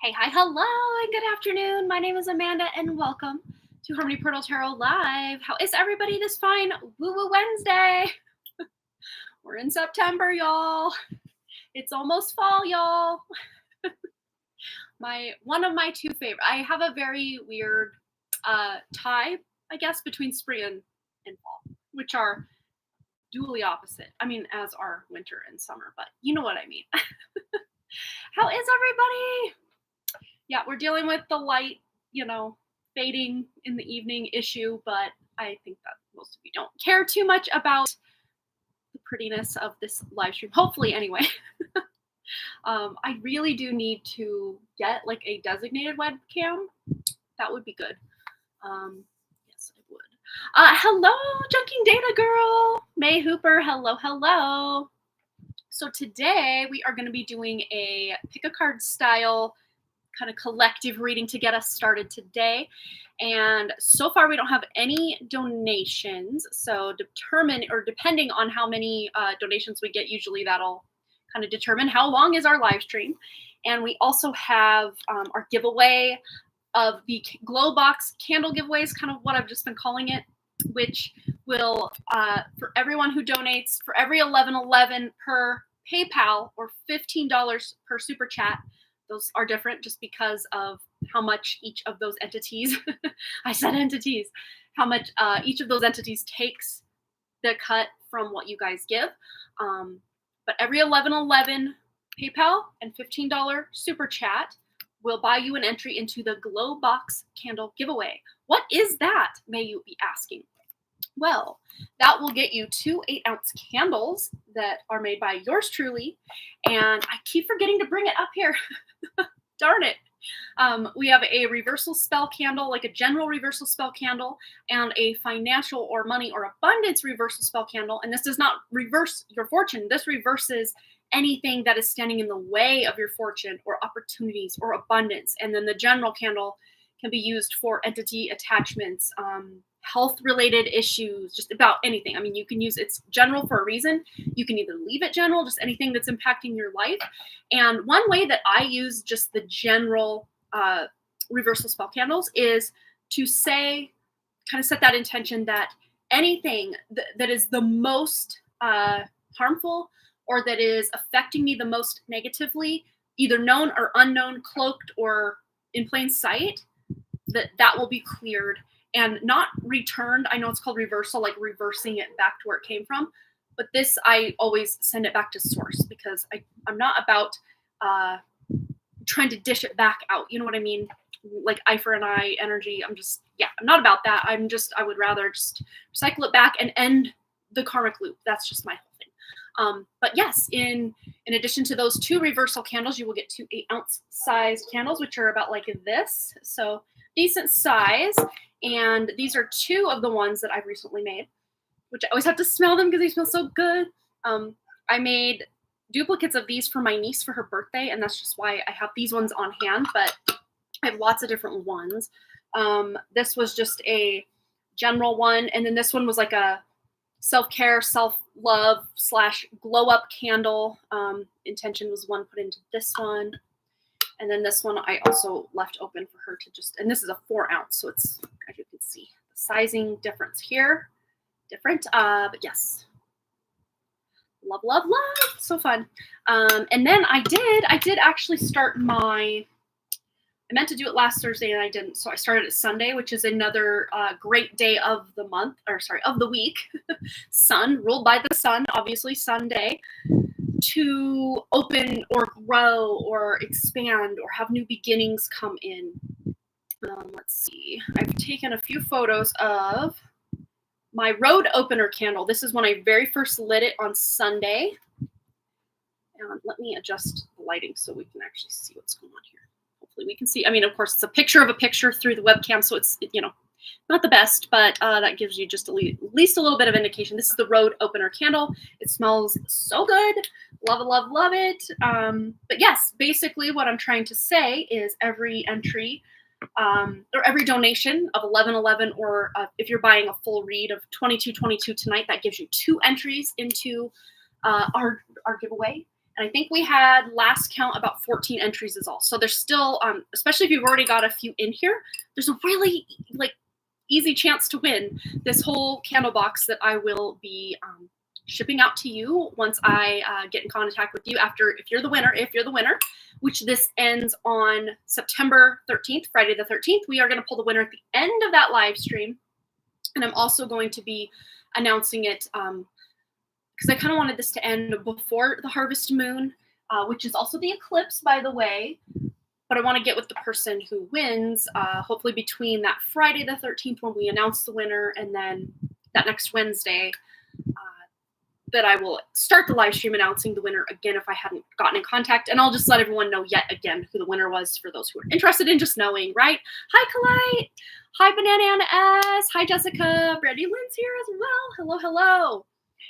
Hey, hi, hello, and good afternoon. My name is Amanda, and welcome to Harmony Portal Tarot Live. How is everybody this fine Woo Woo Wednesday? We're in September, y'all. It's almost fall, y'all. One of my two favorite. I have a very weird tie, I guess, between spring and fall, which are dually opposite. I mean, as are winter and summer, but you know what I mean. How is everybody? Yeah, we're dealing with the light, fading in the evening issue, but I think that most of you don't care too much about the prettiness of this live stream. Hopefully, anyway. I really do need to get like a designated webcam. That would be good. Yes, I would. Hello, Junking Data Girl. May Hooper, hello. So today we are going to be doing a pick a card style kind of collective reading to get us started today. And so far we don't have any donations. So depending on how many donations we get, usually that'll kind of determine how long is our live stream. And we also have our giveaway of the glow box candle giveaways, kind of what I've just been calling it, which will, for everyone who donates, for every $11.11 per PayPal or $15 per Super Chat. Those are different just because of how much each of those entities, I said entities, how much each of those entities takes the cut from what you guys give. But every $11.11 PayPal and $15 Super Chat will buy you an entry into the Glow Box Candle giveaway. What is that, may you be asking? Well, that will get you 2 8-ounce candles that are made by yours truly. And I keep forgetting to bring it up here. Darn it. We have a reversal spell candle, like a general reversal spell candle, and a financial or money or abundance reversal spell candle. And this does not reverse your fortune. This reverses anything that is standing in the way of your fortune or opportunities or abundance. And then the general candle can be used for entity attachments, health-related issues, just about anything. I mean, you can use it's general for a reason. You can either leave it general, just anything that's impacting your life. And one way that I use just the general reversal spell candles is to say, kind of set that intention that anything that is the most harmful or that is affecting me the most negatively, either known or unknown, cloaked or in plain sight, that will be cleared and not returned. I know it's called reversal, like reversing it back to where it came from. But this, I always send it back to source because I'm not about trying to dish it back out. You know what I mean? Like eye for an eye energy. I'm not about that. I would rather just recycle it back and end the karmic loop. That's just my whole thing. But yes, in addition to those 2 reversal candles, you will get 2 8-ounce sized candles, which are about like this. So decent size. And these are 2 of the ones that I've recently made, which I always have to smell them because they smell so good. I made duplicates of these for my niece for her birthday, and that's just why I have these ones on hand, but I have lots of different ones. This was just a general one, and then this one was like a self-care, self-love / glow-up candle. Intention was one put into this one. And then this one I also left open for her to just, and this is a 4-ounce, so it's, as you can see, the sizing difference here, different, but yes, love, so fun. And then I did actually start I meant to do it last Thursday and I didn't, so I started it Sunday, which is another great day of the month, of the week. Sun, ruled by the sun, obviously Sunday, to open or grow or expand or have new beginnings come in. Let's see. I've taken a few photos of my road opener candle. This is when I very first lit it on Sunday. And let me adjust the lighting so we can actually see what's going on here. Hopefully we can see. I mean, of course, it's a picture of a picture through the webcam, so it's, not the best, but that gives you just at least a little bit of indication. This is the road opener candle. It smells so good. Love it. But yes, basically what I'm trying to say is every entry or every donation of $11.11, or if you're buying a full read of $22.22 tonight, that gives you 2 entries into our giveaway. And I think we had last count about 14 entries is all. So there's still, especially if you've already got a few in here, there's a really like easy chance to win this whole candle box that I will be shipping out to you once I get in contact with you after, if you're the winner, which this ends on September 13th, Friday the 13th. We are going to pull the winner at the end of that live stream. And I'm also going to be announcing it because I kind of wanted this to end before the harvest moon, which is also the eclipse, by the way. But I want to get with the person who wins, hopefully between that Friday the 13th when we announce the winner and then that next Wednesday that I will start the live stream announcing the winner again if I hadn't gotten in contact. And I'll just let everyone know yet again who the winner was for those who are interested in just knowing, right? Hi, Kalite. Hi, Banana Anna S. Hi, Jessica. Brandy Lynn's here as well. Hello, hello.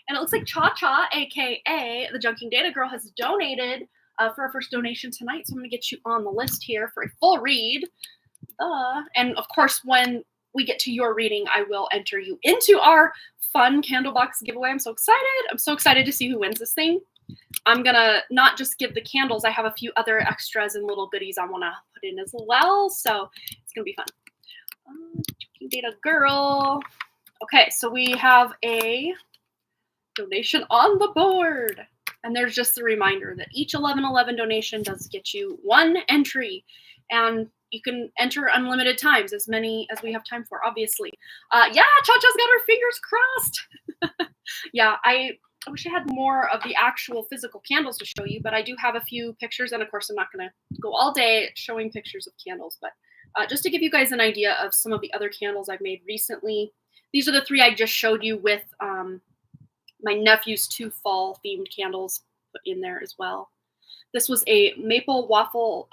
And it looks like Cha Cha, aka the Junking Data Girl, has donated for our first donation tonight. So I'm going to get you on the list here for a full read. And of course, when we get to your reading, I will enter you into our fun candle box giveaway. I'm so excited. I'm so excited to see who wins this thing. I'm going to not just give the candles. I have a few other extras and little goodies I want to put in as well. So it's going to be fun. Junking Data Girl. Okay, so we have a donation on the board. And there's just a reminder that each 1111 donation does get you one entry. And you can enter unlimited times, as many as we have time for, obviously. Yeah, Cha-Cha's got her fingers crossed. Yeah, I wish I had more of the actual physical candles to show you, but I do have a few pictures. And of course, I'm not going to go all day showing pictures of candles. But just to give you guys an idea of some of the other candles I've made recently, these are the three I just showed you with my nephew's 2 fall-themed candles put in there as well. This was a maple walnut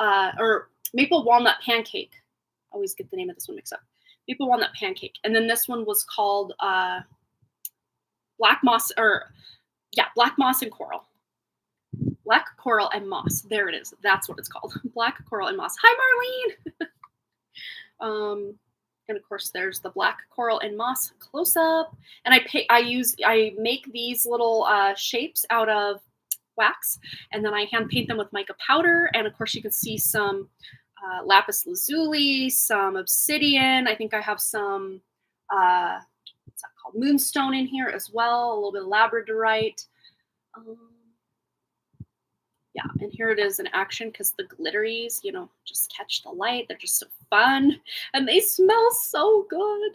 pancake. I always get the name of this one mixed up. Maple walnut pancake. And then this one was called black moss and coral. Black coral and moss. There it is. That's what it's called. Black coral and moss. Hi, Marlene. And of course, there's the black coral and moss close up. And I make these little shapes out of wax, and then I hand paint them with mica powder. And of course, you can see some lapis lazuli, some obsidian. I think I have some what's that called? Moonstone in here as well. A little bit of labradorite. Yeah, and here it is in action because the glitteries, just catch the light. They're just so fun, and they smell so good.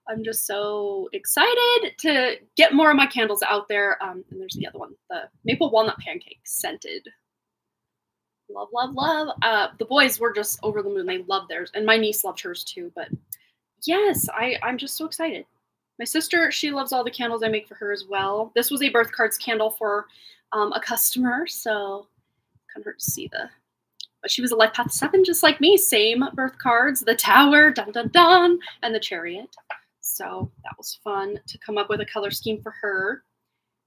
I'm just so excited to get more of my candles out there. And there's the other one, the maple walnut pancake scented. Love, love, love. The boys were just over the moon. They loved theirs, and my niece loved hers too. But yes, I'm just so excited. My sister, she loves all the candles I make for her as well. This was a birth cards candle for a customer, so kind of hurt to see but she was a life path 7 just like me. Same birth cards, the tower, dun dun dun, and the chariot. So that was fun to come up with a color scheme for her.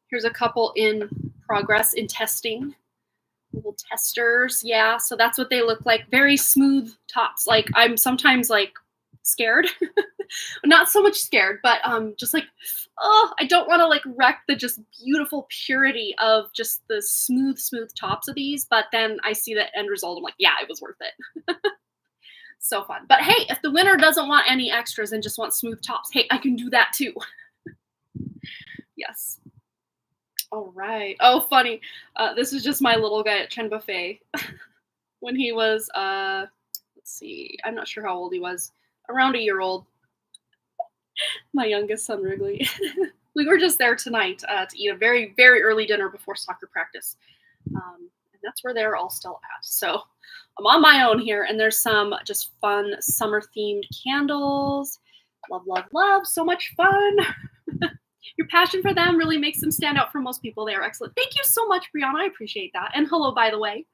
Here's a couple in progress in testing. Little testers, yeah. So that's what they look like. Very smooth tops. Like I'm sometimes like scared. Not so much scared, but just like, oh, I don't want to like wreck the just beautiful purity of just the smooth tops of these. But then I see the end result. I'm like, yeah, it was worth it. So fun. But hey, if the winner doesn't want any extras and just wants smooth tops, hey, I can do that too. Yes. All right. Oh, funny. This is just my little guy at Chen Buffet. When he was, let's see, I'm not sure how old he was. Around a year old. My youngest son, Wrigley. We were just there tonight to eat a very, very early dinner before soccer practice. And that's where they're all still at. So I'm on my own here, and there's some just fun summer-themed candles. Love, love, love. So much fun. Your passion for them really makes them stand out for most people. They are excellent. Thank you so much, Brianna. I appreciate that. And hello, by the way.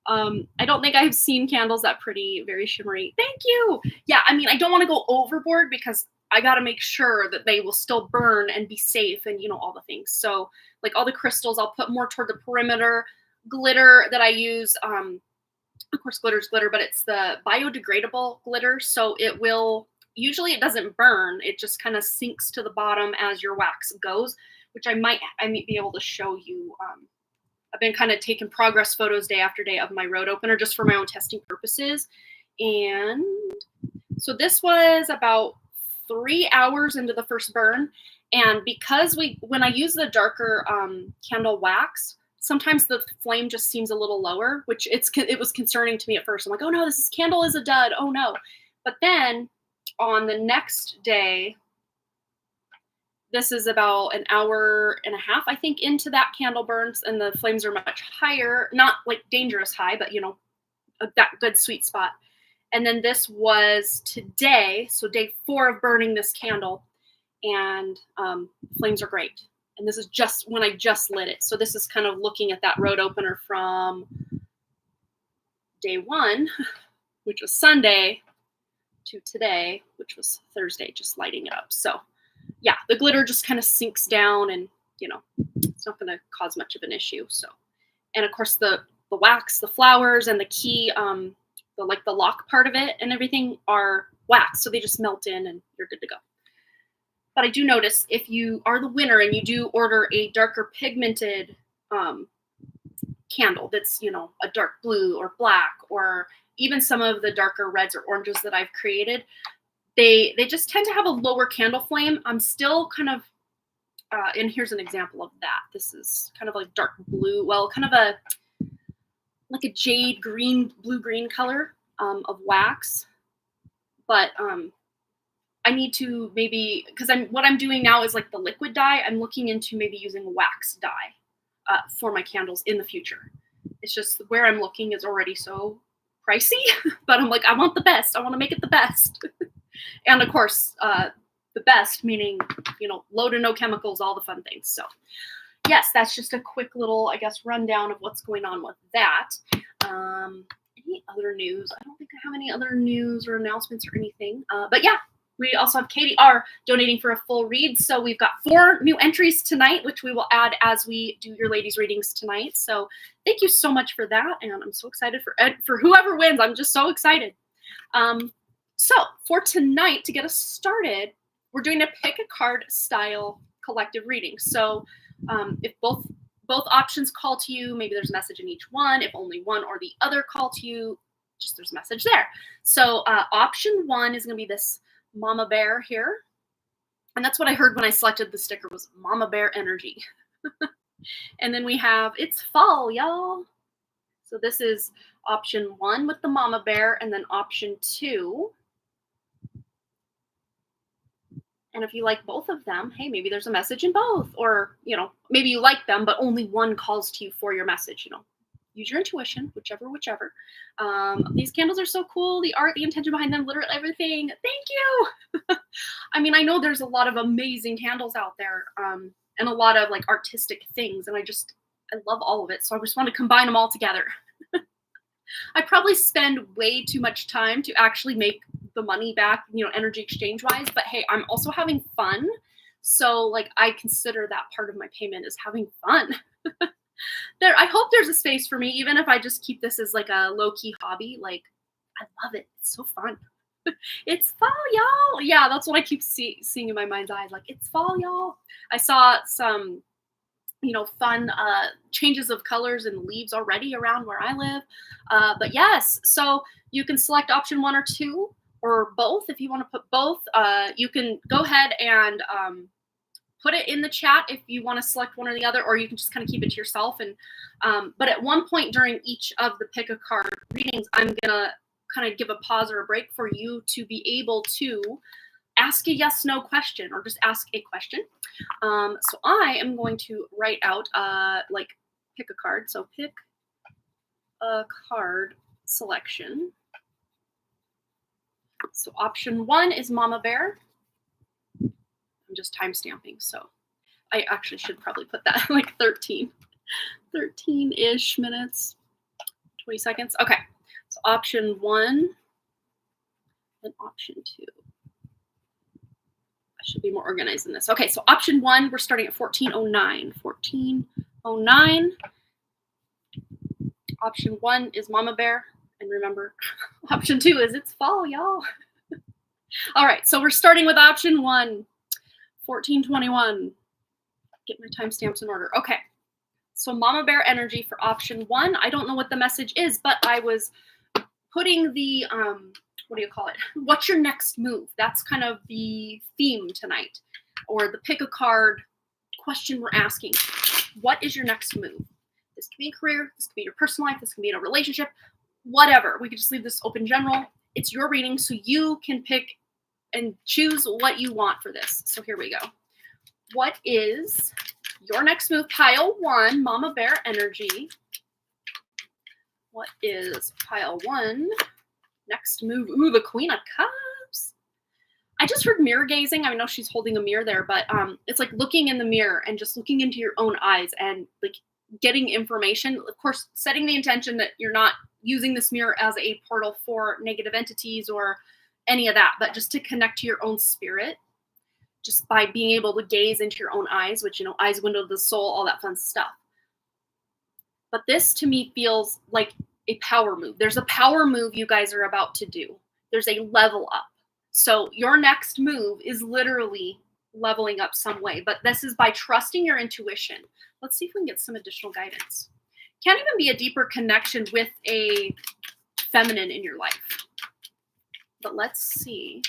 I don't think I've seen candles that pretty, very shimmery. Thank you. Yeah, I mean, I don't want to go overboard because I got to make sure that they will still burn and be safe and, all the things. So, like all the crystals, I'll put more toward the perimeter. Glitter that I use, of course, glitter's glitter, but it's the biodegradable glitter. So usually it doesn't burn. It just kind of sinks to the bottom as your wax goes, which I might be able to show you I've been kind of taking progress photos day after day of my road opener just for my own testing purposes. And so this was about 3 hours into the first burn. And because when I use the darker candle wax, sometimes the flame just seems a little lower, which it was concerning to me at first. I'm like, oh no, this candle is a dud. Oh no. But then on the next day, this is about an hour and a half, I think, into that candle burns, and the flames are much higher, not like dangerous high, but that good sweet spot. And then this was today, so day 4 of burning this candle, and flames are great. And this is just when I just lit it. So this is kind of looking at that road opener from day 1, which was Sunday, to today, which was Thursday, just lighting it up. So yeah, the glitter just kind of sinks down, and it's not going to cause much of an issue. So, and of course the wax, the flowers, and the key, the lock part of it and everything are wax, so they just melt in and you're good to go. But I do notice if you are the winner and you do order a darker pigmented candle that's a dark blue or black, or even some of the darker reds or oranges that I've created, they just tend to have a lower candle flame. I'm still kind of, and here's an example of that. This is kind of like dark blue, well, kind of like a jade green, blue-green color of wax. But I need to maybe, because what I'm doing now is like the liquid dye. I'm looking into maybe using wax dye for my candles in the future. It's just where I'm looking is already so pricey, but I'm like, I want the best. I want to make it the best. And of course, the best meaning, low to no chemicals, all the fun things. So yes, that's just a quick little, I guess, rundown of what's going on with that. Any other news? I don't think I have any other news or announcements or anything. But yeah, we also have Katie R donating for a full read. So we've got 4 new entries tonight, which we will add as we do your ladies' readings tonight. So thank you so much for that. And I'm so excited for whoever wins. I'm just so excited. So for tonight, to get us started, we're doing a pick a card style collective reading. So if both options call to you, maybe there's a message in each one. If only one or the other call to you, just there's a message there. So option 1 is going to be this mama bear here. And that's what I heard when I selected the sticker, was mama bear energy. And then we have it's fall, y'all. So this is option 1 with the mama bear, and then option 2. And if you like both of them, hey, maybe there's a message in both. Or, maybe you like them, but only one calls to you for your message. Use your intuition, whichever. These candles are so cool. The art, the intention behind them, literally everything. Thank you. I mean, I know there's a lot of amazing candles out there, and a lot of like artistic things. And I love all of it. So I just want to combine them all together. I probably spend way too much time to actually make the money back, energy exchange wise, but hey, I'm also having fun. So like, I consider that part of my payment is having fun. I hope there's a space for me, even if I just keep this as like a low-key hobby. Like, I love it. It's so fun. It's fall, y'all. Yeah, that's what I keep seeing in my mind's eye. Like, it's fall, y'all. I saw some fun changes of colors and leaves already around where I live. But yes, so you can select option 1 or 2 or both. If you want to put both, you can go ahead and put it in the chat if you want to select one or the other, or you can just kind of keep it to yourself. And but at one point during each of the pick a card readings, I'm gonna kind of give a pause or a break for you to be able to ask a yes/no question, or just ask a question. So I am going to write out like pick a card. So pick a card selection. So option 1 is Mama Bear. I'm just time stamping, so I actually should probably put that like 13-ish minutes, 20 seconds. Okay, so option 1 and option 2. I should be more organized than this. Okay, so option 1, we're starting at 1409. 1409. Option 1 is Mama Bear. And remember, option 2 is it's fall, y'all. All right, so we're starting with option 1, 1421. Get my timestamps in order. Okay, so So Mama Bear energy for option 1. I don't know what the message is, but I was putting the, what do you call it? What's your next move? That's kind of the theme tonight, or the pick a card question we're asking. What is your next move? This could be a career, this could be your personal life, this could be in a relationship, whatever. We could just leave this open general. It's your reading, so you can pick and choose what you want for this. So here we go. What is your next move? Pile 1, Mama Bear energy. What is pile 1? Next move. Ooh, the Queen of Cups. I just heard mirror gazing. I know she's holding a mirror there, but it's like looking in the mirror and just looking into your own eyes and like getting information. Of course, setting the intention that you're not using this mirror as a portal for negative entities or any of that, but just to connect to your own spirit, just by being able to gaze into your own eyes, which, eyes window to the soul, all that fun stuff. But this to me feels like a power move. There's a power move you guys are about to do. There's a level up. So your next move is literally leveling up some way, but this is by trusting your intuition. Let's see if we can get some additional guidance. Can't even be a deeper connection with a feminine in your life. But let's see.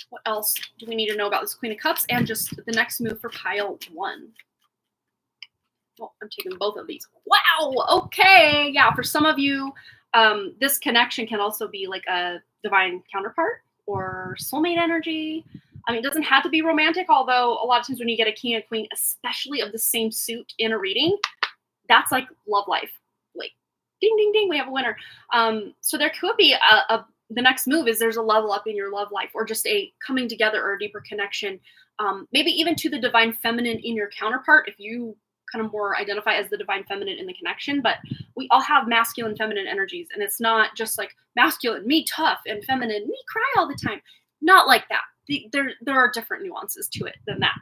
What else do we need to know about this Queen of Cups and just the next move for pile 1? Well, I'm taking both of these. Wow. Okay. Yeah. For some of you, this connection can also be like a divine counterpart or soulmate energy. I mean, it doesn't have to be romantic, although a lot of times when you get a king and queen, especially of the same suit in a reading, that's like love life. Like, ding, ding, ding, we have a winner. So there could be the next move is there's a level up in your love life, or just a coming together or a deeper connection. Maybe even to the divine feminine in your counterpart, if you kind of more identify as the divine feminine in the connection. But we all have masculine, feminine energies, and it's not just like masculine, me tough, and feminine, me cry all the time. Not like that. There are different nuances to it than that.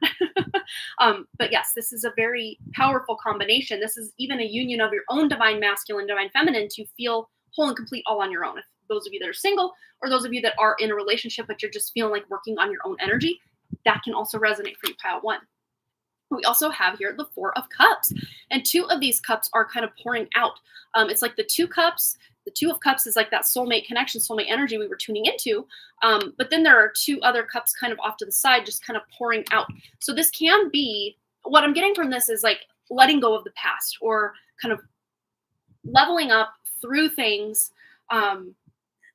But yes, this is a very powerful combination. This is even a union of your own divine masculine, divine feminine to feel whole and complete all on your own. If those of you that are single, or those of you that are in a relationship but you're just feeling like working on your own energy, that can also resonate for you, pile 1. We also have here the 4 of Cups, and 2 of these cups are kind of pouring out. It's like the 2 cups. The 2 of Cups is like that soulmate connection, soulmate energy we were tuning into. But then there are 2 other cups kind of off to the side, just kind of pouring out. So this can be, what I'm getting from this is like letting go of the past, or kind of leveling up through things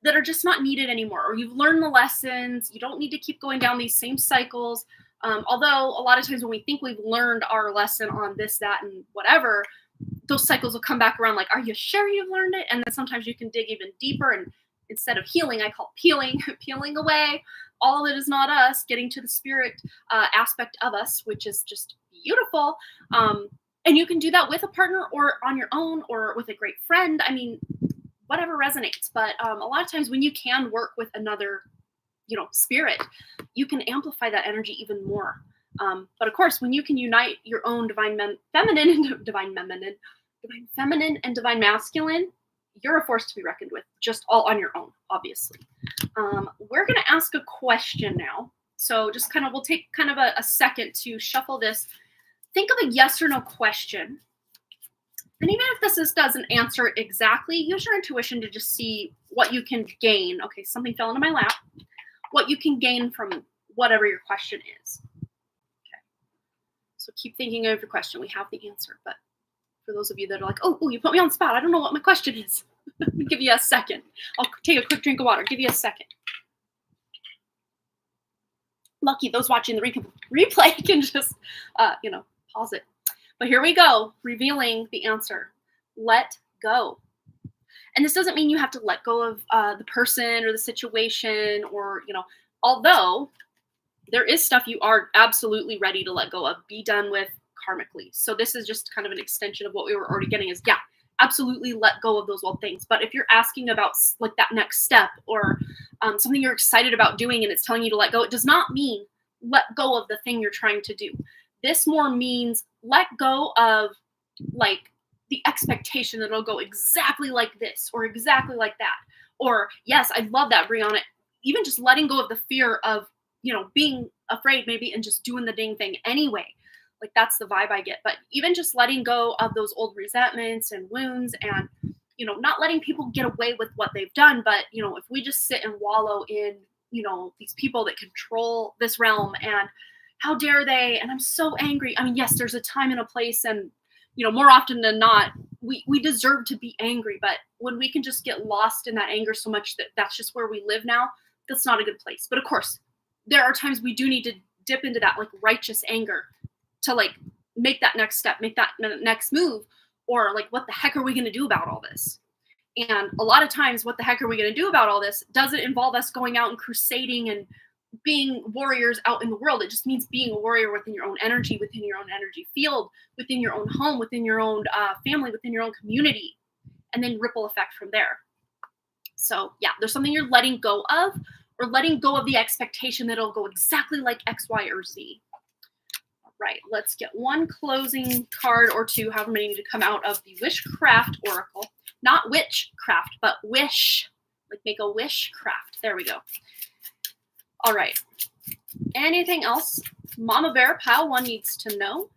that are just not needed anymore, or you've learned the lessons. You don't need to keep going down these same cycles. Although a lot of times when we think we've learned our lesson on this, that, and whatever, those cycles will come back around like, are you sure you've learned it? And then sometimes you can dig even deeper, and instead of healing, I call it peeling, peeling away all that is not us, getting to the spirit aspect of us, which is just beautiful. And you can do that with a partner, or on your own, or with a great friend. I mean, whatever resonates. But a lot of times when you can work with another spirit, you can amplify that energy even more. But of course, when you can unite your own divine feminine and divine feminine and divine masculine, you're a force to be reckoned with, just all on your own, obviously. We're going to ask a question now. So just kind of, we'll take kind of a second to shuffle this. Think of a yes or no question. And even if this doesn't answer exactly, use your intuition to just see what you can gain. Okay, something fell into my lap. What you can gain from whatever your question is. Okay. So keep thinking of your question. We have the answer, but for those of you that are like, oh, you put me on the spot. I don't know what my question is. Let me give you a second. I'll take a quick drink of water. Give you a second. Lucky those watching the replay can just, pause it. But here we go, revealing the answer. Let go. And this doesn't mean you have to let go of the person or the situation, or, although there is stuff you are absolutely ready to let go of, be done with karmically. So this is just kind of an extension of what we were already getting is, yeah, absolutely let go of those old things. But if you're asking about like that next step, or something you're excited about doing and it's telling you to let go, it does not mean let go of the thing you're trying to do. This more means let go of like the expectation that it'll go exactly like this or exactly like that. Or yes, I love that, Brianna. Even just letting go of the fear of, being afraid maybe and just doing the dang thing anyway. Like that's the vibe I get. But even just letting go of those old resentments and wounds and, not letting people get away with what they've done. But, if we just sit and wallow in, these people that control this realm and how dare they? And I'm so angry. I mean, yes, there's a time and a place, and, more often than not, we deserve to be angry. But when we can just get lost in that anger so much that that's just where we live now, that's not a good place. But of course, there are times we do need to dip into that like righteous anger to like make that next step, make that next move, or like, what the heck are we going to do about all this? And a lot of times, what the heck are we going to do about all this doesn't involve us going out and crusading and being warriors out in the world. It just means being a warrior within your own energy, within your own energy field, within your own home, within your own family, within your own community, and then ripple effect from there. So yeah, there's something you're letting go of, or letting go of the expectation that it'll go exactly like X, Y, or Z. All right, let's get one closing card or two, however many need to come out of the Wishcraft Oracle. Not witchcraft, but wish. Like make a wish craft. There we go. All right. Anything else Mama Bear Pile 1 needs to know?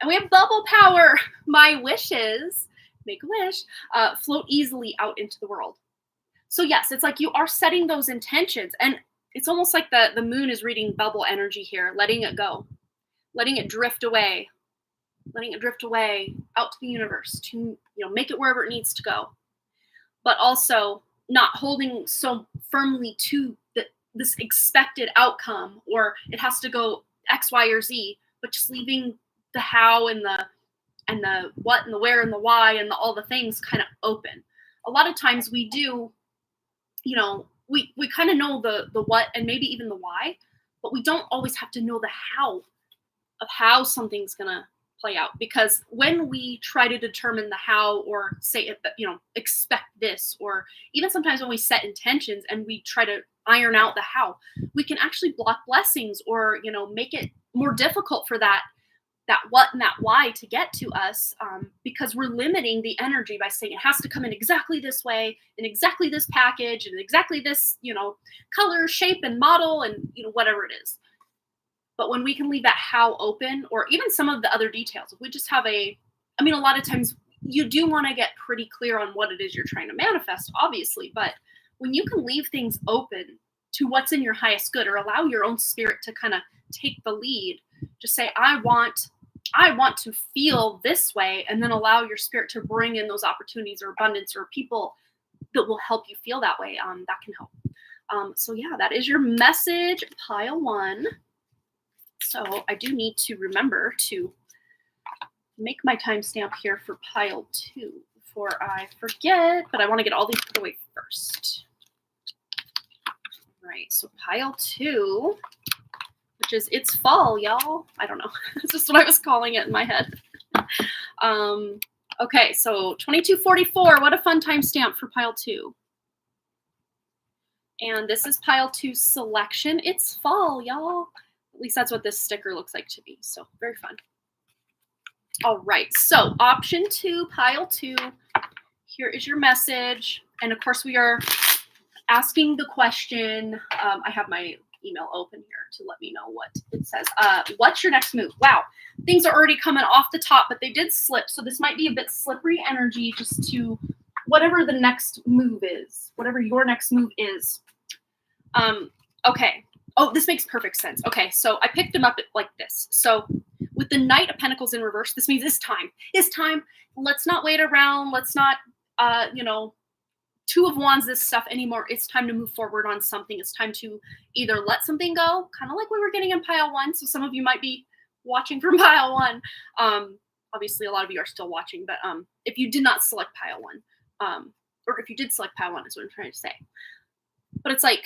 And we have bubble power. My wishes, make a wish, float easily out into the world. So yes, it's like you are setting those intentions, and it's almost like the moon is reading bubble energy here, letting it go, letting it drift away out to the universe to, make it wherever it needs to go. But also not holding so firmly to this expected outcome, or it has to go X, Y, or Z, but just leaving the how and the what and the where and the why and all the things kind of open. A lot of times we do, we kind of know the what and maybe even the why, but we don't always have to know the how of how something's gonna play out. Because when we try to determine the how, or say, expect this, or even sometimes when we set intentions and we try to iron out the how, we can actually block blessings, or, make it more difficult for that what and that why to get to us, because we're limiting the energy by saying it has to come in exactly this way, in exactly this package, and exactly this, color, shape, and model, and, whatever it is. But when we can leave that how open, or even some of the other details, if we just have a lot of times you do want to get pretty clear on what it is you're trying to manifest, obviously, but when you can leave things open to what's in your highest good, or allow your own spirit to kind of take the lead, just say, I want to feel this way, and then allow your spirit to bring in those opportunities or abundance or people that will help you feel that way. That can help. So yeah, that is your message, pile 1. So I do need to remember to make my timestamp here for pile 2 before I forget, but I want to get all these put away first. All right, so pile 2, which is it's fall, y'all. I don't know. That's just what I was calling it in my head. Okay, so 2244. What a fun timestamp for pile 2. And this is pile 2 selection. It's fall, y'all. At least that's what this sticker looks like to me. So very fun. All right, so option 2, pile 2. Here is your message. And of course, we are asking the question. I have my email open here to let me know what it says. What's your next move? Wow, things are already coming off the top, but they did slip. So this might be a bit slippery energy, just to whatever the next move is, whatever your next move is. Okay. Oh, this makes perfect sense. Okay, so I picked them up like this. So with the Knight of Pentacles in reverse, this means it's time. It's time. Let's not wait around. Let's not, Two of Wands this stuff anymore. It's time to move forward on something. It's time to either let something go, kind of like we were getting in pile 1. So some of you might be watching from pile 1. Obviously, a lot of you are still watching, but if you did not select pile 1, or if you did select pile 1, is what I'm trying to say. But it's like,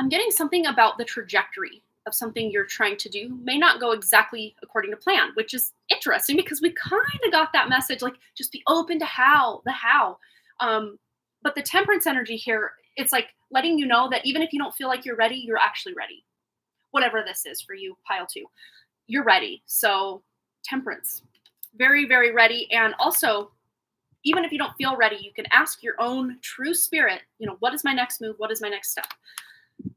I'm getting something about the trajectory of something you're trying to do may not go exactly according to plan, which is interesting because we kind of got that message, like just be open to the how. But the Temperance energy here, it's like letting you know that even if you don't feel like you're ready, you're actually ready. Whatever this is for you, pile 2, you're ready. So Temperance, very, very ready. And also, even if you don't feel ready, you can ask your own true spirit, what is my next move? What is my next step?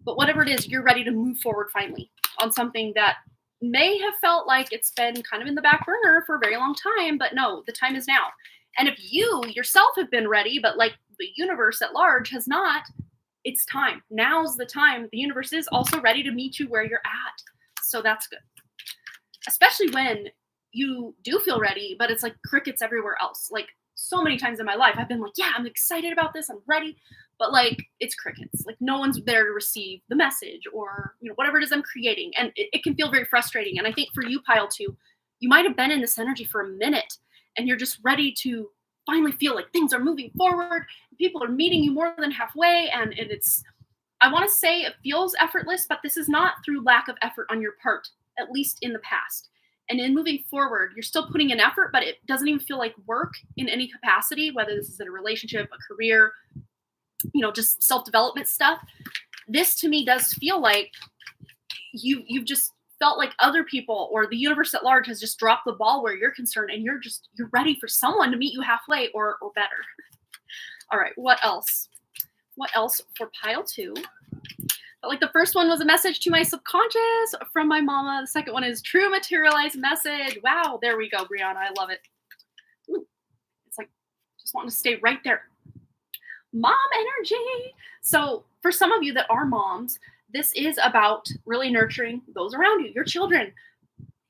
But whatever it is, you're ready to move forward finally on something that may have felt like it's been kind of in the back burner for a very long time, but no, the time is now. And if you yourself have been ready, but like the universe at large has not, it's time. Now's the time. The universe is also ready to meet you where you're at. So that's good. Especially when you do feel ready, but it's like crickets everywhere else. Like so many times in my life, I've been like, yeah, I'm excited about this. I'm ready. But like, it's crickets. Like no one's there to receive the message or, whatever it is I'm creating. And it can feel very frustrating. And I think for you, Pile 2, you might have been in this energy for a minute and you're just ready to finally feel like things are moving forward. People are meeting you more than halfway. And it's, I want to say it feels effortless, but this is not through lack of effort on your part, at least in the past. And in moving forward, you're still putting in effort, but it doesn't even feel like work in any capacity, whether this is in a relationship, a career, just self-development stuff. This to me does feel like you've just felt like other people or the universe at large has just dropped the ball where you're concerned, and you're ready for someone to meet you halfway or better. All right, what else? What else for Pile 2? But like the first one was a message to my subconscious from my mama. The second one is true materialized message. Wow, there we go, Brianna. I love it. Ooh, it's like just wanting to stay right there. Mom energy. So for some of you that are moms, this is about really nurturing those around you, your children,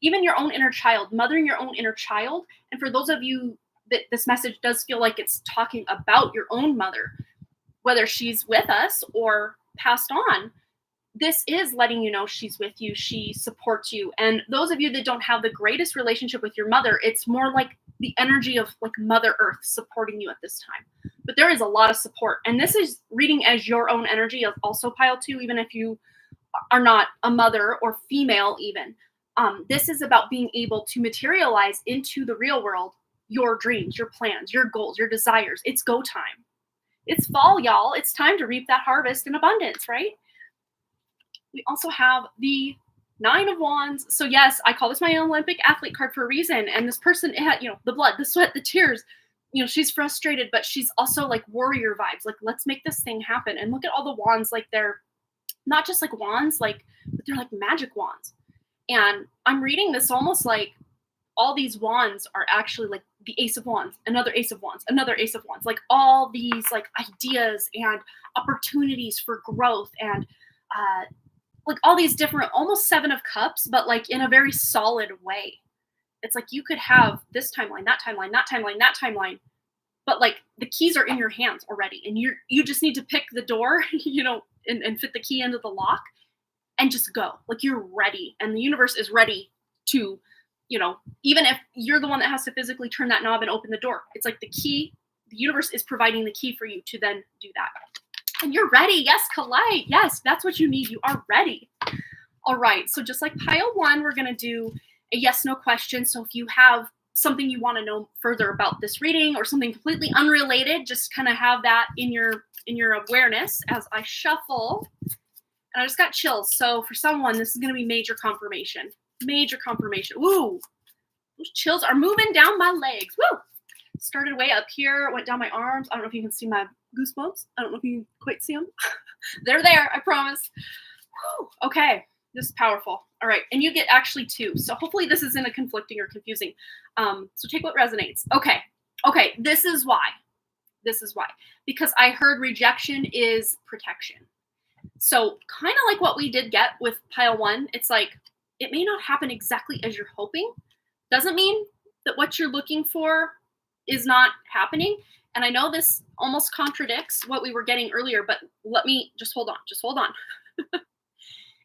even your own inner child, mothering your own inner child. And for those of you that this message does feel like it's talking about your own mother, whether she's with us or passed on, this is letting you know she's with you, she supports you. And those of you that don't have the greatest relationship with your mother, it's more like the energy of like Mother Earth supporting you at this time. But there is a lot of support. And this is reading as your own energy, also Pile 2, even if you are not a mother or female even. This is about being able to materialize into the real world your dreams, your plans, your goals, your desires. It's go time. It's fall, y'all. It's time to reap that harvest in abundance, right? We also have the 9 of Wands. So yes, I call this my Olympic athlete card for a reason. And this person, it had, the blood, the sweat, the tears. She's frustrated, but she's also like warrior vibes. Like, let's make this thing happen. And look at all the wands. Like, they're not just like wands, like, but they're like magic wands. And I'm reading this almost like all these wands are actually like the Ace of Wands, another Ace of Wands, another Ace of Wands, like all these like ideas and opportunities for growth and like all these different, almost 7 of Cups, but like in a very solid way. It's like you could have this timeline, that timeline, that timeline, that timeline, but like the keys are in your hands already, and you just need to pick the door, and fit the key into the lock and just go. Like you're ready, and the universe is ready to, even if you're the one that has to physically turn that knob and open the door, it's like the key, the universe is providing the key for you to then do that. And you're ready. Yes, Kalite. Yes, that's what you need. You are ready. All right. So just like Pile 1, we're going to do a yes/no question. So if you have something you want to know further about this reading or something completely unrelated, just kind of have that in your awareness as I shuffle. And I just got chills. So for someone, this is going to be major confirmation. Major confirmation. Ooh, those chills are moving down my legs. Woo! Started way up here, went down my arms. I don't know if you can see my goosebumps. I don't know if you can quite see them. They're there, I promise. Whew. Okay, this is powerful. All right, and you get actually 2. So hopefully this isn't a conflicting or confusing. So take what resonates. Okay, this is why. Because I heard rejection is protection. So kind of like what we did get with Pile 1, it's like, it may not happen exactly as you're hoping. Doesn't mean that what you're looking for is not happening. And I know this almost contradicts what we were getting earlier, but let me just hold on.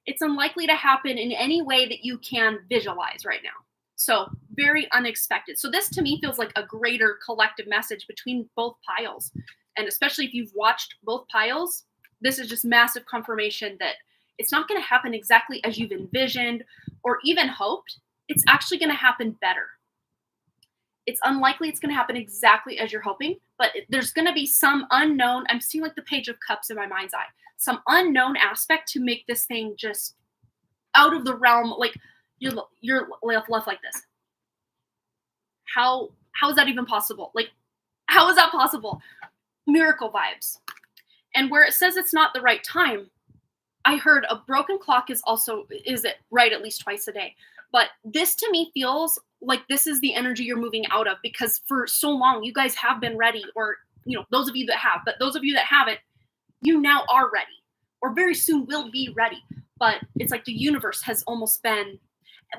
It's unlikely to happen in any way that you can visualize right now. So very unexpected. So this to me feels like a greater collective message between both piles. And especially if you've watched both piles, this is just massive confirmation that it's not going to happen exactly as you've envisioned or even hoped. It's actually going to happen better. It's unlikely it's going to happen exactly as you're hoping, but there's going to be some unknown, I'm seeing like the Page of Cups in my mind's eye, some unknown aspect to make this thing just out of the realm. Like you're left like this. How is that even possible? Like, how is that possible? Miracle vibes. And where it says it's not the right time, I heard a broken clock is it right at least twice a day. But this to me feels like this is the energy you're moving out of, because for so long you guys have been ready, or those of you that have, but those of you that haven't, you now are ready, or very soon will be ready. But it's like the universe has almost been.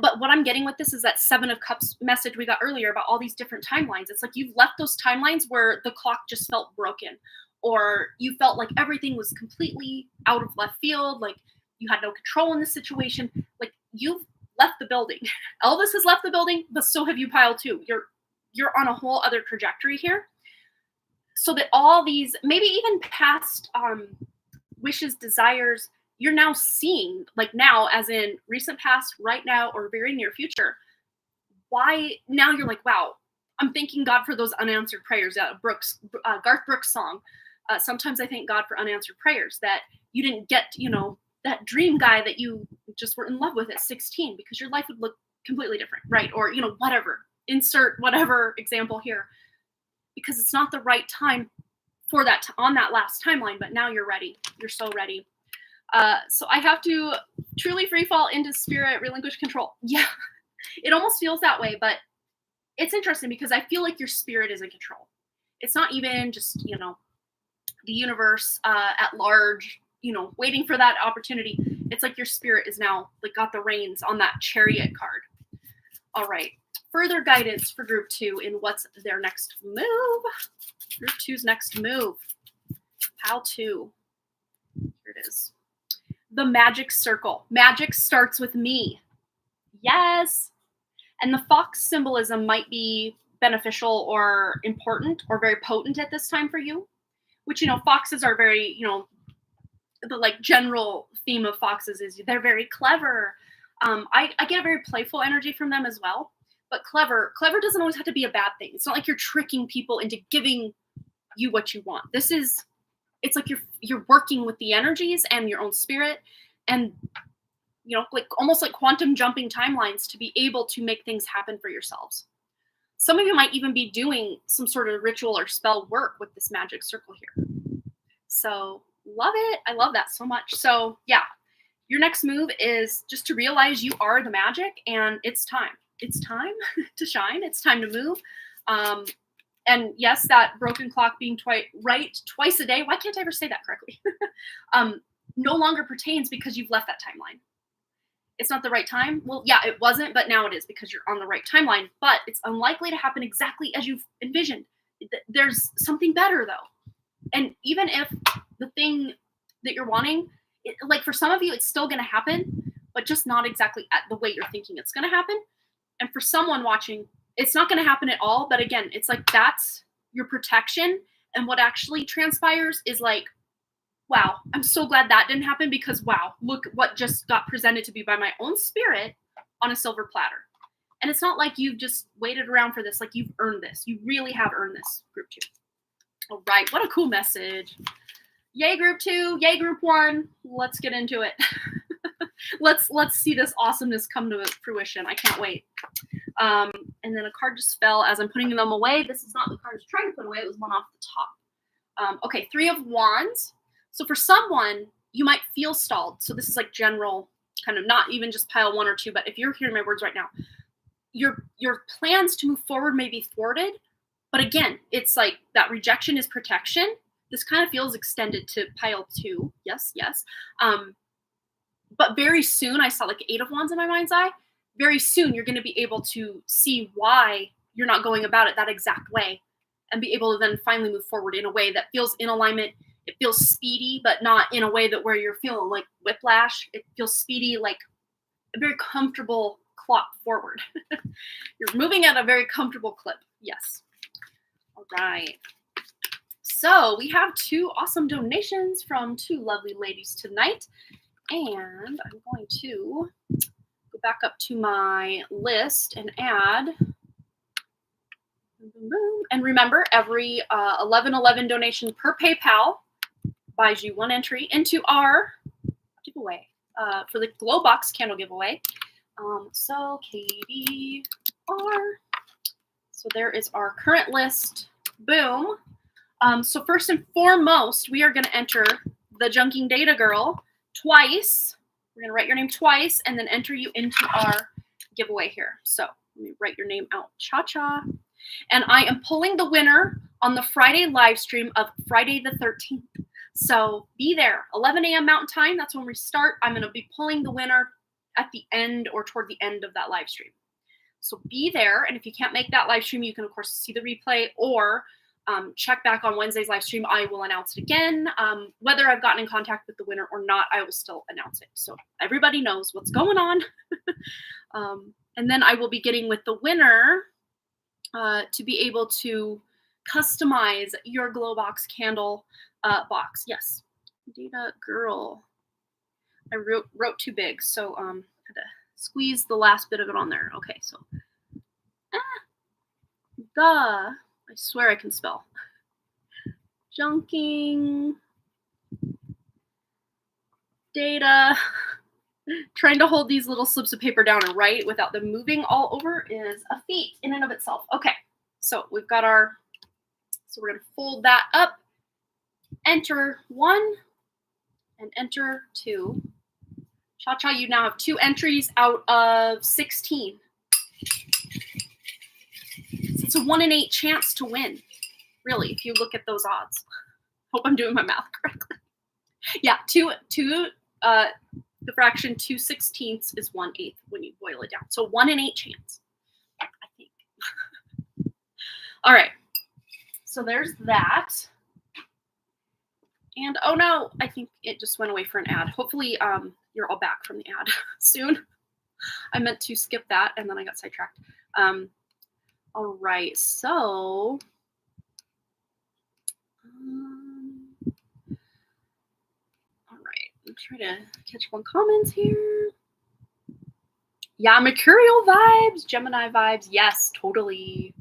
But what I'm getting with this is that Seven of Cups message we got earlier about all these different timelines. It's like you've left those timelines where the clock just felt broken, or you felt like everything was completely out of left field, like you had no control in the situation. Like, you've left the building. Elvis has left the building, but so have you, Pile, too. You're on a whole other trajectory here. So that all these, maybe even past wishes, desires, you're now seeing, like now, as in recent past, right now, or very near future. Why now you're like, wow, I'm thanking God for those unanswered prayers. Garth Brooks song. Sometimes I thank God for unanswered prayers, that you didn't get, that dream guy that you just were in love with at 16, because your life would look completely different, right? Or, whatever, insert whatever example here, because it's not the right time for that on that last timeline, but now you're ready. You're so ready. So I have to truly free fall into spirit, relinquish control. Yeah, it almost feels that way, but it's interesting because I feel like your spirit is in control. It's not even just, the universe at large, waiting for that opportunity. It's like your spirit is now like got the reins on that Chariot card. All right. Further guidance for group 2 in what's their next move. Group 2's next move. Pal 2. Here it is. The magic circle. Magic starts with me. Yes. And the fox symbolism might be beneficial or important or very potent at this time for you, which, foxes are very, the like general theme of foxes is they're very clever. I get a very playful energy from them as well, but clever doesn't always have to be a bad thing. It's not like you're tricking people into giving you what you want. It's like you're working with the energies and your own spirit, and like almost like quantum jumping timelines to be able to make things happen for yourselves. Some of you might even be doing some sort of ritual or spell work with this magic circle here. So love it. I love that so much. So yeah, your next move is just to realize you are the magic, and it's time. It's time to shine. It's time to move. And yes, that broken clock being twice a day. Why can't I ever say that correctly? No longer pertains because you've left that timeline. It's not the right time. Well, yeah, it wasn't, but now it is because you're on the right timeline. But it's unlikely to happen exactly as you've envisioned. There's something better, though. And even if the thing that you're wanting, like for some of you, it's still going to happen, but just not exactly at the way you're thinking it's going to happen. And for someone watching, it's not going to happen at all. But again, it's like that's your protection. And what actually transpires is like, wow, I'm so glad that didn't happen, because wow, look what just got presented to me by my own spirit on a silver platter. And it's not like you've just waited around for this. Like, you've earned this. You really have earned this, group 2. All right, what a cool message. Yay, group 2. Yay, group 1. Let's get into it. Let's see this awesomeness come to fruition. I can't wait. And then a card just fell as I'm putting them away. This is not the card I was trying to put away. It was one off the top. Okay, 3 of Wands. So for someone, you might feel stalled. So this is like general, kind of not even just pile 1 or 2, but if you're hearing my words right now, your plans to move forward may be thwarted. But again, it's like that rejection is protection. This kind of feels extended to pile 2. Yes. But very soon, I saw like 8 of Wands in my mind's eye. Very soon, you're going to be able to see why you're not going about it that exact way, and be able to then finally move forward in a way that feels in alignment. It feels speedy, but not in a way that where you're feeling like whiplash. It feels speedy, like a very comfortable clock forward. You're moving at a very comfortable clip. Yes. All right. So we have 2 awesome donations from 2 lovely ladies tonight. And I'm going to go back up to my list and add. And remember, every 1111 donation per PayPal buys you 1 entry into our giveaway for the Glow Box candle giveaway. So KBR. So there is our current list. Boom. So first and foremost, we are going to enter the Junking Data Girl twice. We're going to write your name twice and then enter you into our giveaway here. So let me write your name out. Cha-cha. And I am pulling the winner on the Friday live stream of Friday the 13th. So be there, 11 a.m. Mountain Time. That's when we start. I'm going to be pulling the winner at the end or toward the end of that live stream. So be there. And if you can't make that live stream, you can, of course, see the replay or check back on Wednesday's live stream. I will announce it again. Whether I've gotten in contact with the winner or not, I will still announce it. So everybody knows what's going on. And then I will be getting with the winner to be able to customize your glow box candle box. Yes, Data Girl. I wrote too big, so had to squeeze the last bit of it on there. Okay, so I swear I can spell. Junking data. Trying to hold these little slips of paper down and write without them moving all over is a feat in and of itself. Okay, so we've got our, so we're going to fold that up, enter 1, and enter 2. Cha-cha, you now have 2 entries out of 16. It's a 1 in 8 chance to win, really, if you look at those odds. Hope I'm doing my math correctly. Yeah, the fraction 2/16 is 1/8 when you boil it down. So 1 in 8 chance, I think. All right, so there's that. And oh no, I think it just went away for an ad. Hopefully you're all back from the ad soon. I meant to skip that and then I got sidetracked. All right, so all right, I'm trying to catch one comments here. Yeah, Mercurial vibes, Gemini vibes. Yes, totally.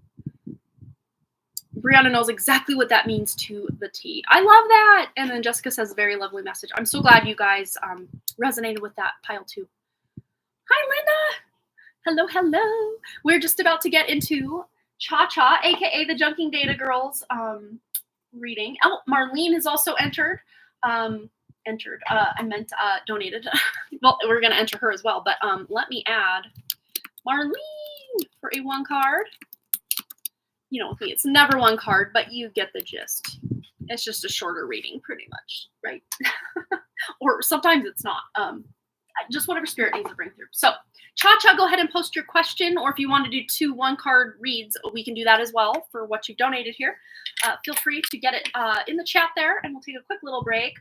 Brianna knows exactly what that means to the T. I love that. And then Jessica says, very lovely message. I'm so glad you guys resonated with that pile too. Hi, Linda. Hello, hello. We're just about to get into Cha-Cha, aka the Junking Data Girls reading. Oh, Marlene has also entered. I meant donated. Well, we're going to enter her as well. But let me add Marlene for a 1 card. You know, with me, it's never 1 card, but you get the gist. It's just a shorter reading, pretty much, right? Or sometimes it's not. Just whatever spirit needs to bring through. So, Cha-Cha, go ahead and post your question, or if you want to do 2 1-card reads, we can do that as well for what you've donated here. Feel free to get it in the chat there, and we'll take a quick little break.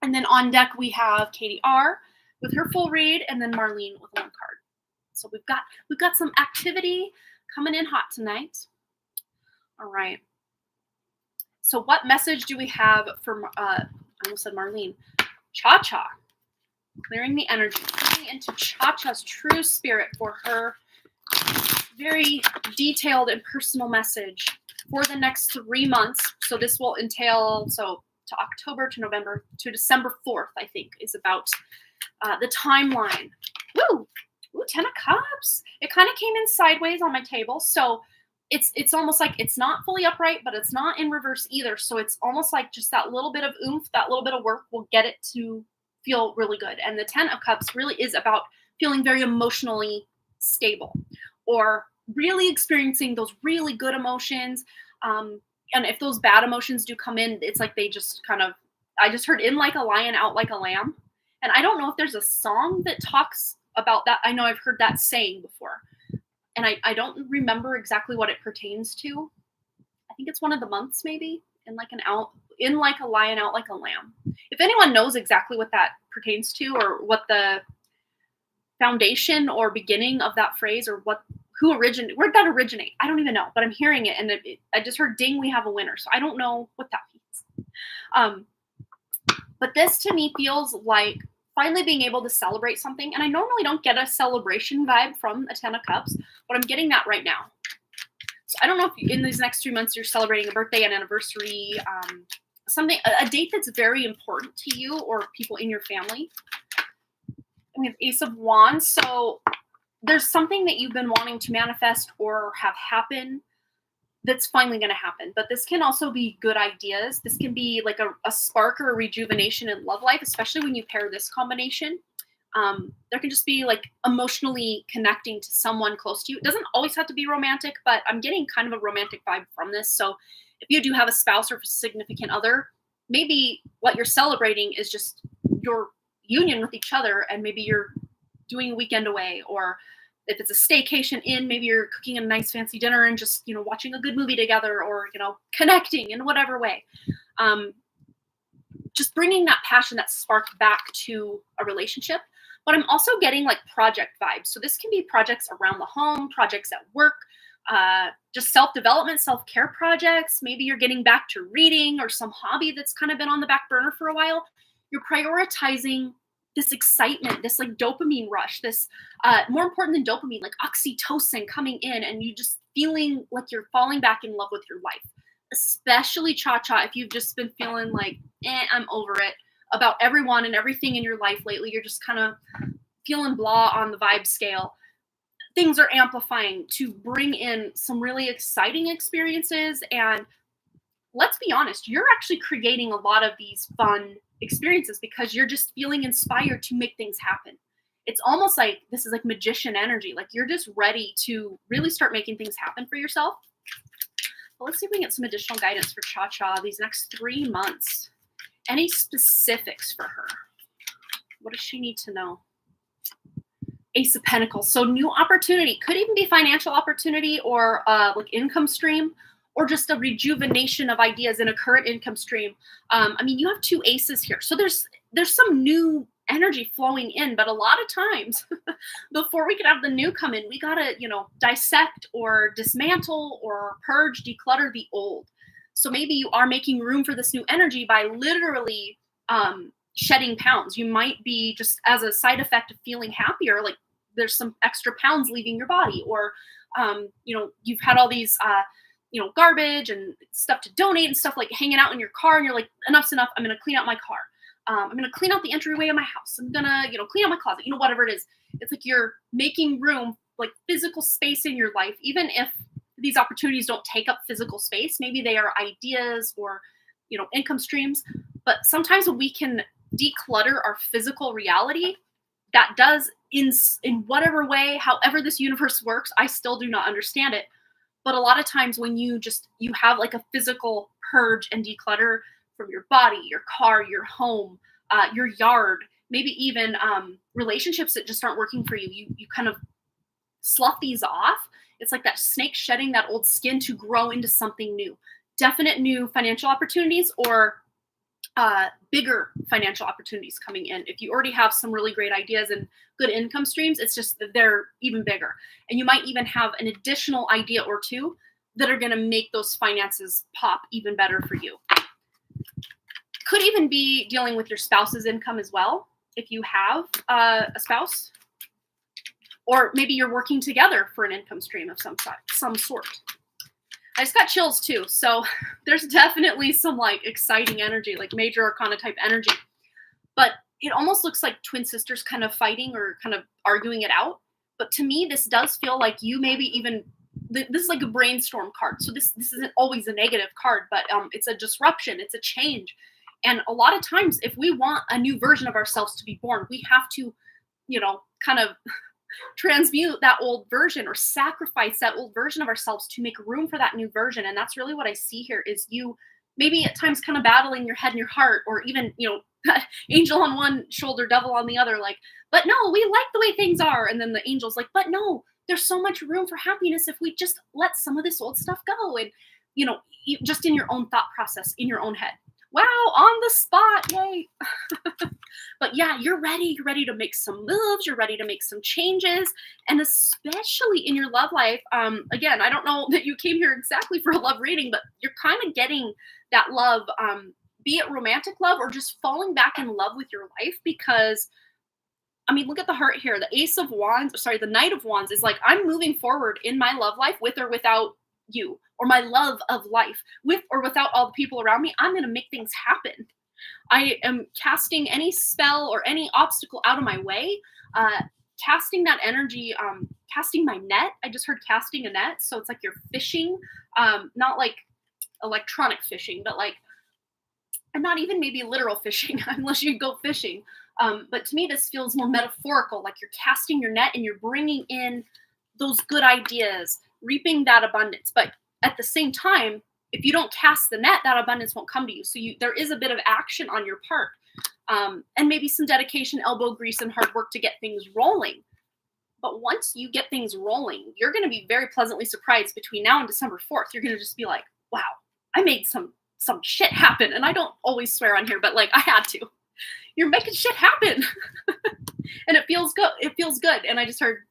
And then on deck, we have Katie R. with her full read, and then Marlene with 1 card. So we've got some activity coming in hot tonight. All right. So what message do we have for, I almost said Marlene, Cha-Cha, clearing the energy, coming into Cha-Cha's true spirit for her very detailed and personal message for the next 3 months. So this will entail, to October, to November, to December 4th, I think, is about the timeline. Woo! Ooh, 10 of Cups. It kind of came in sideways on my table. So it's almost like it's not fully upright, but it's not in reverse either. So it's almost like just that little bit of oomph, that little bit of work will get it to feel really good. And the 10 of Cups really is about feeling very emotionally stable or really experiencing those really good emotions. And if those bad emotions do come in, it's like they just kind of, I just heard in like a lion, out like a lamb. And I don't know if there's a song that talks about that. I know I've heard that saying before. And I don't remember exactly what it pertains to. I think it's one of the months maybe. In like a lion, out like a lamb. If anyone knows exactly what that pertains to or what the foundation or beginning of that phrase or where'd that originate? I don't even know, but I'm hearing it and I just heard ding, we have a winner. So I don't know what that means. But this to me feels like finally being able to celebrate something. And I normally don't get a celebration vibe from a 10 of Cups, but I'm getting that right now. So I don't know if in these next 3 months you're celebrating a birthday, an anniversary, something, a date that's very important to you or people in your family. And we have Ace of Wands. So there's something that you've been wanting to manifest or have happen that's finally going to happen. But this can also be good ideas. This can be like a spark or a rejuvenation in love life, especially when you pair this combination. There can just be like emotionally connecting to someone close to you. It doesn't always have to be romantic, but I'm getting kind of a romantic vibe from this. So if you do have a spouse or significant other, maybe what you're celebrating is just your union with each other, and maybe you're doing a weekend away, or if it's a staycation in, maybe you're cooking a nice fancy dinner and just, watching a good movie together, or, connecting in whatever way. Just bringing that passion, that spark back to a relationship. But I'm also getting like project vibes. So this can be projects around the home, projects at work, just self-development, self-care projects. Maybe you're getting back to reading or some hobby that's kind of been on the back burner for a while. You're prioritizing this excitement, this like dopamine rush, this more important than dopamine, like oxytocin coming in, and you just feeling like you're falling back in love with your life. Especially cha-cha, if you've just been feeling like, I'm over it about everyone and everything in your life lately. You're just kind of feeling blah on the vibe scale. Things are amplifying to bring in some really exciting experiences. And let's be honest, you're actually creating a lot of these fun experiences because you're just feeling inspired to make things happen. It's almost like this is like magician energy. Like you're just ready to really start making things happen for yourself. But let's see if we can get some additional guidance for Cha-Cha these next 3 months. Any specifics for her? What does she need to know? Ace of Pentacles. So new opportunity. Could even be financial opportunity, or like income stream, or just a rejuvenation of ideas in a current income stream. You have 2 aces here. So there's some new energy flowing in, but a lot of times before we can have the new come in, we gotta, dissect or dismantle or purge, declutter the old. So maybe you are making room for this new energy by literally shedding pounds. You might be just as a side effect of feeling happier, like there's some extra pounds leaving your body, or, you've had all these, garbage and stuff to donate and stuff like hanging out in your car, and you're like, enough's enough. I'm going to clean out my car. I'm going to clean out the entryway of my house. I'm going to, clean out my closet, whatever it is. It's like you're making room, like physical space in your life, even if these opportunities don't take up physical space. Maybe they are ideas or, income streams. But sometimes when we can declutter our physical reality, that does in whatever way, however this universe works, I still do not understand it. But a lot of times when you have like a physical purge and declutter from your body, your car, your home, your yard, maybe even relationships that just aren't working for you, you kind of slough these off. It's like that snake shedding that old skin to grow into something new. Definite new financial opportunities, or bigger financial opportunities coming in. If you already have some really great ideas and good income streams, it's just that they're even bigger. And you might even have an additional idea or 2 that are going to make those finances pop even better for you. Could even be dealing with your spouse's income as well, if you have a spouse. Or maybe you're working together for an income stream of some sort. I just got chills too. So there's definitely some like exciting energy, like major arcana type energy. But it almost looks like twin sisters kind of fighting or kind of arguing it out. But to me, this does feel like you maybe even, this is like a brainstorm card. So this isn't always a negative card, but it's a disruption. It's a change. And a lot of times, if we want a new version of ourselves to be born, we have to, kind of transmute that old version or sacrifice that old version of ourselves to make room for that new version. And that's really what I see here is you maybe at times kind of battling your head and your heart, or even, angel on one shoulder, devil on the other, like, but no, we like the way things are. And then the angel's like, but no, there's so much room for happiness if we just let some of this old stuff go. And, just in your own thought process, in your own head. Wow, on the spot, yay. But yeah, you're ready. You're ready to make some moves. You're ready to make some changes. And especially in your love life, again, I don't know that you came here exactly for a love reading, but you're kind of getting that love, be it romantic love or just falling back in love with your life. Because, look at the heart here. The Knight of Wands is like, I'm moving forward in my love life with or without you, or my love of life, with or without all the people around me. I'm going to make things happen. I am casting any spell or any obstacle out of my way casting that energy, casting my net. I just heard casting a net. So it's like you're fishing, not like electronic fishing, but like, and not even maybe literal fishing unless you go fishing. But to me, this feels more metaphorical, like you're casting your net and you're bringing in those good ideas, reaping that abundance. But at the same time, if you don't cast the net, that abundance won't come to you. So there is a bit of action on your part, and maybe some dedication, elbow grease, and hard work to get things rolling. But once you get things rolling, you're going to be very pleasantly surprised between now and December 4th. You're going to just be like, wow, I made some shit happen. And I don't always swear on here, but like I had to. You're making shit happen. And it feels good. It feels good. And I just heard,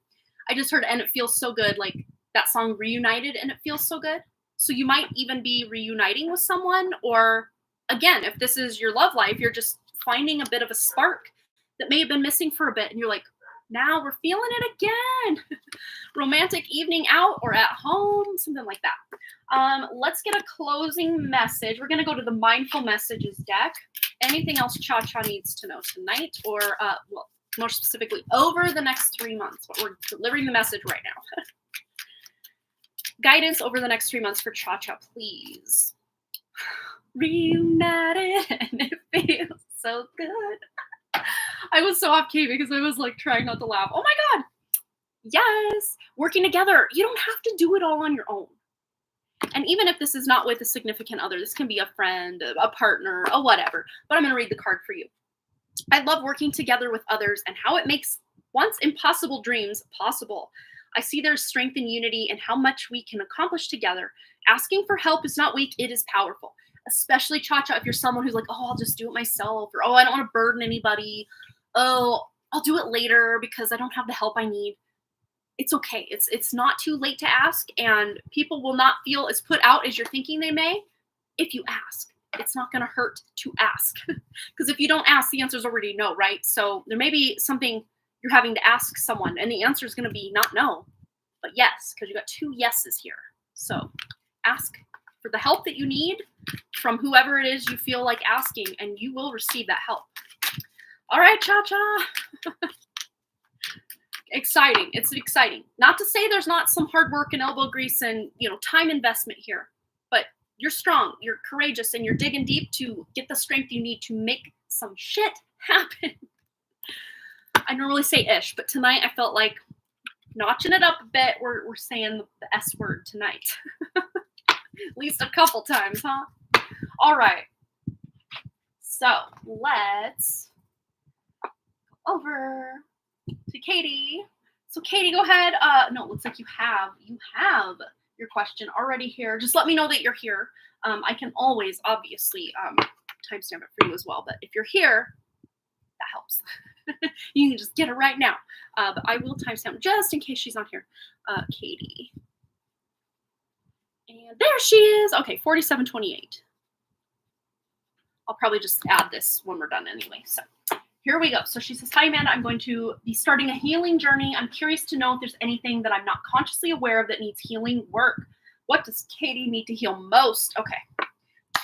and it feels so good. Like that song Reunited, and it feels so good. So you might even be reuniting with someone, or again, if this is your love life, you're just finding a bit of a spark that may have been missing for a bit. And you're like, now we're feeling it again. Romantic evening out or at home, something like that. Let's get a closing message. We're going to go to the mindful messages deck. Anything else Cha-Cha needs to know tonight, or well, more specifically over the next 3 months, but we're delivering the message right now. Guidance over the next 3 months for Cha-Cha, please. Reunited and it feels so good. I was so off key because I was like trying not to laugh. Oh my God. Yes. Working together. You don't have to do it all on your own. And even if this is not with a significant other, this can be a friend, a partner, a whatever. But I'm going to read the card for you. I love working together with others and how it makes once impossible dreams possible. I see there's strength in unity and how much we can accomplish together. Asking for help is not weak, it is powerful. Especially Cha-Cha, if you're someone who's like, oh, I'll just do it myself, or oh, I don't want to burden anybody. Oh, I'll do it later because I don't have the help I need. It's okay. It's not too late to ask, and people will not feel as put out as you're thinking they may if you ask. It's not going to hurt to ask, because if you don't ask, the answer is already no, right? So there may be something you're having to ask someone, and the answer is going to be not no, but yes, because you got 2 yeses here. So ask for the help that you need from whoever it is you feel like asking, and you will receive that help. All right, Cha-Cha. Exciting. It's exciting. Not to say there's not some hard work and elbow grease and, time investment here, but you're strong, you're courageous, and you're digging deep to get the strength you need to make some shit happen. I normally say ish, but tonight I felt like notching it up a bit. We're saying the S word tonight. At least a couple times, huh? All right. So let's go over to Katie. So Katie, go ahead. No, it looks like you have your question already here. Just let me know that you're here. I can always obviously timestamp it for you as well. But if you're here, that helps. You can just get it right now. But I will timestamp just in case she's not here. Katie. And there she is. Okay, 4728. I'll probably just add this when we're done anyway. So here we go. So she says, hi, Amanda. I'm going to be starting a healing journey. I'm curious to know if there's anything that I'm not consciously aware of that needs healing work. What does Katie need to heal most? Okay,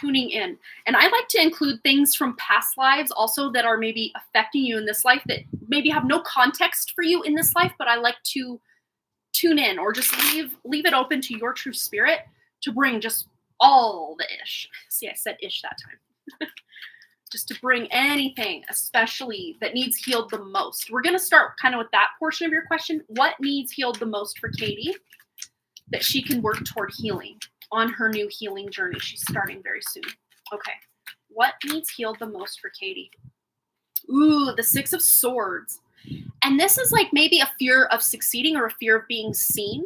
tuning in. And I like to include things from past lives also that are maybe affecting you in this life that maybe have no context for you in this life, but I like to tune in or just leave it open to your true spirit to bring just all the ish. See, I said ish that time. Just to bring anything, especially that needs healed the most. We're going to start kind of with that portion of your question. What needs healed the most for Katie that she can work toward healing on her new healing journey? She's starting very soon. Okay. What needs healed the most for Katie? Ooh, the 6 of Swords. And this is like maybe a fear of succeeding or a fear of being seen,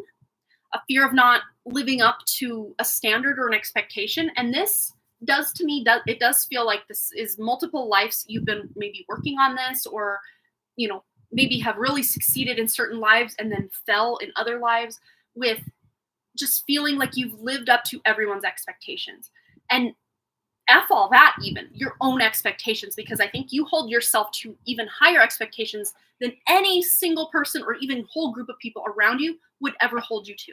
a fear of not living up to a standard or an expectation. And this does to me, it does feel like this is multiple lives. You've been maybe working on this, or, maybe have really succeeded in certain lives and then fell in other lives with just feeling like you've lived up to everyone's expectations. And F all that, even your own expectations, because I think you hold yourself to even higher expectations than any single person or even whole group of people around you would ever hold you to.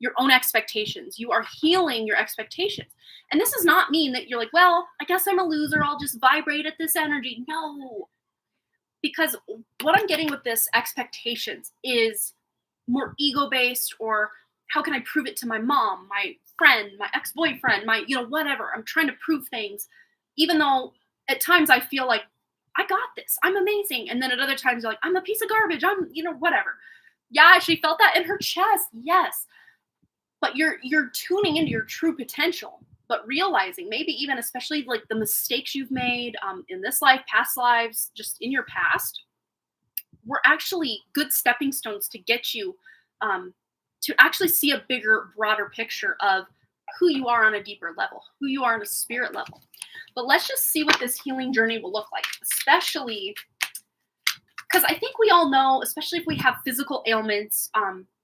Your own expectations. You are healing your expectations. And this does not mean that you're like, well, I guess I'm a loser. I'll just vibrate at this energy. No. because what I'm getting with this expectations is more ego-based, or how can I prove it to my mom, my friend, my ex-boyfriend, my, whatever. I'm trying to prove things, even though at times I feel like I got this, I'm amazing. And then at other times you're like, I'm a piece of garbage, I'm, whatever. Yeah, she felt that in her chest. Yes. But you're tuning into your true potential, but realizing maybe even especially like the mistakes you've made in this life, past lives, just in your past, were actually good stepping stones to get you to actually see a bigger, broader picture of who you are on a deeper level, who you are on a spirit level. But let's just see what this healing journey will look like, especially because I think we all know, especially if we have physical ailments,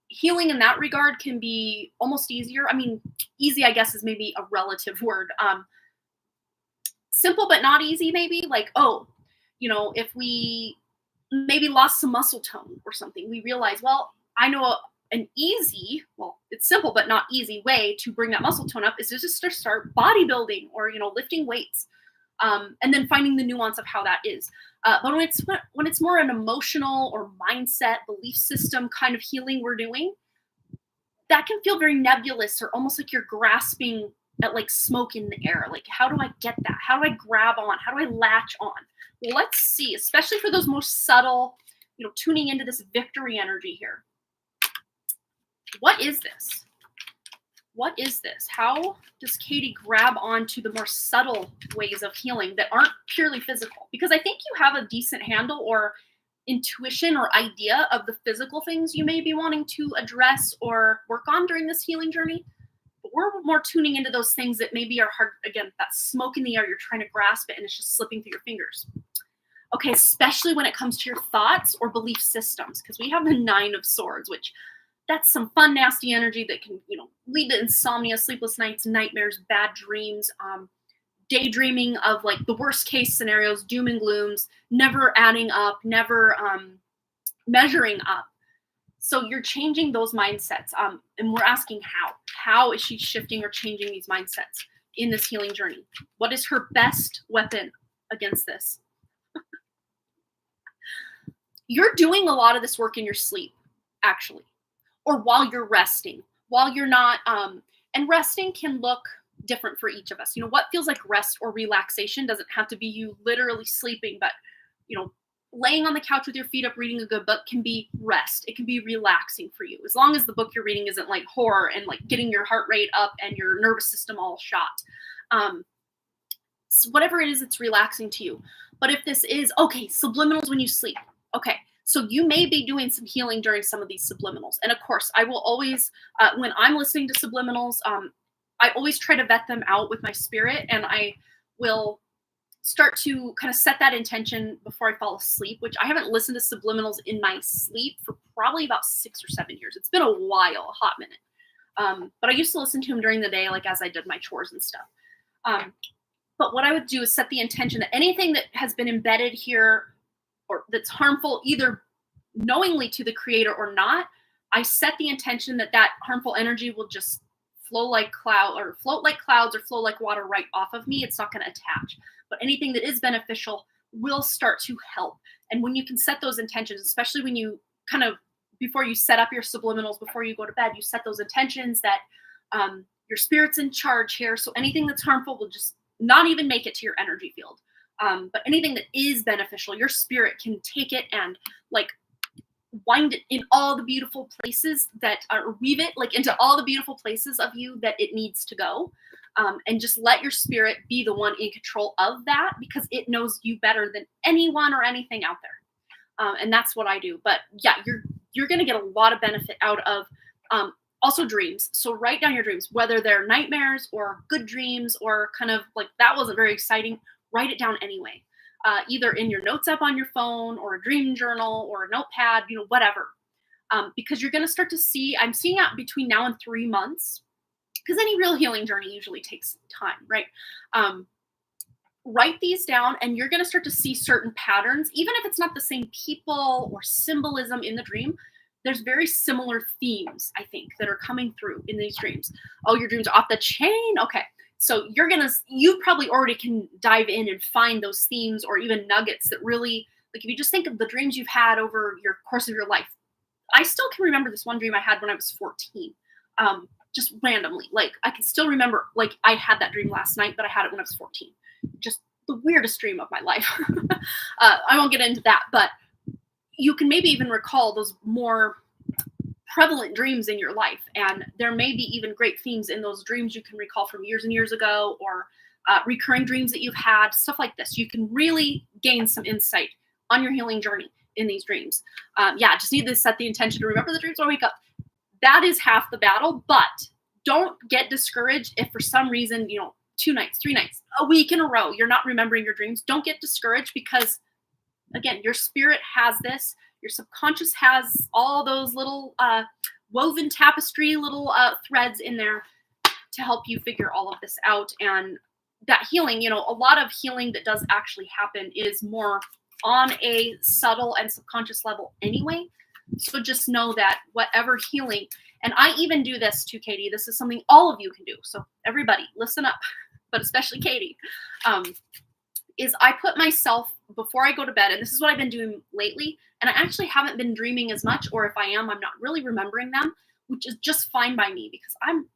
healing in that regard can be almost easier. I mean, easy, I guess, is maybe a relative word. Simple, but not easy, maybe. Like, if we maybe lost some muscle tone or something, we realize, well, I know an easy, well, it's simple, but not easy way to bring that muscle tone up is to just start bodybuilding or, lifting weights. And then finding the nuance of how that is. But when it's more an emotional or mindset, belief system kind of healing we're doing, that can feel very nebulous or almost like you're grasping at like smoke in the air. Like, how do I get that? How do I grab on? How do I latch on? Well, let's see, especially for those most subtle, tuning into this victory energy here. What is this? What is this? How does Katie grab onto the more subtle ways of healing that aren't purely physical? Because I think you have a decent handle or intuition or idea of the physical things you may be wanting to address or work on during this healing journey. But we're more tuning into those things that maybe are hard. Again, that smoke in the air, you're trying to grasp it and it's just slipping through your fingers. Okay, especially when it comes to your thoughts or belief systems, because we have the 9 of Swords, which that's some fun, nasty energy that can, lead to insomnia, sleepless nights, nightmares, bad dreams, daydreaming of like the worst case scenarios, doom and glooms, never adding up, never measuring up. So you're changing those mindsets. And we're asking how. How is she shifting or changing these mindsets in this healing journey? What is her best weapon against this? You're doing a lot of this work in your sleep, actually. Or while you're resting, while you're not, and resting can look different for each of us. What feels like rest or relaxation doesn't have to be you literally sleeping, but, laying on the couch with your feet up, reading a good book can be rest. It can be relaxing for you, as long as the book you're reading isn't like horror and like getting your heart rate up and your nervous system all shot. So whatever it is, it's relaxing to you. But if this is, okay, subliminals when you sleep, okay, so you may be doing some healing during some of these subliminals. And of course, I will always, when I'm listening to subliminals, I always try to vet them out with my spirit, and I will start to kind of set that intention before I fall asleep, which I haven't listened to subliminals in my sleep for probably about 6 or 7 years. It's been a while, a hot minute. But I used to listen to them during the day, like as I did my chores and stuff. But what I would do is set the intention that anything that has been embedded here or that's harmful, either knowingly to the creator or not, I set the intention that that harmful energy will just float like clouds or flow like water right off of me. It's not going to attach. But anything that is beneficial will start to help. And when you can set those intentions, especially when you kind of, before you set up your subliminals, before you go to bed, you set those intentions that your spirit's in charge here. So anything that's harmful will just not even make it to your energy field. But anything that is beneficial, your spirit can take it and like wind it in all the beautiful places that weave it like into all the beautiful places of you that it needs to go. And just let your spirit be the one in control of that, because it knows you better than anyone or anything out there. And that's what I do. But yeah, you're going to get a lot of benefit out of also dreams. So write down your dreams, whether they're nightmares or good dreams or kind of like that wasn't very exciting. Write it down anyway, either in your notes app on your phone or a dream journal or a notepad, whatever. Because you're going to start to see, I'm seeing out between now and 3 months, because any real healing journey usually takes time, right? Write these down and you're going to start to see certain patterns, even if it's not the same people or symbolism in the dream. There's very similar themes, I think, that are coming through in these dreams. Oh, your dreams are off the chain? Okay. So you probably already can dive in and find those themes or even nuggets that really Like if you just think of the dreams you've had over your course of your life, I still can remember this one dream I had when I was 14. Just randomly. Like I can still remember, like I had that dream last night, but I had it when I was 14. Just the weirdest dream of my life. I won't get into that, but you can maybe even recall those more prevalent dreams in your life. And there may be even great themes in those dreams you can recall from years and years ago, or recurring dreams that you've had, stuff like this. You can really gain some insight on your healing journey in these dreams. Just need to set the intention to remember the dreams when I wake up. That is half the battle, but don't get discouraged if for some reason, 2 nights, 3 nights, a week in a row, you're not remembering your dreams. Don't get discouraged because, again, your spirit has this. Your subconscious has all those little woven tapestry, little threads in there to help you figure all of this out. And that healing, a lot of healing that does actually happen is more on a subtle and subconscious level anyway. So just know that whatever healing, and I even do this too, Katie, this is something all of you can do. So everybody listen up, but especially Katie, is I put myself, before I go to bed, and this is what I've been doing lately, and I actually haven't been dreaming as much, or if I am, I'm not really remembering them, which is just fine by me because I'm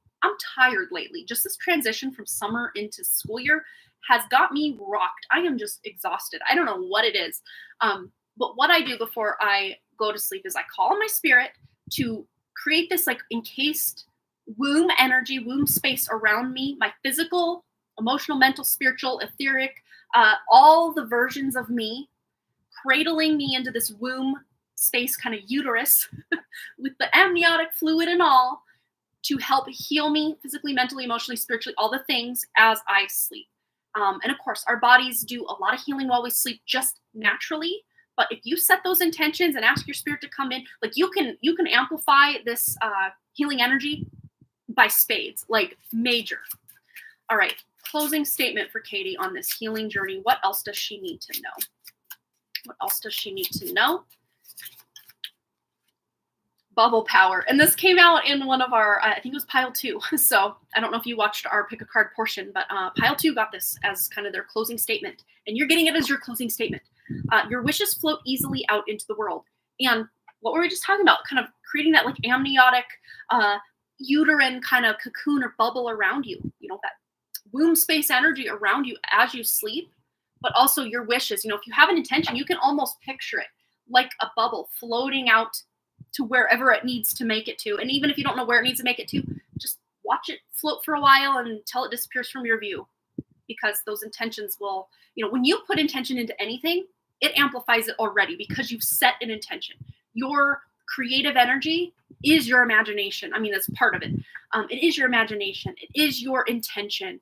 tired lately. Just this transition from summer into school year has got me rocked. I am just exhausted. I don't know what it is. But what I do before I go to sleep is I call on my spirit to create this like encased womb energy, womb space around me, my physical, emotional, mental, spiritual, etheric, all the versions of me, cradling me into this womb space, kind of uterus, with the amniotic fluid and all, to help heal me physically, mentally, emotionally, spiritually, all the things as I sleep. And of course, our bodies do a lot of healing while we sleep just naturally. But if you set those intentions and ask your spirit to come in, like you can amplify this healing energy by spades, like major. All right, closing statement for Katie on this healing journey. What else does she need to know? What else does she need to know? Bubble power. And this came out in one of our, I think it was pile 2. So I don't know if you watched our pick a card portion, but pile 2 got this as kind of their closing statement. And you're getting it as your closing statement. Your wishes float easily out into the world. And what were we just talking about? Kind of creating that like amniotic, uterine kind of cocoon or bubble around you. That womb space energy around you as you sleep, but also your wishes. If you have an intention, you can almost picture it like a bubble floating out to wherever it needs to make it to. And even if you don't know where it needs to make it to, just watch it float for a while until it disappears from your view. Because those intentions will, when you put intention into anything, it amplifies it already because you've set an intention. Your creative energy is your imagination. I mean, that's part of it. It is your imagination. It is your intention.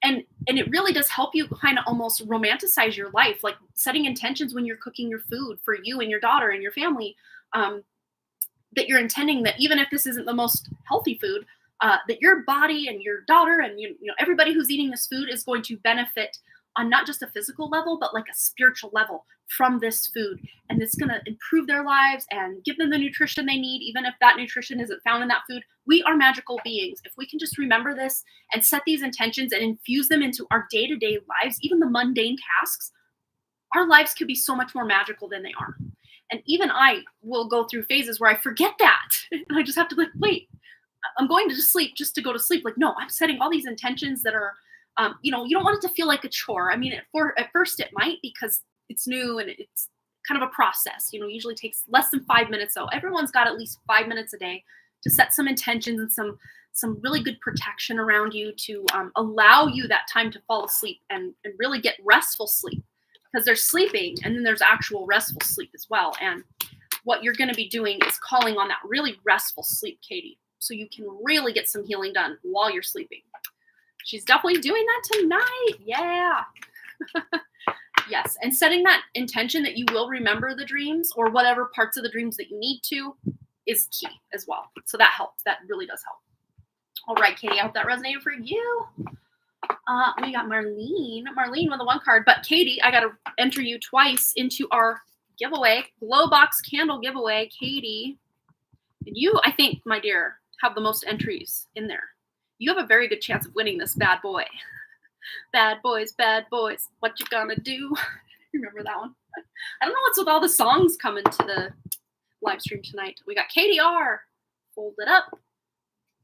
And it really does help you kind of almost romanticize your life, like setting intentions when you're cooking your food for you and your daughter and your family, that you're intending that even if this isn't the most healthy food, that your body and your daughter and everybody who's eating this food is going to benefit on not just a physical level, but like a spiritual level from this food. And it's going to improve their lives and give them the nutrition they need, even if that nutrition isn't found in that food. We are magical beings. If we can just remember this and set these intentions and infuse them into our day-to-day lives, even the mundane tasks, our lives could be so much more magical than they are. And even I will go through phases where I forget that. And I just have to wait, I'm going to just sleep just to go to sleep. No, I'm setting all these intentions that are, you don't want it to feel like a chore. I mean, at first it might because it's new and it's kind of a process, usually takes less than 5 minutes. So everyone's got at least 5 minutes a day to set some intentions and some really good protection around you to allow you that time to fall asleep and really get restful sleep. Because there's sleeping and then there's actual restful sleep as well. And what you're going to be doing is calling on that really restful sleep, Katie, so you can really get some healing done while you're sleeping. She's definitely doing that tonight. Yeah. Yes. And setting that intention that you will remember the dreams or whatever parts of the dreams that you need to is key as well. So that helps. That really does help. All right, Katie, I hope that resonated for you. We got Marlene with a 1 card, but Katie, I got to enter you twice into our giveaway, glow box candle giveaway. Katie, and you, I think, my dear, have the most entries in there. You have a very good chance of winning this bad boy. Bad boys, what you gonna do? Remember that one? I don't know what's with all the songs coming to the live stream tonight. We got KDR. Fold it up.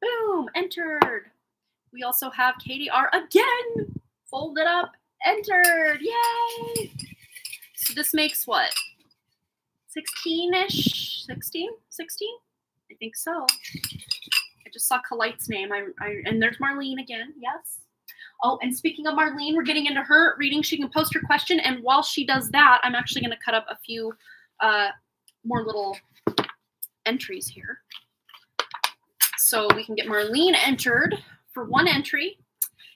Boom. Entered. We also have KDR again. Fold it up. Entered. Yay. So this makes what? 16-ish? 16? I think so. I just saw Kalite's name. And there's Marlene again. Yes. Oh, and speaking of Marlene, we're getting into her reading. She can post her question. And while she does that, I'm actually going to cut up a few more little entries here. So we can get Marlene entered for one entry.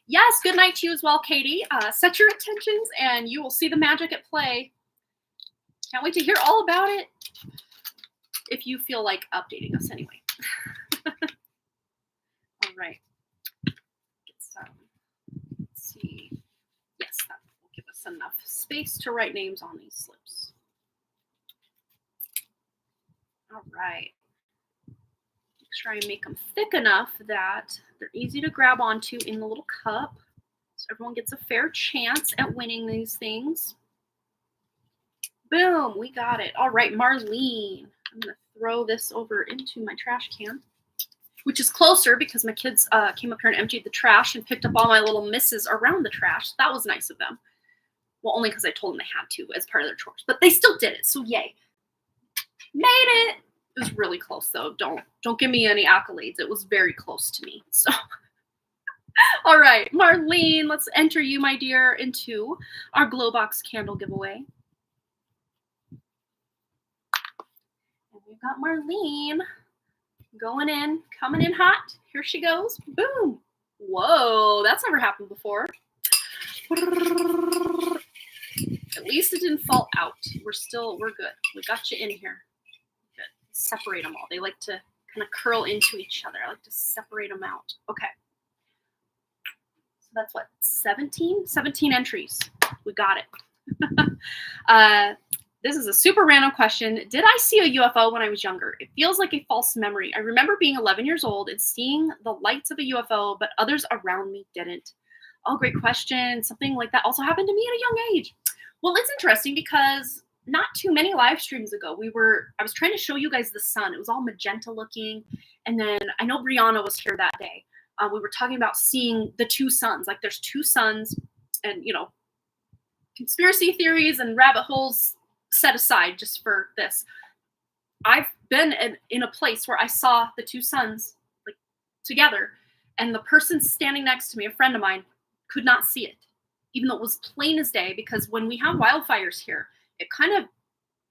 Yes, good night to you as well, Katie. Set your intentions and you will see the magic at play. Can't wait to hear all about it. If you feel like updating us anyway. All right. Get some. Let's see. Yes, that will give us enough space to write names on these slips. All right. Make sure I make them thick enough that they're easy to grab onto in the little cup. So everyone gets a fair chance at winning these things. Boom, we got it. All right, Marlene. I'm going to throw this over into my trash can, which is closer because my kids came up here and emptied the trash and picked up all my little misses around the trash. That was nice of them. Well, only because I told them they had to as part of their chores, but they still did it, so yay. Made it. It was really close, though. Don't give me any accolades. It was very close to me. So, all right, Marlene, let's enter you, my dear, into our glow box candle giveaway. We've got Marlene going in, coming in hot. Here she goes. Boom. Whoa, that's never happened before. At least it didn't fall out. We're good. We got you in here. Good. Separate them all. They like to kind of curl into each other. I like to separate them out. Okay. So that's what, 17? 17 entries. We got it. This is a super random question. Did I see a UFO when I was younger? It feels like a false memory. I remember being 11 years old and seeing the lights of a UFO, but others around me didn't. Oh, great question. Something like that also happened to me at a young age. Well, it's interesting because not too many live streams ago, I was trying to show you guys the sun. It was all magenta looking. And then I know Brianna was here that day. We were talking about seeing the two suns. Like there's two suns and, conspiracy theories and rabbit holes set aside just for this. I've been in a place where I saw the two suns like together, and the person standing next to me, a friend of mine, could not see it, even though it was plain as day, because when we have wildfires here, it kind of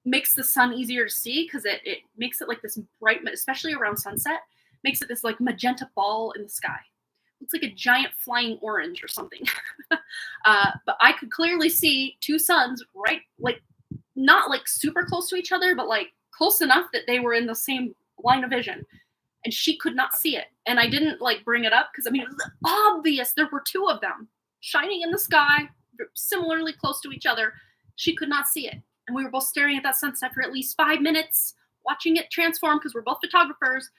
makes the sun easier to see because it makes it like this bright, especially around sunset, makes it this like magenta ball in the sky. It's like a giant flying orange or something. But I could clearly see two suns right, like not like super close to each other, but like close enough that they were in the same line of vision. And she could not see it. And I didn't like bring it up because it was obvious there were two of them shining in the sky, similarly close to each other. She could not see it. And we were both staring at that sunset for at least 5 minutes, watching it transform because we're both photographers.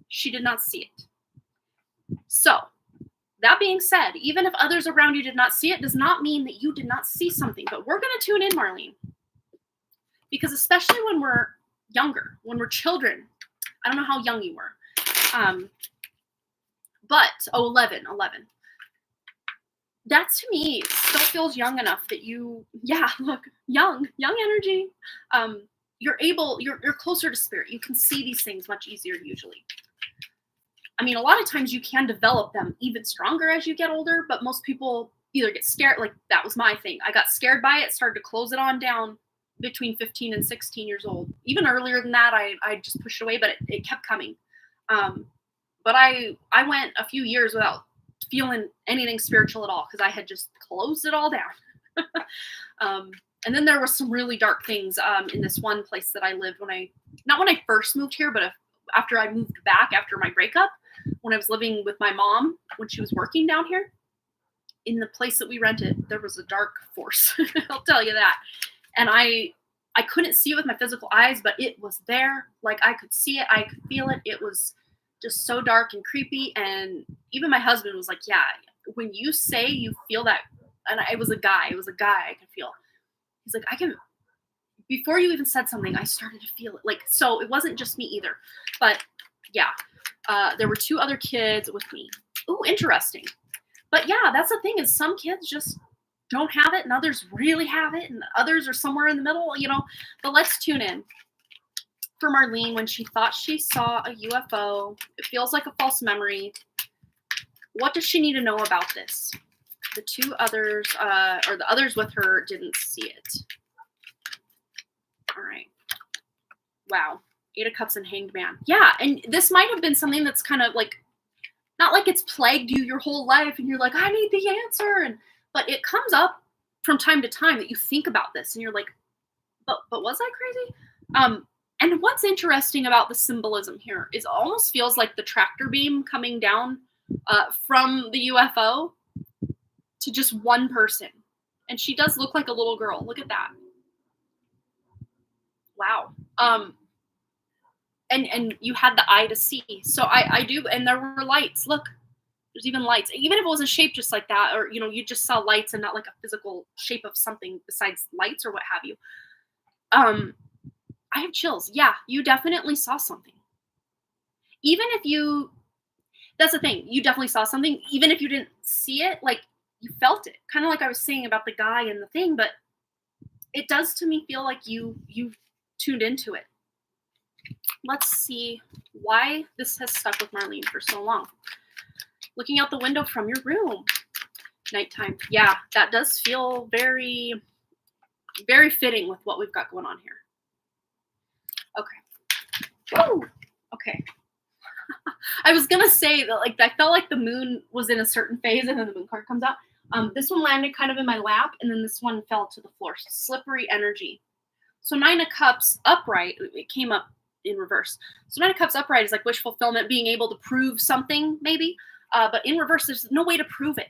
She did not see it. So, that being said, even if others around you did not see it, does not mean that you did not see something. But we're going to tune in, Marlene. Because especially when we're younger, when we're children, I don't know how young you were, but 11. That to me still feels young enough that look, young energy. You're closer to spirit. You can see these things much easier usually. I mean, a lot of times you can develop them even stronger as you get older, but most people either get scared, like that was my thing. I got scared by it, started to close it on down between 15 and 16 years old. Even earlier than that, I just pushed away, but it kept coming. But I went a few years without feeling anything spiritual at all because I had just closed it all down. And then there were some really dark things in this one place that I lived not when I first moved here, but after I moved back after my breakup, when I was living with my mom, when she was working down here. In the place that we rented, there was a dark force. I'll tell you that. And I couldn't see it with my physical eyes, but it was there. Like I could see it. I could feel it. It was just so dark and creepy. And even my husband was like, yeah, when you say you feel that, and it was a guy I could feel. He's like, before you even said something, I started to feel it. Like, so it wasn't just me either. But yeah, there were 2 other kids with me. Ooh, interesting. But yeah, that's the thing, is some kids just don't have it and others really have it and others are somewhere in the middle, But let's tune in. For Marlene, when she thought she saw a UFO, it feels like a false memory. What does she need to know about this? The 2 others, or the others with her, didn't see it. All right. Wow. 8 of Cups and Hanged Man. Yeah, and this might have been something that's kind of like, not like it's plagued you your whole life and you're like, I need the answer. But it comes up from time to time that you think about this and you're like, but was I crazy? And what's interesting about the symbolism here is it almost feels like the tractor beam coming down from the UFO to just one person. And she does look like a little girl. Look at that. Wow. And you had the eye to see. So I do, and there were lights. Look, there's even lights. Even if it wasn't shaped just like that, or you just saw lights and not like a physical shape of something besides lights or what have you. I have chills. Yeah, you definitely saw something. Even if that's the thing, you definitely saw something. Even if you didn't see it, like you felt it. Kind of like I was saying about the guy and the thing, but it does to me feel like you tuned into it. Let's see why this has stuck with Marlene for so long. Looking out the window from your room. Nighttime. Yeah, that does feel very, very fitting with what we've got going on here. Okay. Woo! Okay. I was going to say that, like, I felt like the moon was in a certain phase and then the moon card comes out. This one landed kind of in my lap and then this one fell to the floor. So slippery energy. So 9 of Cups upright, it came up in reverse. So 9 of Cups upright is like wish fulfillment, being able to prove something maybe. But in reverse, there's no way to prove it.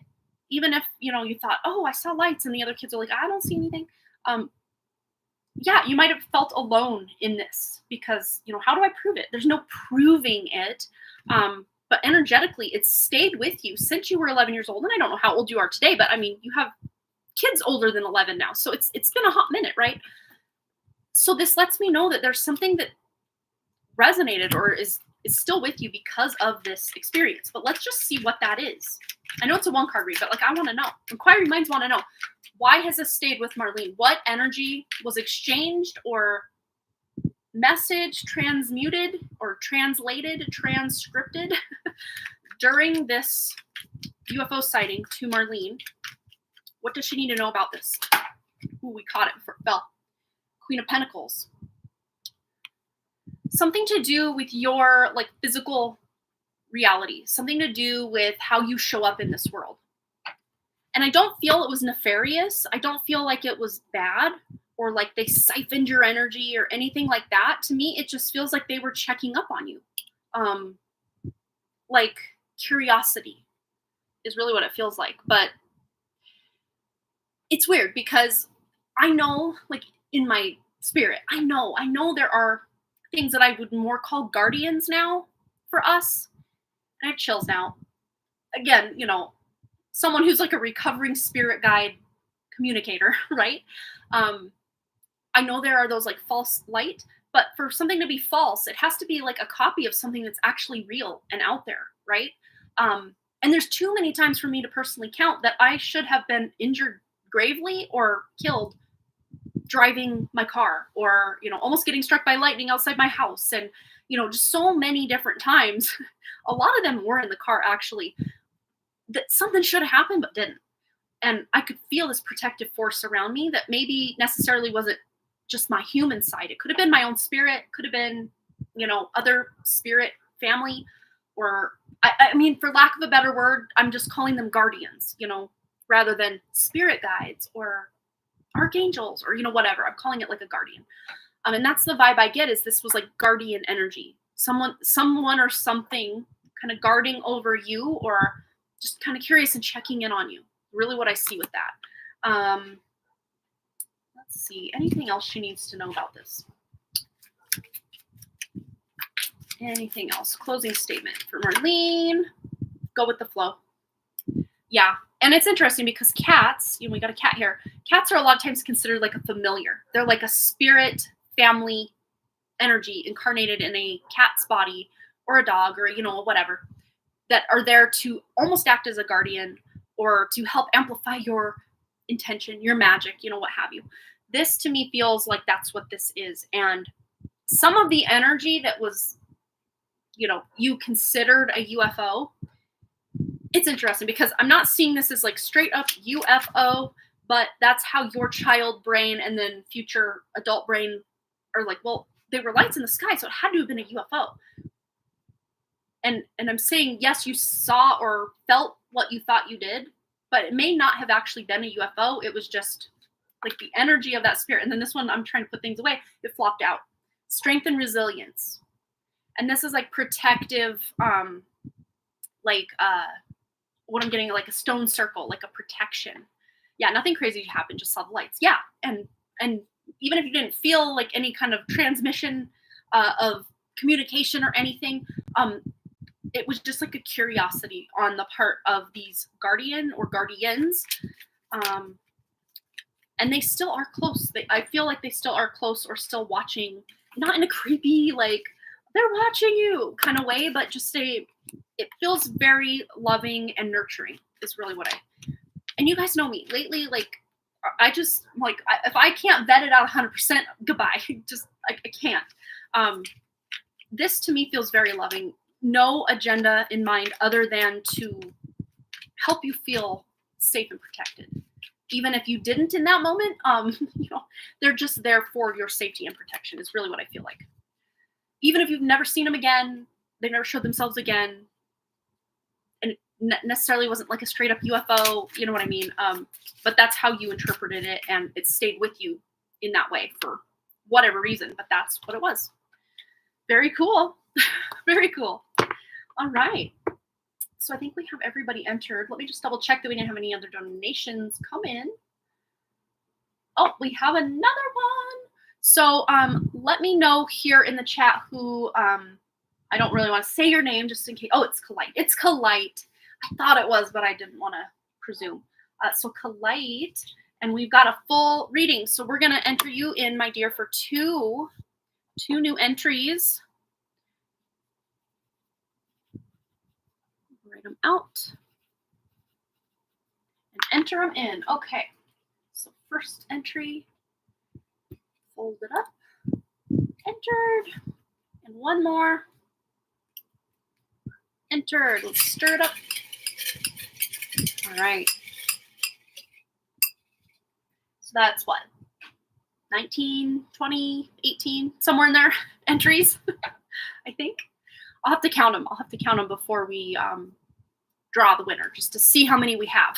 Even if, you thought, oh, I saw lights and the other kids are like, I don't see anything. Yeah, you might have felt alone in this because, how do I prove it? There's no proving it. But energetically, it's stayed with you since you were 11 years old. And I don't know how old you are today, but I mean, you have kids older than 11 now. So it's been a hot minute, right? So this lets me know that there's something that resonated or is still with you because of this experience. But let's just see what that is. I know it's a 1-card read, but I want to know. Inquiring minds want to know, why has this stayed with Marlene? What energy was exchanged or message transmuted or translated, transcripted during this UFO sighting to Marlene? What does she need to know about this? Ooh, we caught it before it fell. Queen of Pentacles. Something to do with your physical reality, something to do with how you show up in this world. And I don't feel it was nefarious. I don't feel like it was bad or like they siphoned your energy or anything like that. To me, it just feels like they were checking up on you. Like curiosity is really what it feels like. But it's weird because I know, in my spirit, I know there are things that I would more call guardians now for us. And I have chills now. Again, someone who's like a recovering spirit guide communicator, right? I know there are those false light, but for something to be false, it has to be like a copy of something that's actually real and out there, right? And there's too many times for me to personally count that I should have been injured gravely or killed driving my car or, almost getting struck by lightning outside my house. And, just so many different times, a lot of them were in the car actually, that something should have happened but didn't. And I could feel this protective force around me that maybe necessarily wasn't just my human side. It could have been my own spirit, could have been, other spirit family, or I mean, for lack of a better word, I'm just calling them guardians, rather than spirit guides or archangels or, whatever. I'm calling it like a guardian. And that's the vibe I get, is this was like guardian energy. Someone or something kind of guarding over you or just kind of curious and checking in on you. Really what I see with that. Let's see. Anything else she needs to know about this? Anything else? Closing statement for Marlene. Go with the flow. Yeah. And it's interesting because cats, we got a cat here. Cats are a lot of times considered like a familiar. They're like a spirit family energy incarnated in a cat's body or a dog or, whatever, that are there to almost act as a guardian or to help amplify your intention, your magic, what have you. This to me feels like that's what this is. And some of the energy that was, you considered a UFO, it's interesting because I'm not seeing this as like straight up UFO, but that's how your child brain and then future adult brain are like, well, they were lights in the sky, so it had to have been a UFO. And I'm saying, yes, you saw or felt what you thought you did, but it may not have actually been a UFO. It was just like the energy of that spirit. And then this one, I'm trying to put things away. It flopped out. Strength and resilience. And this is like protective, what I'm getting, like a stone circle, like a protection. Yeah, nothing crazy happened, just saw the lights. Yeah, and even if you didn't feel like any kind of transmission of communication or anything, it was just like a curiosity on the part of these guardian or guardians. And they still are close. I feel like they still are close or still watching, not in a creepy, like, they're watching you kind of way, but just it feels very loving and nurturing is really what and you guys know me lately, like, I just, like, if I can't vet it out 100%, goodbye. Just, I can't. This to me feels very loving. No agenda in mind other than to help you feel safe and protected. Even if you didn't in that moment, they're just there for your safety and protection is really what I feel like. Even if you've never seen them again, they never showed themselves again, and it necessarily wasn't like a straight up UFO, you know what I mean? But that's how you interpreted it, and it stayed with you in that way for whatever reason, but that's what it was. Very cool. Very cool. All right. So I think we have everybody entered. Let me just double check that we didn't have any other donations come in. Oh, we have another one. So let me know here in the chat who, I don't really want to say your name just in case. Oh, it's Kalite. It's Kalite. I thought it was, but I didn't want to presume. So Kalite, and we've got a full reading. So we're going to enter you in, my dear, for two new entries. Write them out and enter them in. Okay. So first entry. Fold it up, entered, and one more, entered. Let's stir it up. All right. So that's what, 19, 20, 18, somewhere in there, entries, I think. I'll have to count them. I'll have to count them before we draw the winner, just to see how many we have.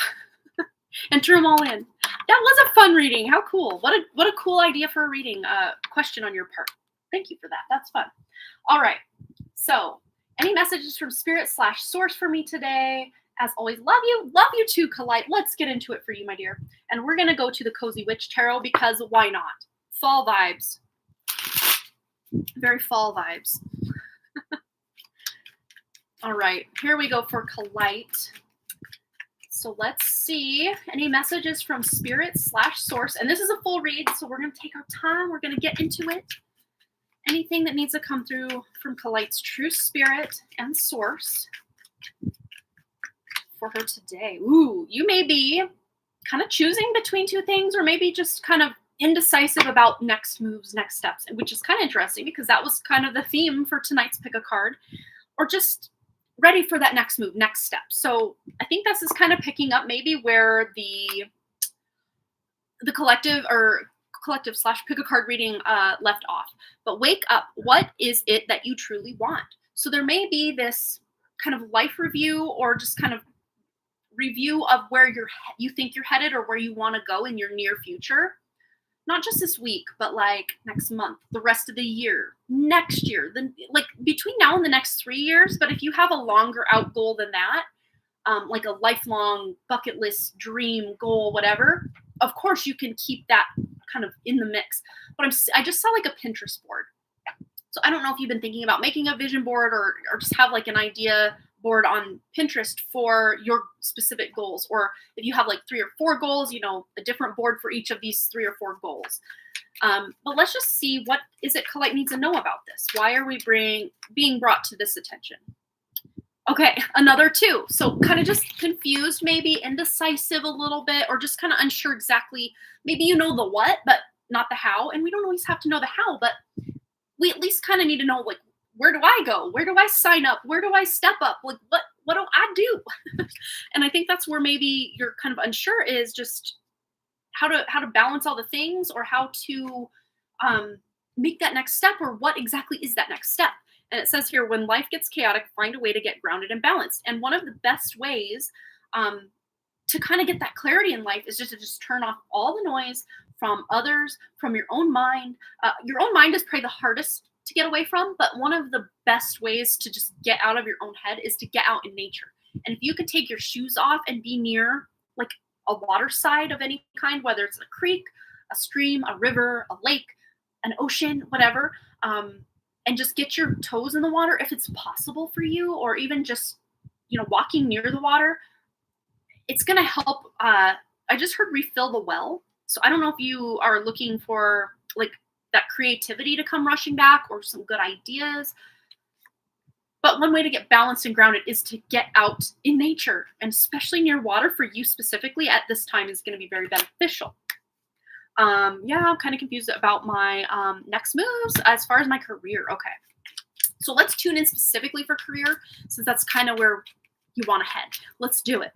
Enter them all in. That was a fun reading. How cool. What a cool idea for a reading. Question on your part. Thank you for that. That's fun. All right. So any messages from Spirit/Source for me today? As always, love you. Love you too, Kalite. Let's get into it for you, my dear. And we're going to go to the Cozy Witch Tarot because why not? Fall vibes. Very fall vibes. All right. Here we go for Kalite. So let's see any messages from Spirit/Source. And this is a full read, so we're going to take our time. We're going to get into it. Anything that needs to come through from Kalite's true spirit and source for her today. Ooh, you may be kind of choosing between two things, or maybe just kind of indecisive about next moves, next steps, which is kind of interesting because that was kind of the theme for tonight's pick a card, or just ready for that next move, next step. So I think this is kind of picking up maybe where the collective / pick a card reading left off. But wake up. What is it that you truly want? So there may be this kind of life review, or just kind of review of where you think you're headed, or where you want to go in your near future. Not just this week, but like next month, the rest of the year, next year, then like between now and the next 3 years. But if you have a longer out goal than that, like a lifelong bucket list, dream, goal, whatever, of course you can keep that kind of in the mix. But I just saw like a Pinterest board. So I don't know if you've been thinking about making a vision board, or just have like an idea board on Pinterest for your specific goals. Or if you have like 3 or 4 goals, a different board for each of these 3 or 4 goals. But let's just see, what is it Colite needs to know about this? Why are we being brought to this attention? Okay, another 2. So kind of just confused, maybe indecisive a little bit, or just kind of unsure exactly. Maybe you know the what, but not the how. And we don't always have to know the how, but we at least kind of need to know, like, where do I go? Where do I sign up? Where do I step up? Like, what do I do? And I think that's where maybe you're kind of unsure, is just how to balance all the things, or how to make that next step, or what exactly is that next step. And it says here, when life gets chaotic, find a way to get grounded and balanced. And one of the best ways to kind of get that clarity in life is just to turn off all the noise from others, from your own mind. Your own mind is probably the hardest to get away from, but one of the best ways to just get out of your own head is to get out in nature. And if you could take your shoes off and be near like a water side of any kind, whether it's a creek, a stream, a river, a lake, an ocean, whatever, and just get your toes in the water if it's possible for you, or even just, walking near the water, it's going to help. I just heard refill the well. So I don't know if you are looking for like that creativity to come rushing back, or some good ideas. But one way to get balanced and grounded is to get out in nature, and especially near water for you specifically at this time is going to be very beneficial. I'm kind of confused about my next moves as far as my career. Okay, so let's tune in specifically for career, since that's kind of where you want to head. Let's do it.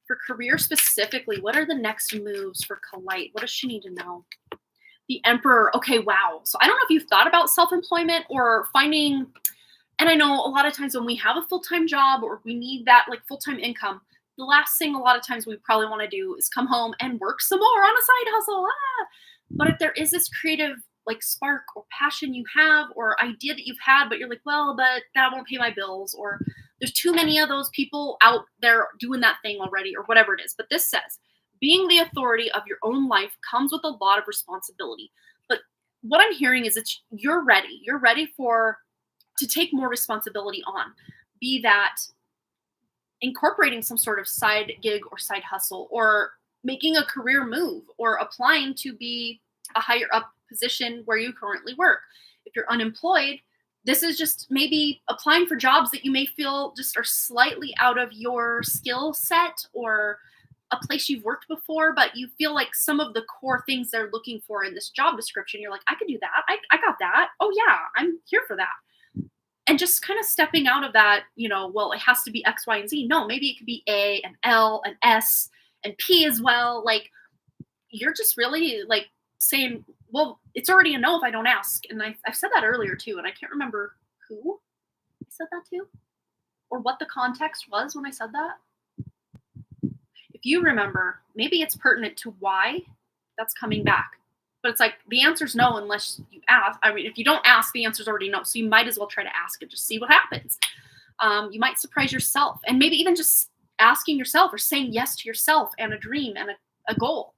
For career specifically, what are the next moves for Colite? What does she need to know? The Emperor. Okay, wow. So I don't know if you've thought about self-employment or finding, and I know a lot of times when we have a full-time job, or we need that like full-time income, the last thing a lot of times we probably want to do is come home and work some more on a side hustle. But if there is this creative like spark or passion you have, or idea that you've had, but you're like, well, but that won't pay my bills, or there's too many of those people out there doing that thing already, or whatever it is. But this says, being the authority of your own life comes with a lot of responsibility. But what I'm hearing is that you're ready. You're ready to take more responsibility on. Be that incorporating some sort of side gig or side hustle, or making a career move, or applying to be a higher up position where you currently work. If you're unemployed, this is just maybe applying for jobs that you may feel just are slightly out of your skill set, or a place you've worked before, but you feel like some of the core things they're looking for in this job description, you're like, I could do that. I got that. Oh yeah, I'm here for that. And just kind of stepping out of that, well, it has to be X, Y, and Z. No, maybe it could be A and L and S and P as well. Like, you're just really like saying, well, it's already a no if I don't ask. And I've said that earlier too, and I can't remember who I said that to, or what the context was when I said that. If you remember, maybe it's pertinent to why that's coming back. But it's like, the answer's no unless you ask. I mean, if you don't ask, the answer's already no. So you might as well try to ask and just see what happens. You might surprise yourself, and maybe even just asking yourself, or saying yes to yourself and a dream and a goal.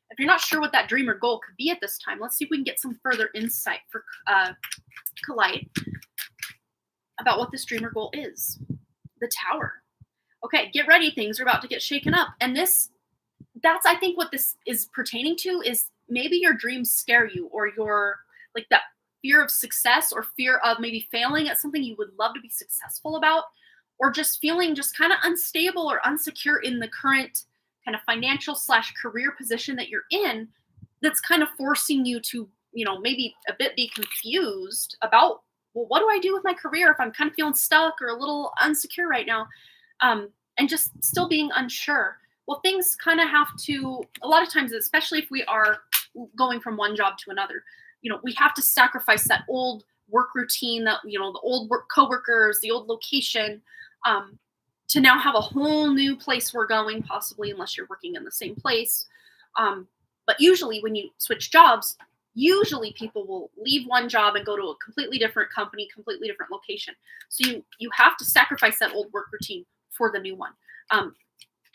If you're not sure what that dream or goal could be at this time, let's see if we can get some further insight for Colite about what this dream or goal is. The Tower. Okay, get ready. Things are about to get shaken up. And that's, I think, what this is pertaining to, is maybe your dreams scare you, or your like that fear of success, or fear of maybe failing at something you would love to be successful about, or just feeling just kind of unstable or insecure in the current kind of financial / career position that you're in, that's kind of forcing you to, maybe a bit be confused about, well, what do I do with my career if I'm kind of feeling stuck or a little insecure right now, and just still being unsure. Well, things kind of have to, a lot of times, especially if we are going from one job to another, we have to sacrifice that old work routine, that, the old work coworkers, the old location, to now have a whole new place we're going, possibly, unless you're working in the same place. But usually when you switch jobs, usually people will leave one job and go to a completely different company, completely different location. So you have to sacrifice that old work routine for the new one.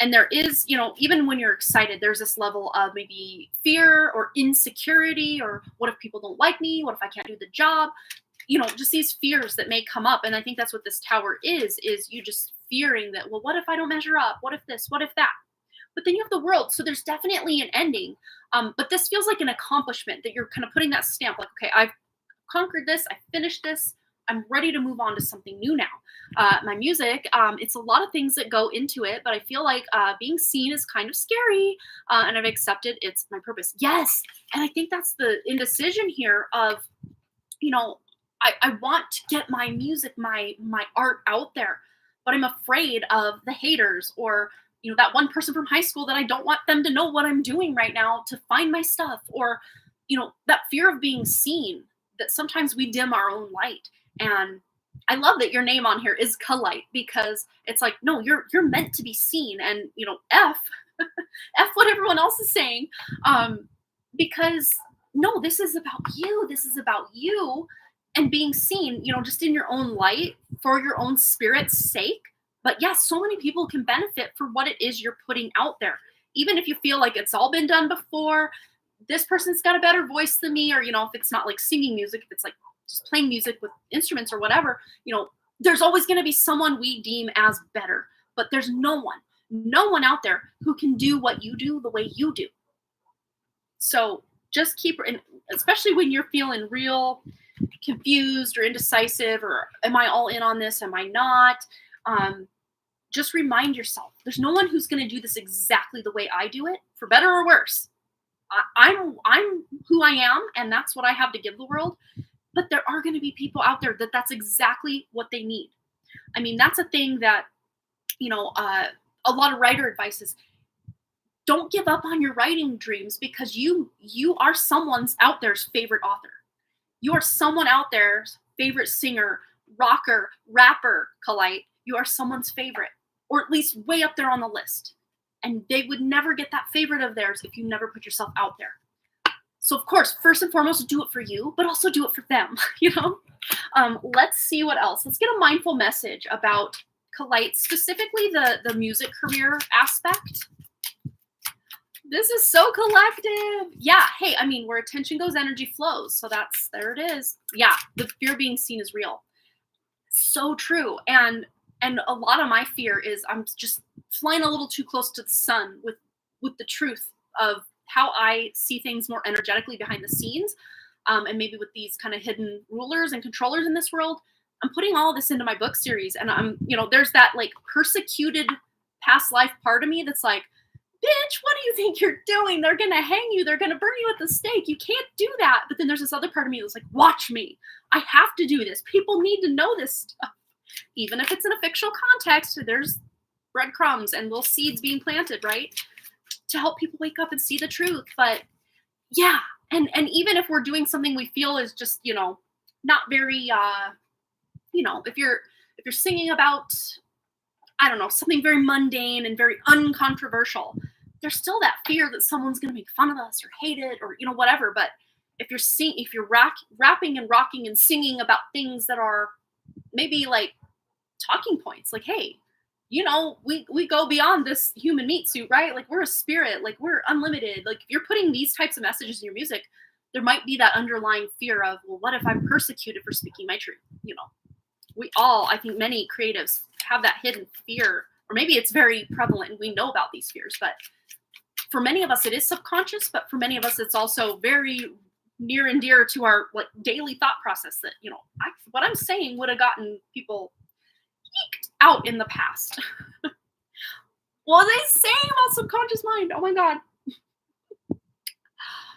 And there is, even when you're excited, there's this level of maybe fear or insecurity, or what if people don't like me? What if I can't do the job? just these fears that may come up. And I think that's what this tower is you just fearing that, well, what if I don't measure up? What if this? What if that? But then you have the world. So there's definitely an ending. But this feels like an accomplishment that you're kind of putting that stamp like, okay, I've conquered this. I finished this. I'm ready to move on to something new now. My music, it's a lot of things that go into it, but I feel like being seen is kind of scary, and I've accepted it's my purpose. Yes, and I think that's the indecision here of, I want to get my music, my art out there, but I'm afraid of the haters or that one person from high school that I don't want them to know what I'm doing right now to find my stuff, or that fear of being seen, that sometimes we dim our own light. And I love that your name on here is Kalite, because it's like, no, you're meant to be seen, and F F what everyone else is saying, because no, this is about you. This is about you and being seen, just in your own light for your own spirit's sake. But yes, so many people can benefit for what it is you're putting out there, even if you feel like it's all been done before. This person's got a better voice than me, or if it's not like singing music, if it's like just playing music with instruments or whatever, there's always going to be someone we deem as better, but there's no one out there who can do what you do the way you do. So just keep, and especially when you're feeling real confused or indecisive, or am I all in on this? Am I not? Just remind yourself, there's no one who's going to do this exactly the way I do it, for better or worse. I'm who I am, and that's what I have to give the world. But there are going to be people out there that's exactly what they need. I mean, that's a thing that, a lot of writer advice is, don't give up on your writing dreams, because you are someone's out there's favorite author. You are someone out there's favorite singer, rocker, rapper, Kalite. You are someone's favorite, or at least way up there on the list. And they would never get that favorite of theirs if you never put yourself out there. So of course, first and foremost, do it for you, but also do it for them, Let's see what else. Let's get a mindful message about Kalite, specifically the music career aspect. This is so collective. Yeah, hey, I mean, where attention goes, energy flows. So there it is. Yeah, the fear of being seen is real. So true. And a lot of my fear is I'm just flying a little too close to the sun with the truth of how I see things more energetically behind the scenes, and maybe with these kind of hidden rulers and controllers in this world. I'm putting all of this into my book series, and I'm, there's that like persecuted past life part of me that's like, bitch, what do you think you're doing? They're gonna hang you. They're gonna burn you at the stake. You can't do that. But then there's this other part of me that's like, watch me. I have to do this. People need to know this stuff. Even if it's in a fictional context, there's breadcrumbs and little seeds being planted, right? To help people wake up and see the truth. But yeah, and even if we're doing something we feel is just, not very, if you're singing about, I don't know, something very mundane and very uncontroversial, there's still that fear that someone's going to make fun of us or hate it or, whatever. But if you're rapping and rocking and singing about things that are maybe like talking points, like, hey, we go beyond this human meat suit, right? Like, we're a spirit, like, we're unlimited. Like, if you're putting these types of messages in your music, there might be that underlying fear of, well, what if I'm persecuted for speaking my truth? We all, I think many creatives have that hidden fear, or maybe it's very prevalent and we know about these fears, but for many of us, it is subconscious, but for many of us, it's also very near and dear to our like daily thought process that, what I'm saying would have gotten people geeked out in the past. What are they saying about subconscious mind? Oh my God.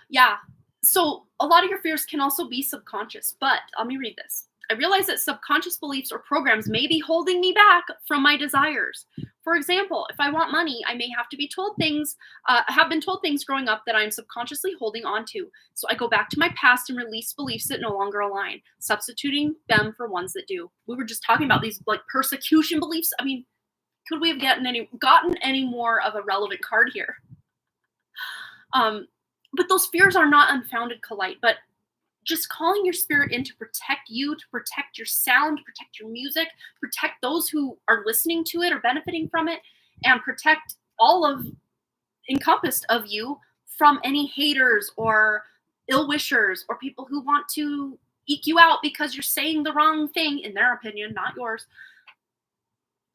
Yeah. So a lot of your fears can also be subconscious, but let me read this. I realize that subconscious beliefs or programs may be holding me back from my desires. For example, if I want money, I may have been told things growing up that I'm subconsciously holding on to. So I go back to my past and release beliefs that no longer align, substituting them for ones that do. We were just talking about these like persecution beliefs. I mean, could we have gotten any more of a relevant card here? But those fears are not unfounded, Kalite, but just calling your spirit in to protect you, to protect your sound, protect your music, protect those who are listening to it or benefiting from it, and protect all of encompassed of you from any haters or ill wishers or people who want to, eke you out because you're saying the wrong thing, in their opinion, not yours,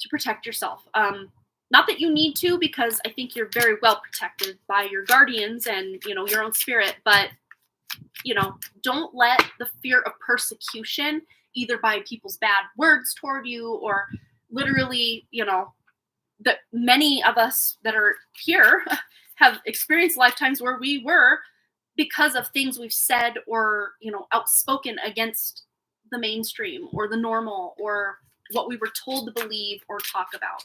to protect yourself. Not that you need to, because I think you're very well protected by your guardians and, your own spirit, but, don't let the fear of persecution, either by people's bad words toward you or literally, that many of us that are here have experienced lifetimes where we were, because of things we've said or, outspoken against the mainstream or the normal or what we were told to believe or talk about.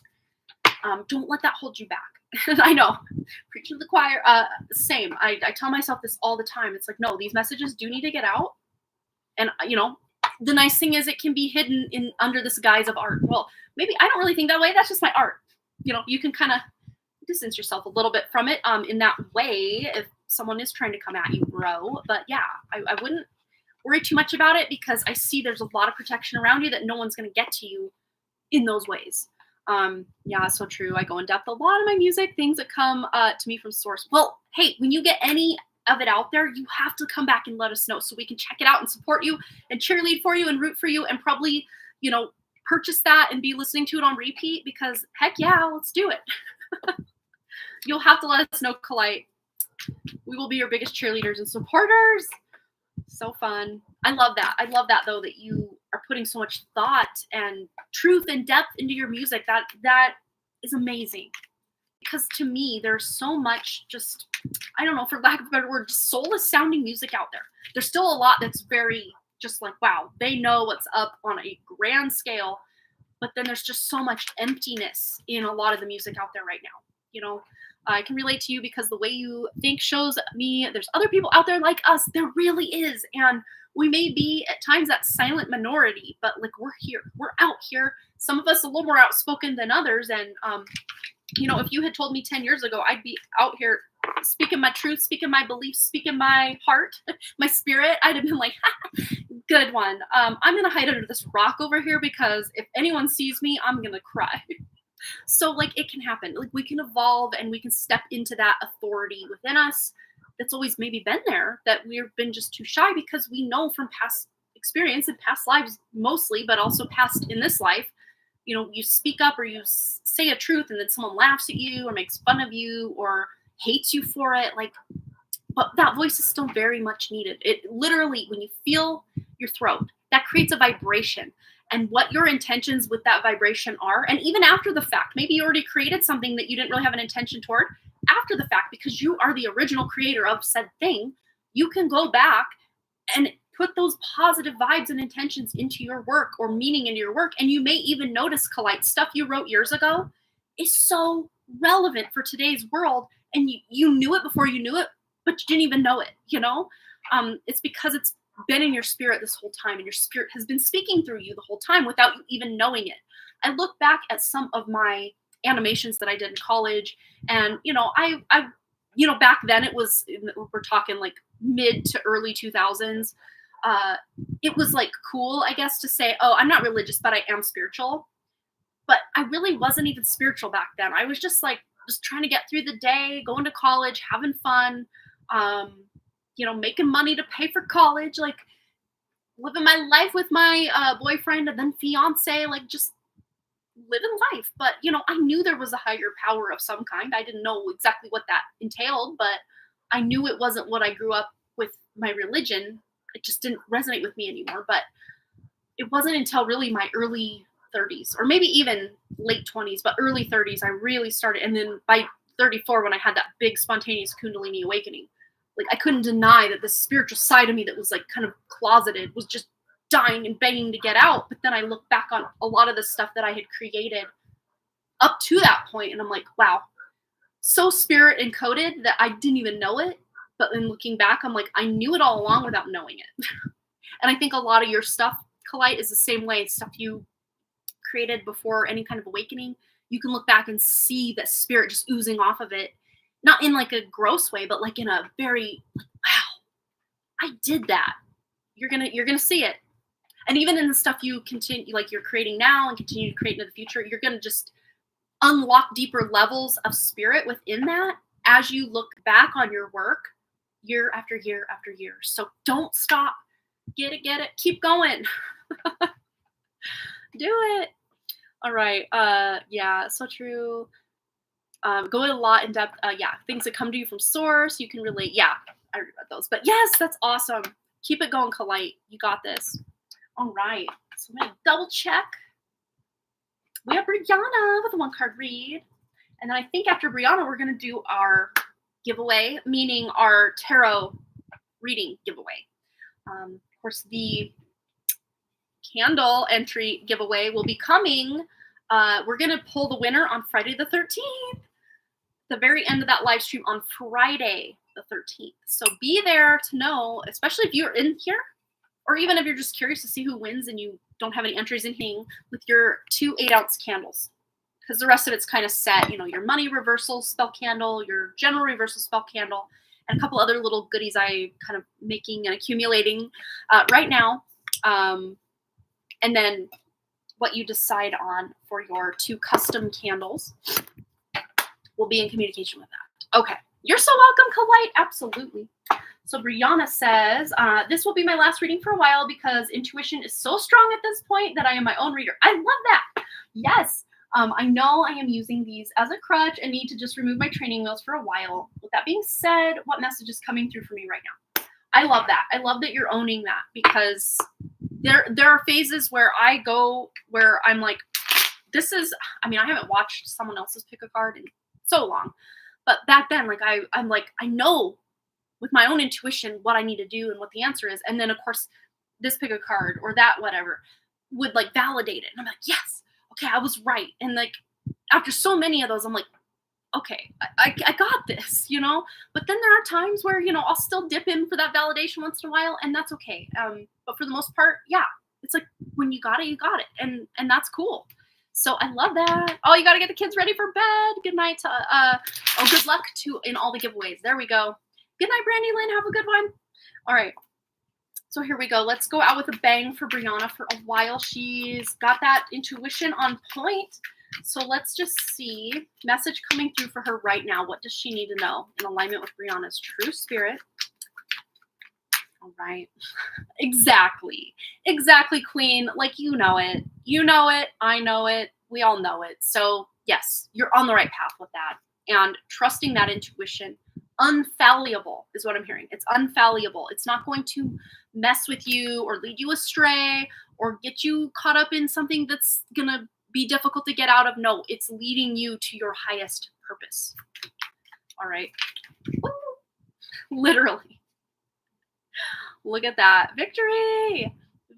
Don't let that hold you back. I know, preaching to the choir, same. I tell myself this all the time. It's like, no, these messages do need to get out. And, the nice thing is it can be hidden in under this guise of art. Well, maybe I don't really think that way. That's just my art. You can kind of distance yourself a little bit from it in that way if someone is trying to come at you, bro. But yeah, I wouldn't worry too much about it, because I see there's a lot of protection around you that no one's going to get to you in those ways. Yeah, so true. I go in depth. A lot of my music, things that come to me from source. Well, hey, when you get any of it out there, you have to come back and let us know so we can check it out and support you and cheerlead for you and root for you and probably, purchase that and be listening to it on repeat, because heck yeah, let's do it. You'll have to let us know, Kalite. We will be your biggest cheerleaders and supporters. So fun. I love that. I love that, though, that you are putting so much thought and truth and depth into your music. That is amazing. Because to me, there's so much just, I don't know, for lack of a better word, just soulless sounding music out there. There's still a lot that's very just like, wow, they know what's up on a grand scale. But then there's just so much emptiness in a lot of the music out there right now. I can relate to you because the way you think shows me there's other people out there like us. There really is. And we may be at times that silent minority, but like we're here. We're out here. Some of us a little more outspoken than others. And, if you had told me 10 years ago, I'd be out here speaking my truth, speaking my beliefs, speaking my heart, my spirit, I'd have been like, good one. I'm going to hide under this rock over here because if anyone sees me, I'm going to cry. So like it can happen. Like we can evolve and we can step into that authority within us that's always maybe been there, that we've been just too shy because we know from past experience and past lives mostly, but also past in this life, you speak up or you say a truth and then someone laughs at you or makes fun of you or hates you for it. Like, but that voice is still very much needed. It literally, when you feel your throat, that creates a vibration. And what your intentions with that vibration are, and even after the fact, maybe you already created something that you didn't really have an intention toward. After the fact, because you are the original creator of said thing, you can go back and put those positive vibes and intentions into your work or meaning into your work. And you may even notice, Kalite, stuff you wrote years ago is so relevant for today's world. And you knew it before you knew it, but you didn't even know it, It's because it's been in your spirit this whole time, and your spirit has been speaking through you the whole time without you even knowing it. I look back at some of my animations that I did in college, and I back then it was, we're talking like mid to early 2000s. It was like cool, I guess, to say, oh, I'm not religious, but I am spiritual. But I really wasn't even spiritual back then. I was just trying to get through the day, going to college, having fun, making money to pay for college, like living my life with my boyfriend and then fiance, like just living life. But, I knew there was a higher power of some kind. I didn't know exactly what that entailed, but I knew it wasn't what I grew up with my religion. It just didn't resonate with me anymore. But it wasn't until really my early 30s, or maybe even late 20s, but early 30s, I really started. And then by 34, when I had that big spontaneous Kundalini awakening, like I couldn't deny that the spiritual side of me that was like kind of closeted was just dying and begging to get out. But then I look back on a lot of the stuff that I had created up to that point, and I'm like, wow, so spirit encoded that I didn't even know it. But then looking back, I'm like, I knew it all along without knowing it. And I think a lot of your stuff, Kalite, is the same way. It's stuff you created before any kind of awakening. You can look back and see that spirit just oozing off of it. Not in like a gross way, but like in a very, wow, I did that. You're gonna see it. And even in the stuff you continue, like you're creating now and continue to create in the future, you're gonna just unlock deeper levels of spirit within that as you look back on your work year after year after year. So don't stop. Get it, get it. Keep going. Do it. All right. Yeah, so true. Go a lot in depth. Yeah, things that come to you from source, you can relate. Yeah, I read about those. But yes, that's awesome. Keep it going, Kalite. You got this. All right. So I'm gonna double check. We have Brianna with a 1 card read. And then I think after Brianna, we're gonna do our giveaway, meaning our tarot reading giveaway. Of course, the candle entry giveaway will be coming. We're gonna pull the winner on Friday the 13th. The very end of that live stream on Friday the 13th. So be there to know, especially if you're in here, or even if you're just curious to see who wins and you don't have any entries in hang, with your 2 8-ounce candles. Because the rest of it's kind of set, you know, your money reversal spell candle, your general reversal spell candle, and a couple other little goodies I kind of making and accumulating right now. And then what you decide on for your 2 custom candles. We'll be in communication with that. Okay. You're so welcome, Kalite. Absolutely. So Brianna says, this will be my last reading for a while because intuition is so strong at this point that I am my own reader. I love that. Yes. I know I am using these as a crutch and need to just remove my training wheels for a while. With that being said, what message is coming through for me right now? I love that. I love that you're owning that, because there are phases where I go where I'm like, this is, I mean, I haven't watched someone else's pick a card in so long, but back then, like I'm like, I know with my own intuition what I need to do and what the answer is. And then of course this pick a card or that whatever would like validate it. And I'm like, yes, okay, I was right. And like after so many of those, I'm like, okay, I got this, you know. But then there are times where, you know, I'll still dip in for that validation once in a while, and that's okay. But for the most part, yeah, it's like when you got it, you got it, and that's cool. So I love that. Oh, you got to get the kids ready for bed. Good night. Good luck in all the giveaways. There we go. Good night, Brandy Lynn. Have a good one. All right. So here we go. Let's go out with a bang for Brianna for a while. She's got that intuition on point. So let's just see. Message coming through for her right now. What does she need to know in alignment with Brianna's true spirit? All right. Exactly. Exactly, Queen. Like, you know it. You know it. I know it. We all know it. So yes, you're on the right path with that. And trusting that intuition. Unfallible is what I'm hearing. It's unfallible. It's not going to mess with you or lead you astray or get you caught up in something that's going to be difficult to get out of. No, it's leading you to your highest purpose. All right. Woo! Literally. Look at that. Victory.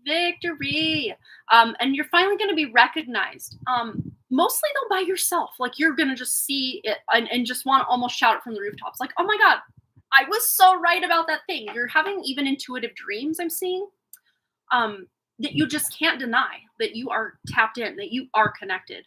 Victory. And you're finally going to be recognized. Mostly though by yourself. Like you're going to just see it and just want to almost shout it from the rooftops. Like, oh my God, I was so right about that thing. You're having even intuitive dreams, I'm seeing, that you just can't deny, that you are tapped in, that you are connected.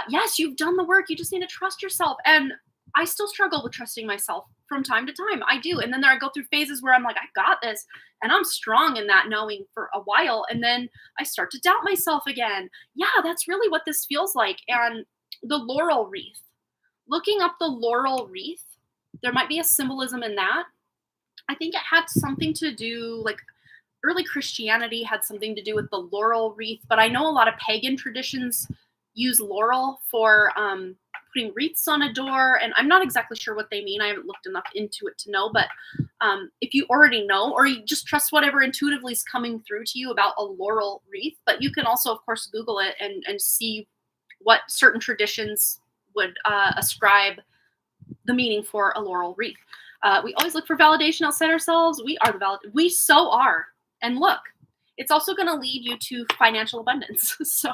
Yes, you've done the work. You just need to trust yourself. And I still struggle with trusting myself from time to time. I do. And then there I go through phases where I'm like, I got this. And I'm strong in that knowing for a while. And then I start to doubt myself again. Yeah, that's really what this feels like. And the laurel wreath, looking up the laurel wreath, there might be a symbolism in that. I think it had something to do, like early Christianity had something to do with the laurel wreath. But I know a lot of pagan traditions use laurel for putting wreaths on a door, and I'm not exactly sure what they mean. I haven't looked enough into it to know, but if you already know, or you just trust whatever intuitively is coming through to you about a laurel wreath, but you can also, of course, Google it and see what certain traditions would ascribe the meaning for a laurel wreath. We always look for validation outside ourselves. We are the we so are. And look, it's also going to lead you to financial abundance. So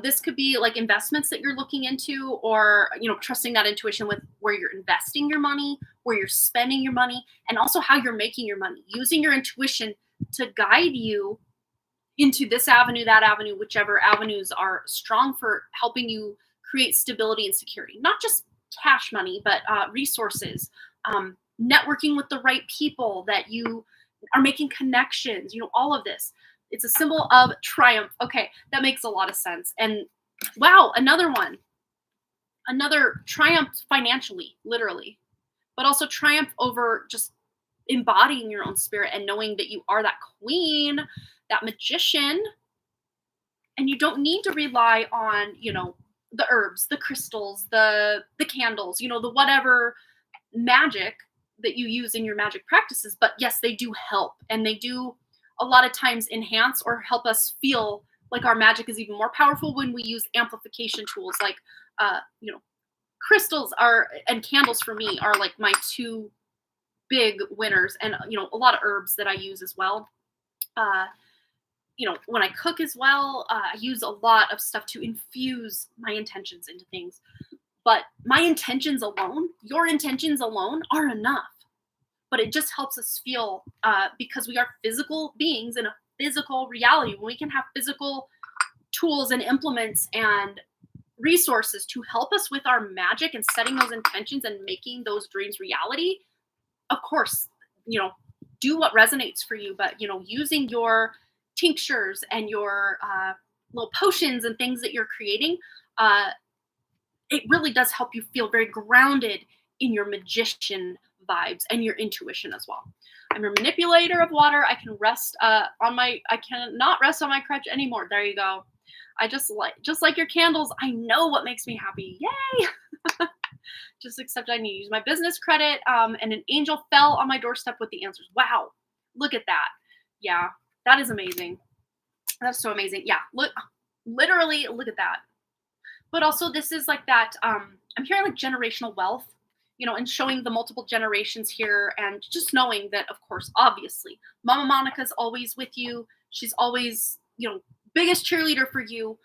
this could be like investments that you're looking into, or, you know, trusting that intuition with where you're investing your money, where you're spending your money, and also how you're making your money, using your intuition to guide you into this avenue, that avenue, whichever avenues are strong for helping you create stability and security, not just cash money, but resources, networking with the right people, that you are making connections, you know, all of this. It's a symbol of triumph. Okay, that makes a lot of sense. And wow, another one. Another triumph financially, literally, but also triumph over just embodying your own spirit and knowing that you are that queen, that magician, and you don't need to rely on, the herbs, the crystals, the candles, the whatever magic that you use in your magic practices. But yes, they do help, and they do a lot of times enhance or help us feel like our magic is even more powerful when we use amplification tools like uh you know crystals are and candles for me are like my two big winners, and a lot of herbs that I use as well. uh when I cook as well, I use a lot of stuff to infuse my intentions into things. But my intentions alone, your intentions alone, are enough. But it just helps us feel, because we are physical beings in a physical reality. When we can have physical tools and implements and resources to help us with our magic and setting those intentions and making those dreams reality, of course, do what resonates for you. But, using your tinctures and your little potions and things that you're creating, it really does help you feel very grounded in your magician vibes and your intuition as well. I'm a manipulator of water. I cannot rest on my crutch anymore. There you go. I just like your candles. I know what makes me happy. Yay! Just except I need to use my business credit. And an angel fell on my doorstep with the answers. Wow. Look at that. Yeah, that is amazing. That's so amazing. Yeah, literally look at that. But also this is like that, I'm hearing like generational wealth, and showing the multiple generations here, and just knowing that, of course, obviously, Mama Monica's always with you. She's always, biggest cheerleader for you,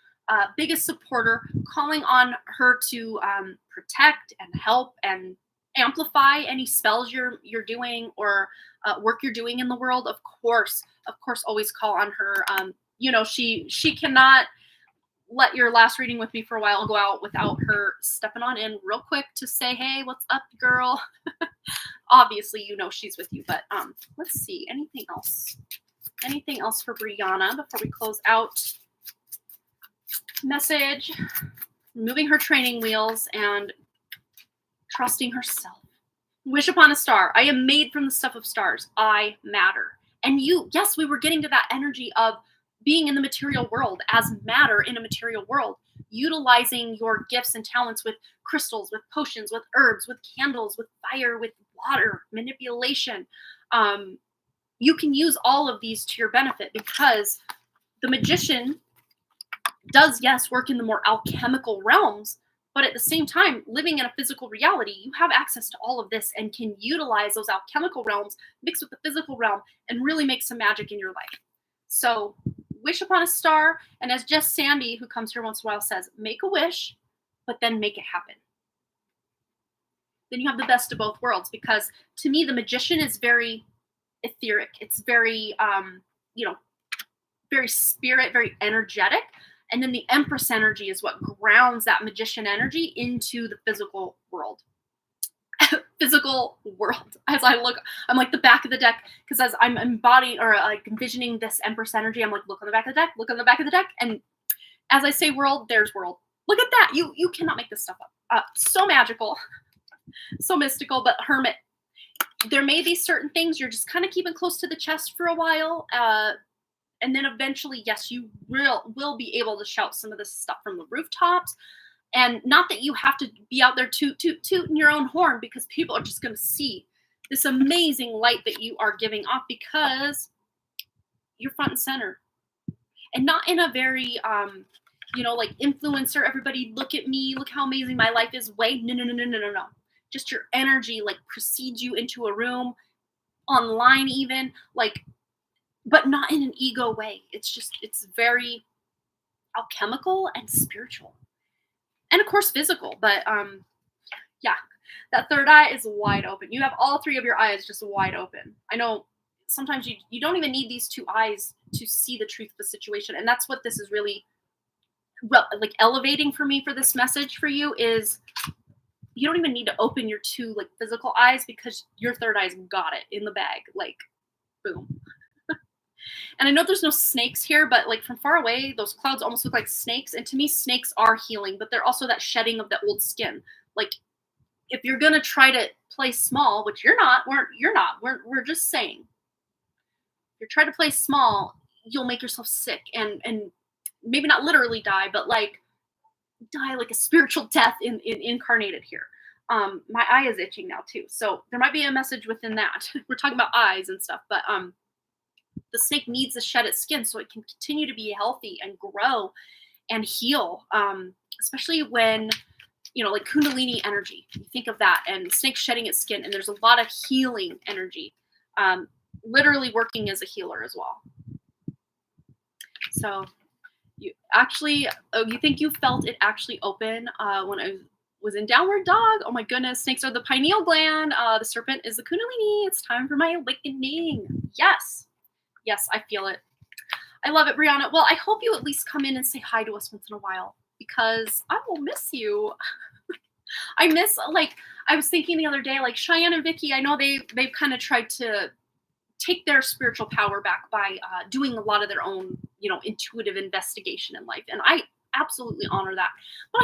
biggest supporter, calling on her to protect and help and amplify any spells you're doing or work you're doing in the world. Of course, always call on her. She cannot let your last reading with me for a while go out without her stepping on in real quick to say, hey, what's up, girl? Obviously, she's with you, but let's see. Anything else for Brianna before we close out? Message: moving her training wheels and trusting herself. Wish upon a star. I am made from the stuff of stars. I matter. And yes, we were getting to that energy of being in the material world as matter in a material world, utilizing your gifts and talents with crystals, with potions, with herbs, with candles, with fire, with water, manipulation. You can use all of these to your benefit, because the magician does, yes, work in the more alchemical realms, but at the same time, living in a physical reality, you have access to all of this and can utilize those alchemical realms mixed with the physical realm and really make some magic in your life. So wish upon a star, and as Jess Sandy, who comes here once in a while, says, make a wish, but then make it happen. Then you have the best of both worlds, because to me, the magician is very etheric. It's very, very spirit, very energetic. And then the Empress energy is what grounds that magician energy into the physical world. Physical world. As I look, I'm like the back of the deck, because as I'm embodying or like envisioning this Empress energy, I'm like, look on the back of the deck, look on the back of the deck. And as I say world, there's world. Look at that. You cannot make this stuff up. So magical, so mystical, but hermit. There may be certain things you're just kind of keeping close to the chest for a while. And then eventually, yes, you will be able to shout some of this stuff from the rooftops. And not that you have to be out there tooting your own horn, because people are just going to see this amazing light that you are giving off, because you're front and center. And not in a very, like influencer, everybody look at me, look how amazing my life is way. No. Just your energy like precedes you into a room, online even, like, but not in an ego way. It's very alchemical and spiritual. And of course, physical. But yeah, that third eye is wide open. You have all three of your eyes just wide open. I know sometimes you don't even need these two eyes to see the truth of the situation. And that's what this is really like elevating for me for this message for you is you don't even need to open your two like physical eyes, because your third eye's got it in the bag. Like, boom. And I know there's no snakes here, but like from far away, those clouds almost look like snakes. And to me, snakes are healing, but they're also that shedding of the old skin. Like if you're going to try to play small, which you're not, we're just saying. If you're trying to play small, you'll make yourself sick and maybe not literally die, but like die like a spiritual death in incarnated here. My eye is itching now too, so there might be a message within that. We're talking about eyes and stuff, but the snake needs to shed its skin so it can continue to be healthy and grow and heal, especially when, you know, like Kundalini energy. You think of that and snake shedding its skin, and there's a lot of healing energy, literally working as a healer as well. So you actually, you think you felt it actually open when I was in downward dog? Oh my goodness, snakes are the pineal gland. The serpent is the Kundalini. It's time for my awakening. Yes. Yes, I feel it. I love it, Brianna. Well, I hope you at least come in and say hi to us once in a while, because I will miss you. I miss, like, I was thinking the other day, like Cheyenne and Vicky, I know they've kind of tried to take their spiritual power back by doing a lot of their own, you know, intuitive investigation in life. And I absolutely honor that. But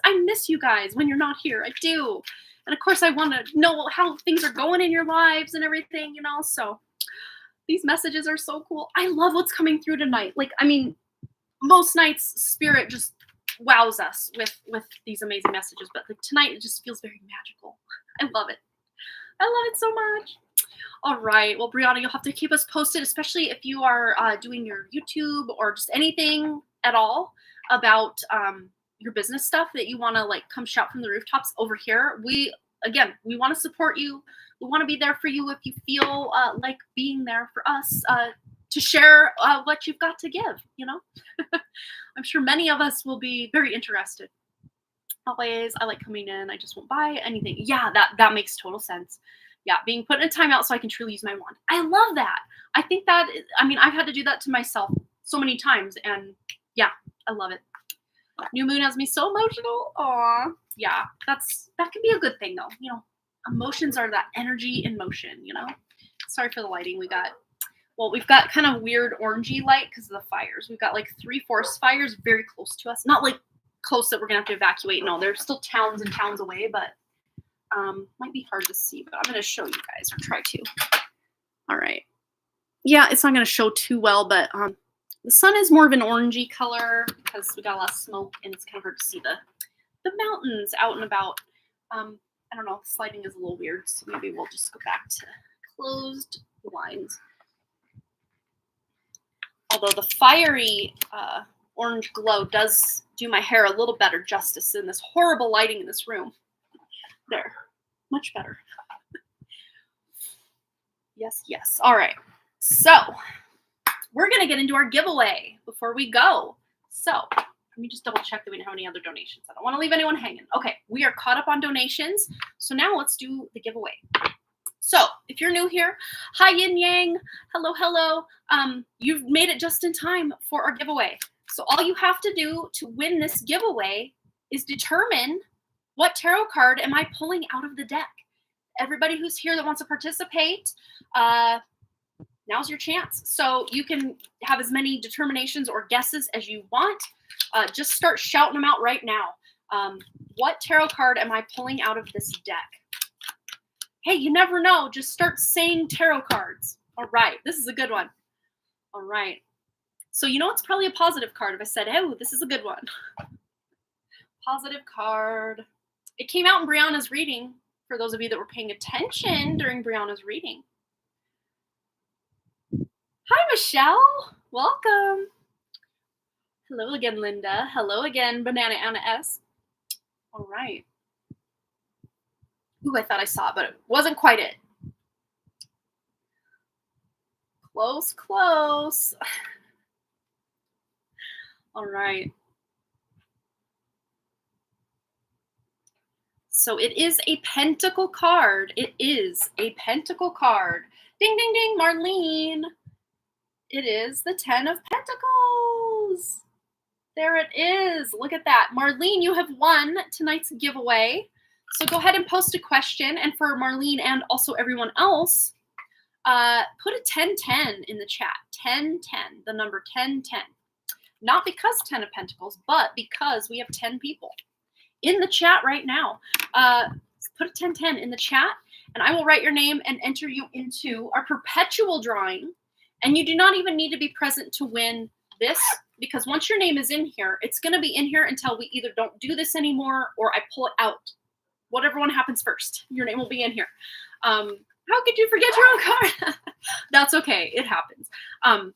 I miss you guys when you're not here. I do. And of course I want to know how things are going in your lives and everything, you know, so these messages are so cool. I love what's coming through tonight. Like, I mean, most nights Spirit just wows us with these amazing messages, but like tonight it just feels very magical. I love it. I love it so much. All right. Well, Brianna, you'll have to keep us posted, especially if you are doing your YouTube or just anything at all about your business stuff that you want to like come shout from the rooftops over here. We want to support you. We want to be there for you if you feel like being there for us to share what you've got to give, you know? I'm sure many of us will be very interested. Always, I like coming in. I just won't buy anything. Yeah, that makes total sense. Yeah, being put in a timeout so I can truly use my wand. I love that. I think that, I mean, I've had to do that to myself so many times. And yeah, I love it. New moon has me so emotional. Aw, yeah, that can be a good thing though. You know, emotions are that energy in motion, you know? Sorry for the lighting. We've got kind of weird orangey light because of the fires. We've got like 3 forest fires very close to us. Not like close that we're going to have to evacuate. No, they're still towns and towns away, but might be hard to see, but I'm going to show you guys, or try to. All right. Yeah, it's not going to show too well, but the sun is more of an orangey color because we got a lot of smoke and it's kind of hard to see the mountains out and about. I don't know, the sliding is a little weird, so maybe we'll just go back to closed blinds. Although the fiery orange glow does do my hair a little better justice in this horrible lighting in this room. There, much better. Yes, yes. All right. So we're going to get into our giveaway before we go. So let me just double check that we didn't have any other donations. I don't want to leave anyone hanging. Okay, we are caught up on donations. So now let's do the giveaway. So if you're new here, hi Yin Yang. Hello, hello. You've made it just in time for our giveaway. So all you have to do to win this giveaway is determine what tarot card am I pulling out of the deck. Everybody who's here that wants to participate, now's your chance. So you can have as many determinations or guesses as you want. Just start shouting them out right now. What tarot card am I pulling out of this deck? Hey, you never know. Just start saying tarot cards. All right. This is a good one. All right. So you know it's probably a positive card if I said, oh, this is a good one. Positive card. It came out in Brianna's reading, for those of you that were paying attention during Brianna's reading. Hi, Michelle. Welcome. Hello again, Linda. Hello again, Banana Anna S. All right. Ooh, I thought I saw it, but it wasn't quite it. Close, close. All right. So it is a pentacle card. It is a pentacle card. Ding, ding, ding, Marlene. It is the 10 of Pentacles. There it is. Look at that. Marlene, you have won tonight's giveaway. So go ahead and post a question. And for Marlene and also everyone else, put a 1010 in the chat. 1010, the number 1010. Not because 10 of Pentacles, but because we have 10 people in the chat right now. Put a 1010 in the chat. and I will write your name and enter you into our perpetual drawing. And you do not even need to be present to win this, because once your name is in here, it's going to be in here until we either don't do this anymore or I pull it out. Whatever one happens first, your name will be in here. How could you forget your own card? That's okay. It happens.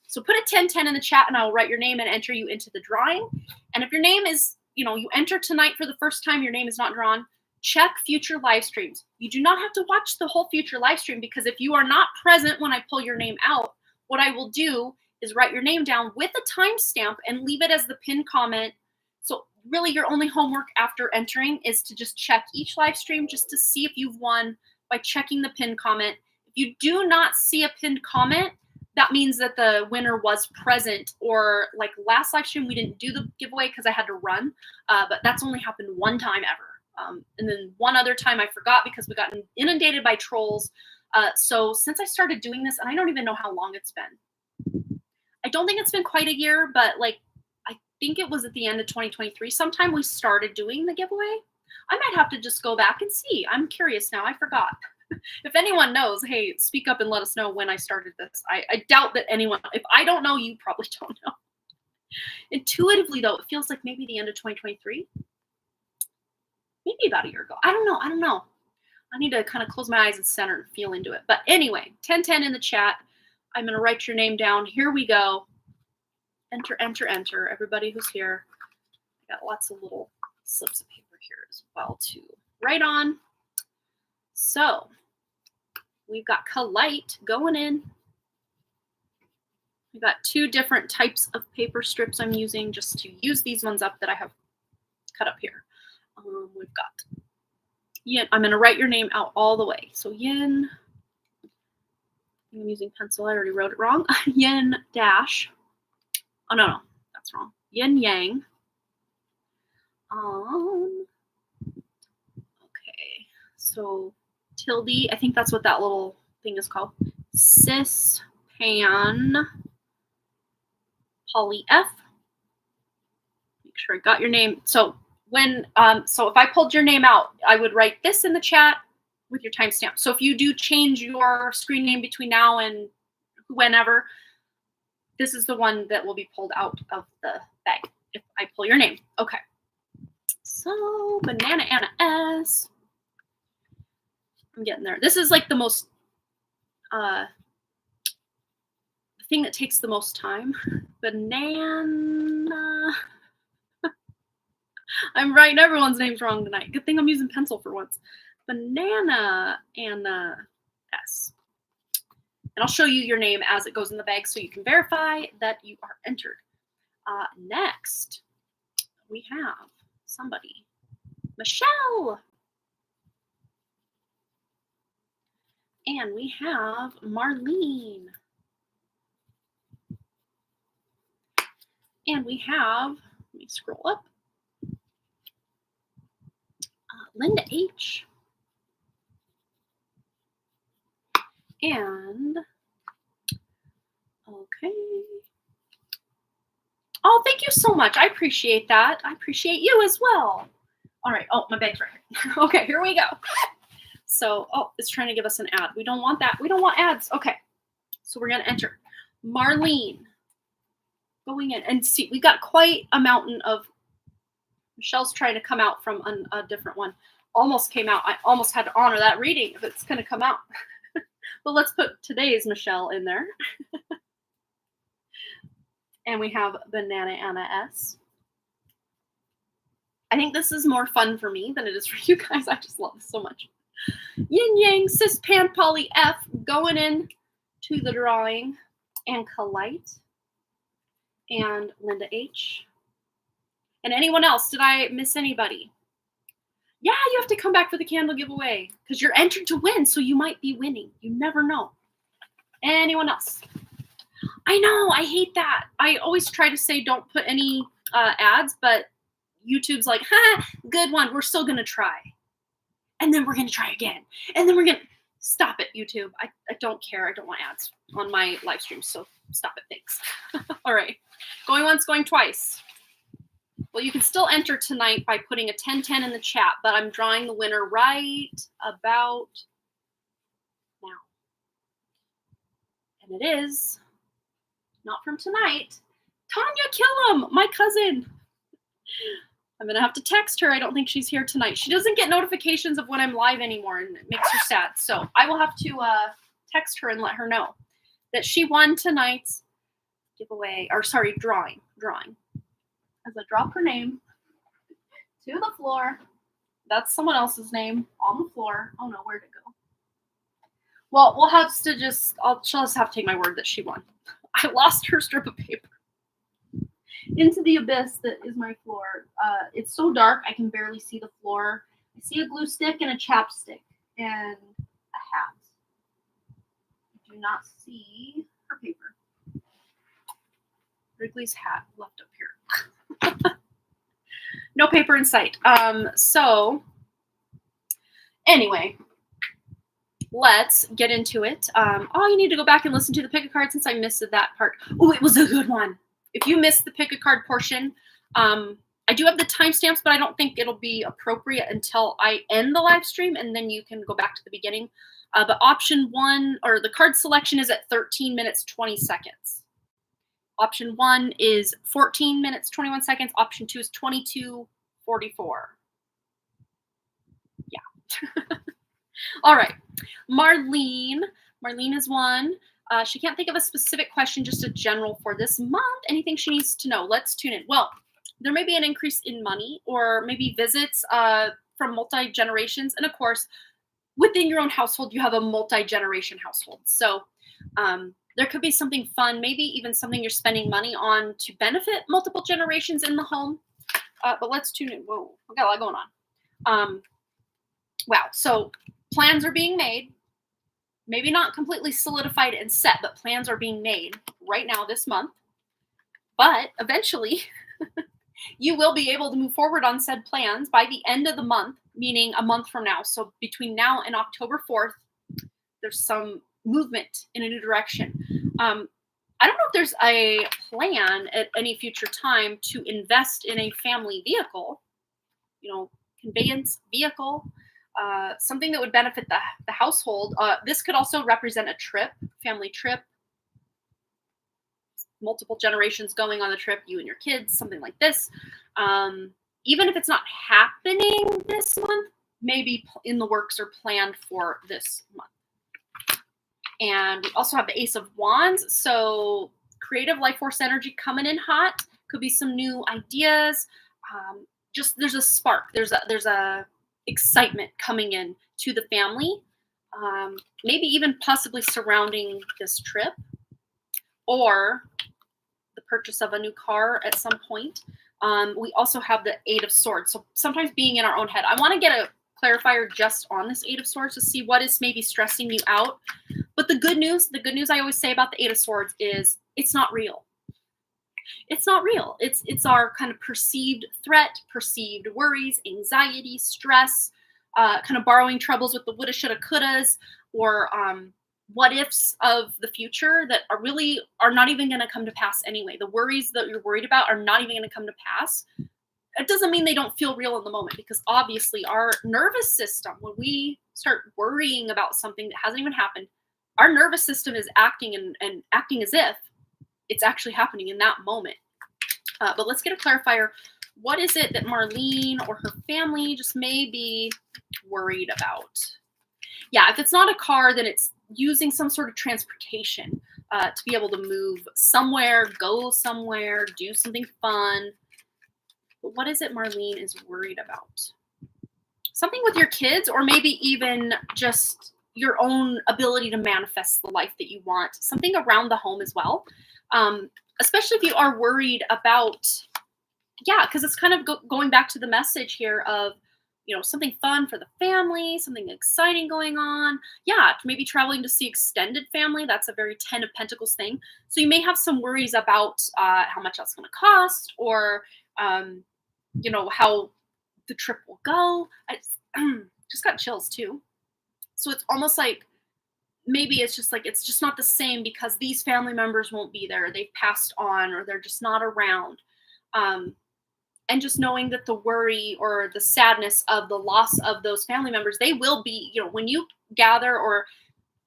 So put a 1010 in the chat and I will write your name and enter you into the drawing. And if your name is, you enter tonight for the first time, your name is not drawn, check future live streams. You do not have to watch the whole future live stream, because if you are not present when I pull your name out, what I will do is write your name down with a timestamp and leave it as the pinned comment. So really your only homework after entering is to just check each live stream just to see if you've won by checking the pinned comment. If you do not see a pinned comment, that means that the winner was present, or like last live stream, we didn't do the giveaway because I had to run, but that's only happened one time ever. And then one other time I forgot because we got inundated by trolls. So since I started doing this, and I don't even know how long it's been. I don't think it's been quite a year, but like, I think it was at the end of 2023. Sometime we started doing the giveaway. I might have to just go back and see. I'm curious now. I forgot. If anyone knows, hey, speak up and let us know when I started this. I doubt that anyone, if I don't know, you probably don't know. Intuitively, though, it feels like maybe the end of 2023. Maybe about a year ago. I don't know. I need to kind of close my eyes and center and feel into it. But anyway, 1010 in the chat. I'm going to write your name down. Here we go. Enter, enter, enter. Everybody who's here. I got lots of little slips of paper here as well to write on. So we've got Kalite going in. We've got two different types of paper strips I'm using just to use these ones up that I have cut up here. We've got Yin. I'm going to write your name out all the way. So Yin, I'm using pencil. I already wrote it wrong. Yin dash. Oh, no, that's wrong. Yin yang. Okay, so tilde, I think that's what that little thing is called. Cis pan poly F. Make sure I got your name. So when so if I pulled your name out, I would write this in the chat with your timestamp. So if you do change your screen name between now and whenever, this is the one that will be pulled out of the bag if I pull your name. Okay. So Banana Anna S. I'm getting there. This is like the most the thing that takes the most time. Banana. I'm writing everyone's names wrong tonight. Good thing I'm using pencil for once. Banana Anna S. And I'll show you your name as it goes in the bag so you can verify that you are entered. Next, we have somebody. Michelle. And we have Marlene. And we have, let me scroll up, Linda H. And, okay. Oh, thank you so much. I appreciate that. I appreciate you as well. All right. Oh, my bag's right here. Okay, here we go. So, oh, it's trying to give us an ad. We don't want that. We don't want ads. Okay. So we're going to enter. Marlene. Going in. And see, we got quite a mountain of, Michelle's trying to come out from a different one. Almost came out. I almost had to honor that reading if it's going to come out. But let's put today's Michelle in there. And we have Banana Anna S. I think this is more fun for me than it is for you guys. I just love this so much. Yin Yang, Cis Pan Poly F going in to the drawing. And Kalite. And Linda H. And anyone else? Did I miss anybody? Yeah, you have to come back for the candle giveaway because you're entered to win, so you might be winning. You never know. Anyone else? I know, I hate that. I always try to say don't put any ads, but YouTube's like, ha, good one. We're still going to try. And then we're going to try again. And then we're going to stop it, YouTube. I don't care. I don't want ads on my live streams, so stop it. Thanks. All right. Going once, going twice. Well, you can still enter tonight by putting a 1010 in the chat, but I'm drawing the winner right about And it is not from tonight. Tanya Killam, my cousin. I'm going to have to text her. I don't think she's here tonight. She doesn't get notifications of when I'm live anymore, and it makes her sad. So I will have to text her and let her know that she won tonight's giveaway, or sorry, drawing. As I drop her name to the floor. That's someone else's name on the floor. Oh no, where'd it go? Well, we'll have to she'll just have to take my word that she won. I lost her strip of paper into the abyss that is my floor. It's so dark I can barely see the floor. I see a glue stick and a chapstick and a hat. I do not see her paper. Wrigley's hat left up here. No paper in sight. So anyway, let's get into it. Oh, you need to go back and listen to the pick a card since I missed that part. Oh, it was a good one. If you missed the pick a card portion, I do have the timestamps, but I don't think it'll be appropriate until I end the live stream, and then you can go back to the beginning. But option 1, or the card selection, is at 13 minutes, 20 seconds. Option 1 is 14 minutes, 21 seconds. Option 2 is 22:44. Yeah. All right. Marlene is one. She can't think of a specific question, just a general for this month. Anything she needs to know. Let's tune in. Well, there may be an increase in money or maybe visits from multi-generations. And of course, within your own household, you have a multi-generation household. So there could be something fun, maybe even something you're spending money on to benefit multiple generations in the home. But let's tune in. Whoa, we got a lot going on. Wow. So plans are being made. Maybe not completely solidified and set, but plans are being made right now this month. But eventually, you will be able to move forward on said plans by the end of the month, meaning a month from now. So between now and October 4th, there's some movement in a new direction. I don't know if there's a plan at any future time to invest in a family vehicle, conveyance vehicle, something that would benefit the household. This could also represent a trip, family trip, multiple generations going on the trip, you and your kids, something like this. Even if it's not happening this month, maybe in the works or planned for this month. And we also have the Ace of Wands. So creative life force energy coming in hot. Could be some new ideas. Just there's a spark. There's a excitement coming in to the family. Maybe even possibly surrounding this trip or the purchase of a new car at some point. We also have the Eight of Swords. So sometimes being in our own head. I want to get a clarifier just on this Eight of Swords to see what is maybe stressing you out. But the good news I always say about the Eight of Swords is it's not real. It's not real. It's our kind of perceived threat, perceived worries, anxiety, stress, kind of borrowing troubles with the woulda, shoulda, couldas, or what ifs of the future that are not even going to come to pass anyway. The worries that you're worried about are not even going to come to pass. It doesn't mean they don't feel real in the moment, because obviously our nervous system, when we start worrying about something that hasn't even happened, our nervous system is acting and acting as if it's actually happening in that moment. But let's get a clarifier. What is it that Marlene or her family just may be worried about? Yeah, if it's not a car, then it's using some sort of transportation to be able to move somewhere, go somewhere, do something fun. But what is it Marlene is worried about? Something with your kids, or maybe even just your own ability to manifest the life that you want. Something around the home as well. Especially if you are worried about, because it's kind of going back to the message here of, something fun for the family, something exciting going on. Yeah, maybe traveling to see extended family. That's a very 10 of Pentacles thing. So you may have some worries about how much that's going to cost, or, how the trip will go. I just got chills too. So it's almost like, maybe it's just not the same because these family members won't be there. They've passed on, or they're just not around. And just knowing that the worry or the sadness of the loss of those family members, they will be, when you gather or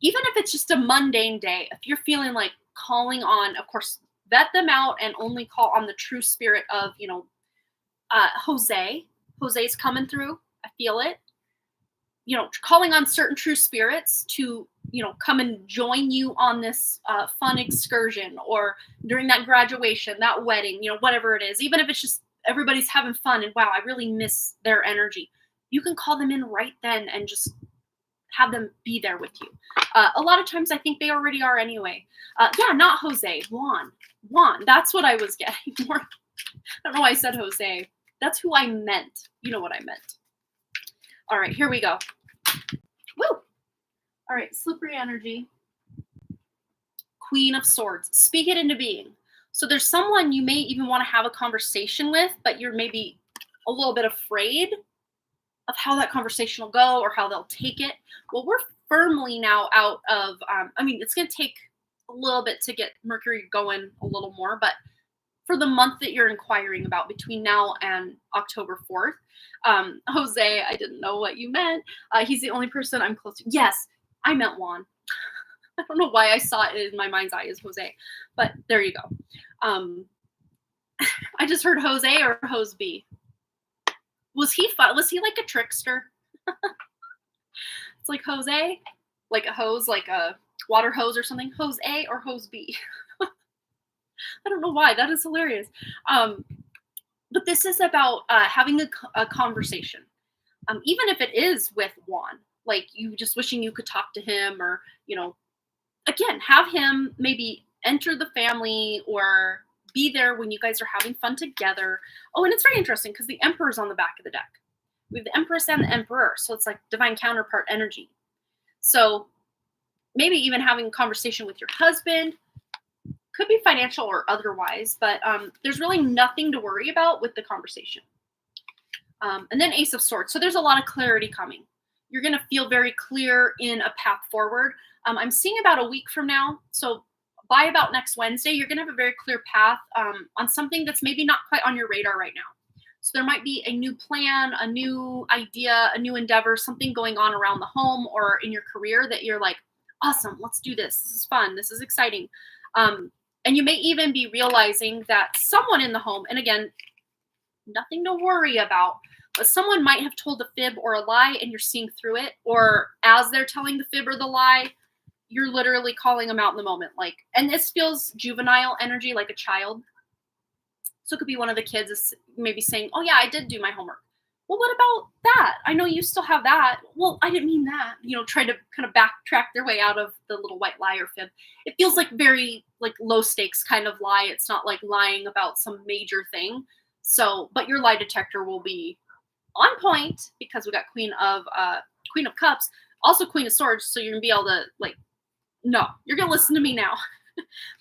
even if it's just a mundane day, if you're feeling like calling on, of course, vet them out and only call on the true spirit of, Jose. Jose's coming through. I feel it. Calling on certain true spirits to, come and join you on this fun excursion, or during that graduation, that wedding, whatever it is, even if it's just everybody's having fun and wow, I really miss their energy. You can call them in right then and just have them be there with you. A lot of times I think they already are anyway. Yeah, not Jose, Juan. Juan, that's what I was getting more. I don't know why I said Jose. That's who I meant. You know what I meant. All right, here we go. Woo! All right, slippery energy. Queen of Swords. Speak it into being. So there's someone you may even want to have a conversation with, but you're maybe a little bit afraid of how that conversation will go or how they'll take it. Well, we're firmly now out of, it's going to take a little bit to get Mercury going a little more, but for the month that you're inquiring about between now and October 4th, Jose, I didn't know what you meant. He's the only person I'm close to. Yes, I meant Juan. I don't know why I saw it in my mind's eye as Jose, but there you go. I just heard Jose or Hose B. Was he fun? Was he like a trickster? It's like Jose, like a hose, like a water hose or something. Hose A or Hose B. I don't know why. That is hilarious. But this is about having a conversation. Even if it is with Juan, like you just wishing you could talk to him, or, again, have him maybe enter the family or be there when you guys are having fun together. Oh, and it's very interesting because the Emperor's on the back of the deck. We have the Empress and the Emperor, so it's like divine counterpart energy. So maybe even having a conversation with your husband, could be financial or otherwise, but there's really nothing to worry about with the conversation. And then Ace of Swords. So there's a lot of clarity coming. You're going to feel very clear in a path forward. I'm seeing about a week from now. So by about next Wednesday, you're going to have a very clear path on something that's maybe not quite on your radar right now. So there might be a new plan, a new idea, a new endeavor, something going on around the home or in your career that you're like, awesome, let's do this. This is fun. This is exciting. And you may even be realizing that someone in the home, and again, nothing to worry about, but someone might have told a fib or a lie and you're seeing through it. Or as they're telling the fib or the lie, you're literally calling them out in the moment. And this feels juvenile energy, like a child. So it could be one of the kids is maybe saying, oh yeah, I did do my homework. Well, what about that? I know you still have that. Well, I didn't mean that. Try to kind of backtrack their way out of the little white lie or fib. It feels like very low stakes kind of lie. It's not like lying about some major thing. So, but your lie detector will be on point because we got Queen of Cups, also Queen of Swords. So you're gonna be able to no, you're gonna listen to me now.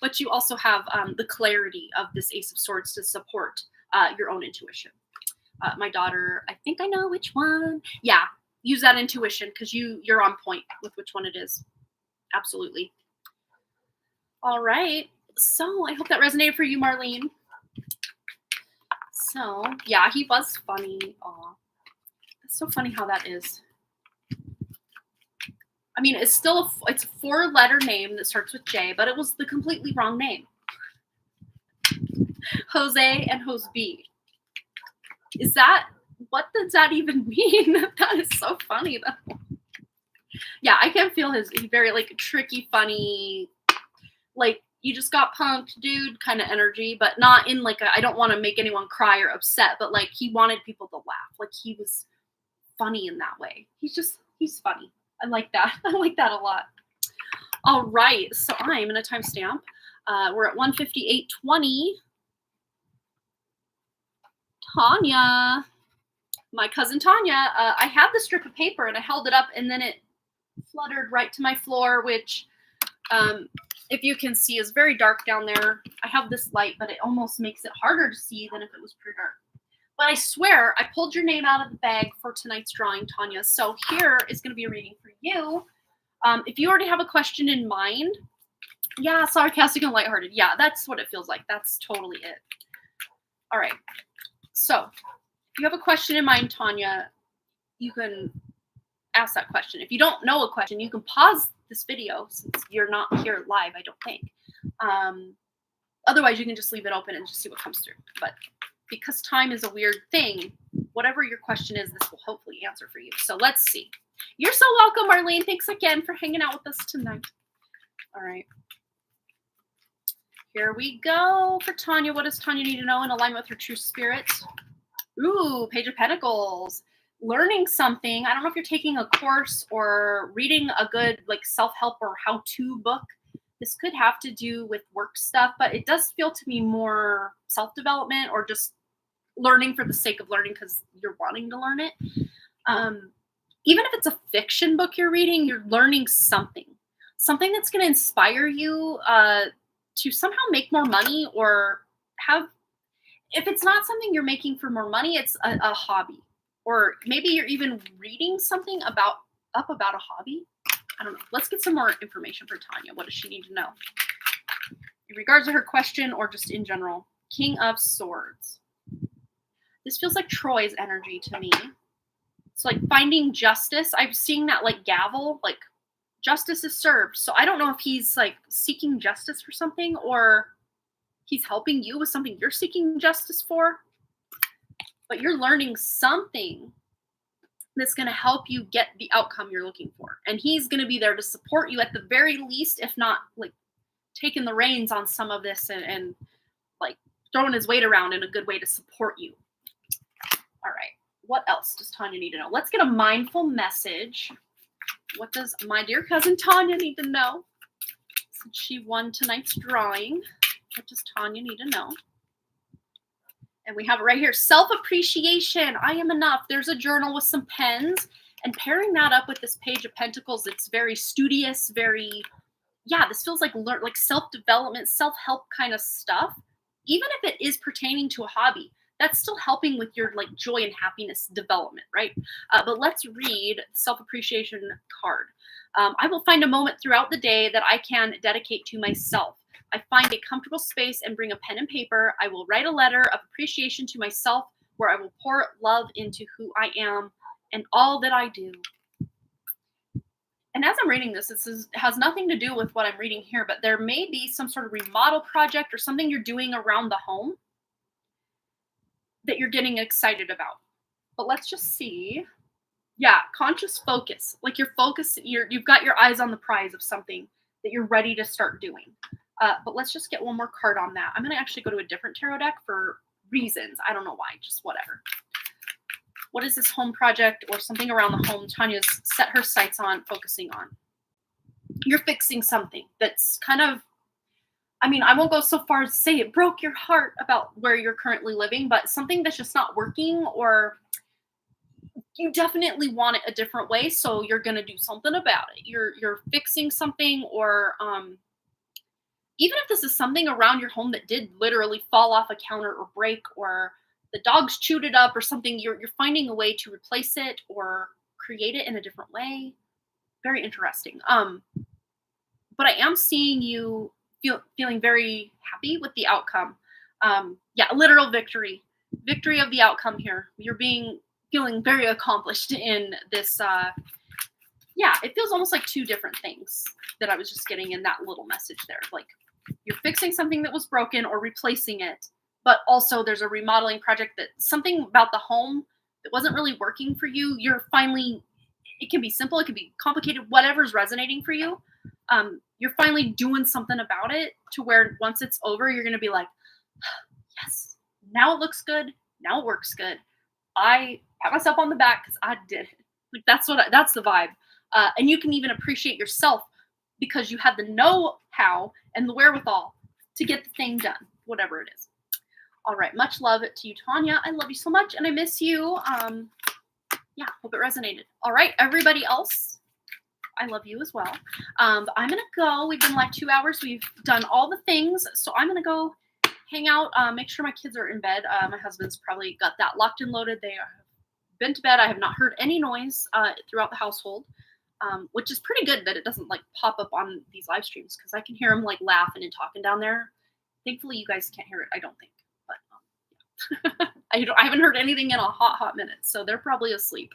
But you also have the clarity of this Ace of Swords to support your own intuition. My daughter, I think I know which one. Yeah, use that intuition because you're on point with which one it is. Absolutely. All right. So I hope that resonated for you, Marlene. So yeah, he was funny. Aw, it's so funny how that is. I mean, it's a 4-letter name that starts with J, but it was the completely wrong name. Jose and Jose B. What does that even mean? That is so funny though. Yeah, I can feel his very tricky, funny, you just got punked, dude, kind of energy, but not in I don't want to make anyone cry or upset, but he wanted people to laugh. He was funny in that way. He's funny. I like that. I like that a lot. All right. So I'm in a timestamp. We're at 1:58:20. Tanya, my cousin Tanya, I had the strip of paper and I held it up and then it fluttered right to my floor, which if you can see is very dark down there. I have this light, but it almost makes it harder to see than if it was pretty dark. But I swear, I pulled your name out of the bag for tonight's drawing, Tanya. So here is going to be a reading for you. If you already have a question in mind, yeah, sarcastic and lighthearted. Yeah, that's what it feels like. That's totally it. All right. So if you have a question in mind, Tanya, you can ask that question. If you don't know a question, you can pause this video since you're not here live, I don't think. Otherwise, you can just leave it open and just see what comes through. But because time is a weird thing, whatever your question is, this will hopefully answer for you. So let's see. You're so welcome, Marlene. Thanks again for hanging out with us tonight. All right. Here we go for Tanya. What does Tanya need to know in alignment with her true spirit? Ooh, Page of Pentacles. Learning something. I don't know if you're taking a course or reading a good like self-help or how-to book. This could have to do with work stuff, but it does feel to me more self-development or just learning for the sake of learning because you're wanting to learn it. Even if it's a fiction book you're reading, you're learning something that's going to inspire you to somehow make more money or have, if it's not something you're making for more money, it's a hobby. Or maybe you're even reading something about a hobby. I don't know. Let's get some more information for Tanya. What does she need to know? In regards to her question or just in general. King of Swords. This feels like Troy's energy to me. It's like finding justice. I'm seeing that like gavel, like justice is served. So I don't know if he's like seeking justice for something or he's helping you with something you're seeking justice for. But you're learning something that's going to help you get the outcome you're looking for. And he's going to be there to support you at the very least, if not like taking the reins on some of this and like throwing his weight around in a good way to support you. All right. What else does Tanya need to know? Let's get a mindful message. What does my dear cousin Tanya need to know? Since she won tonight's drawing, what does Tanya need to know? And we have it right here. Self-appreciation. I am enough. There's a journal with some pens. And pairing that up with this Page of Pentacles, it's very studious, very, yeah, this feels like self-development, self-help kind of stuff. Even if it is pertaining to a hobby, that's still helping with your like joy and happiness development, right? But let's read the self-appreciation card. I will find a moment throughout the day that I can dedicate to myself. I find a comfortable space and bring a pen and paper. I will write a letter of appreciation to myself where I will pour love into who I am and all that I do. And as I'm reading this, has nothing to do with what I'm reading here, but there may be some sort of remodel project or something you're doing around the home that you're getting excited about. But let's just see. Yeah, conscious focus. Like you're focused, you've got your eyes on the prize of something that you're ready to start doing. But let's just get one more card on that. I'm going to actually go to a different tarot deck for reasons. I don't know why, just whatever. What is this home project or something around the home Tanya's set her sights on, focusing on? You're fixing something that's kind of, I mean, I won't go so far as to say it broke your heart about where you're currently living, but something that's just not working, or you definitely want it a different way, so you're going to do something about it. You're fixing something, or even if this is something around your home that did literally fall off a counter or break, or the dogs chewed it up or something, you're finding a way to replace it or create it in a different way. Very interesting. But I am seeing you feeling very happy with the outcome. Yeah, literal victory. Victory of the outcome here. You're feeling very accomplished in this. Yeah, it feels almost like two different things that I was just getting in that little message there. Like you're fixing something that was broken or replacing it, but also there's a remodeling project that something about the home that wasn't really working for you. You're finally, it can be simple, it can be complicated, whatever's resonating for you. You're finally doing something about it to where once it's over, you're going to be like, yes, now it looks good. Now it works good. I pat myself on the back because I did it. Like that's the vibe. And you can even appreciate yourself because you had the know-how and the wherewithal to get the thing done, whatever it is. All right. Much love to you, Tanya. I love you so much and I miss you. Yeah, hope it resonated. All right, everybody else, I love you as well. I'm going to go. We've been like 2 hours. We've done all the things. So I'm going to go hang out, make sure my kids are in bed. My husband's probably got that locked and loaded. They have been to bed. I have not heard any noise throughout the household, which is pretty good that it doesn't like pop up on these live streams because I can hear them like laughing and talking down there. Thankfully, you guys can't hear it, I don't think. But yeah. I haven't heard anything in a hot minute, so they're probably asleep.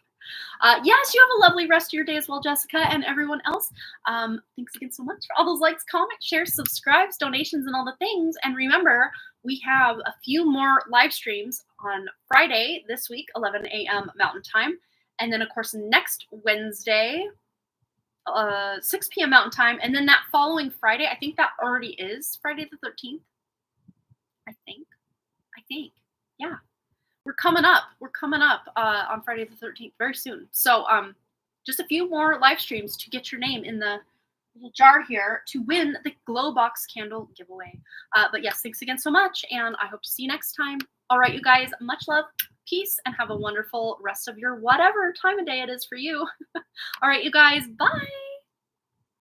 Yes, you have a lovely rest of your day as well, Jessica, and everyone else. Thanks again so much for all those likes, comments, shares, subscribes, donations, and all the things. And remember, we have a few more live streams on Friday this week, 11 a.m. Mountain Time. And then, of course, next Wednesday, 6 p.m. Mountain Time. And then that following Friday, I think that already is Friday the 13th. I think. Yeah. We're coming up. On Friday the 13th very soon. So just a few more live streams to get your name in the little jar here to win the glow box candle giveaway. But yes, thanks again so much, and I hope to see you next time. All right, you guys, much love, peace, and have a wonderful rest of your whatever time of day it is for you. All right, you guys, bye.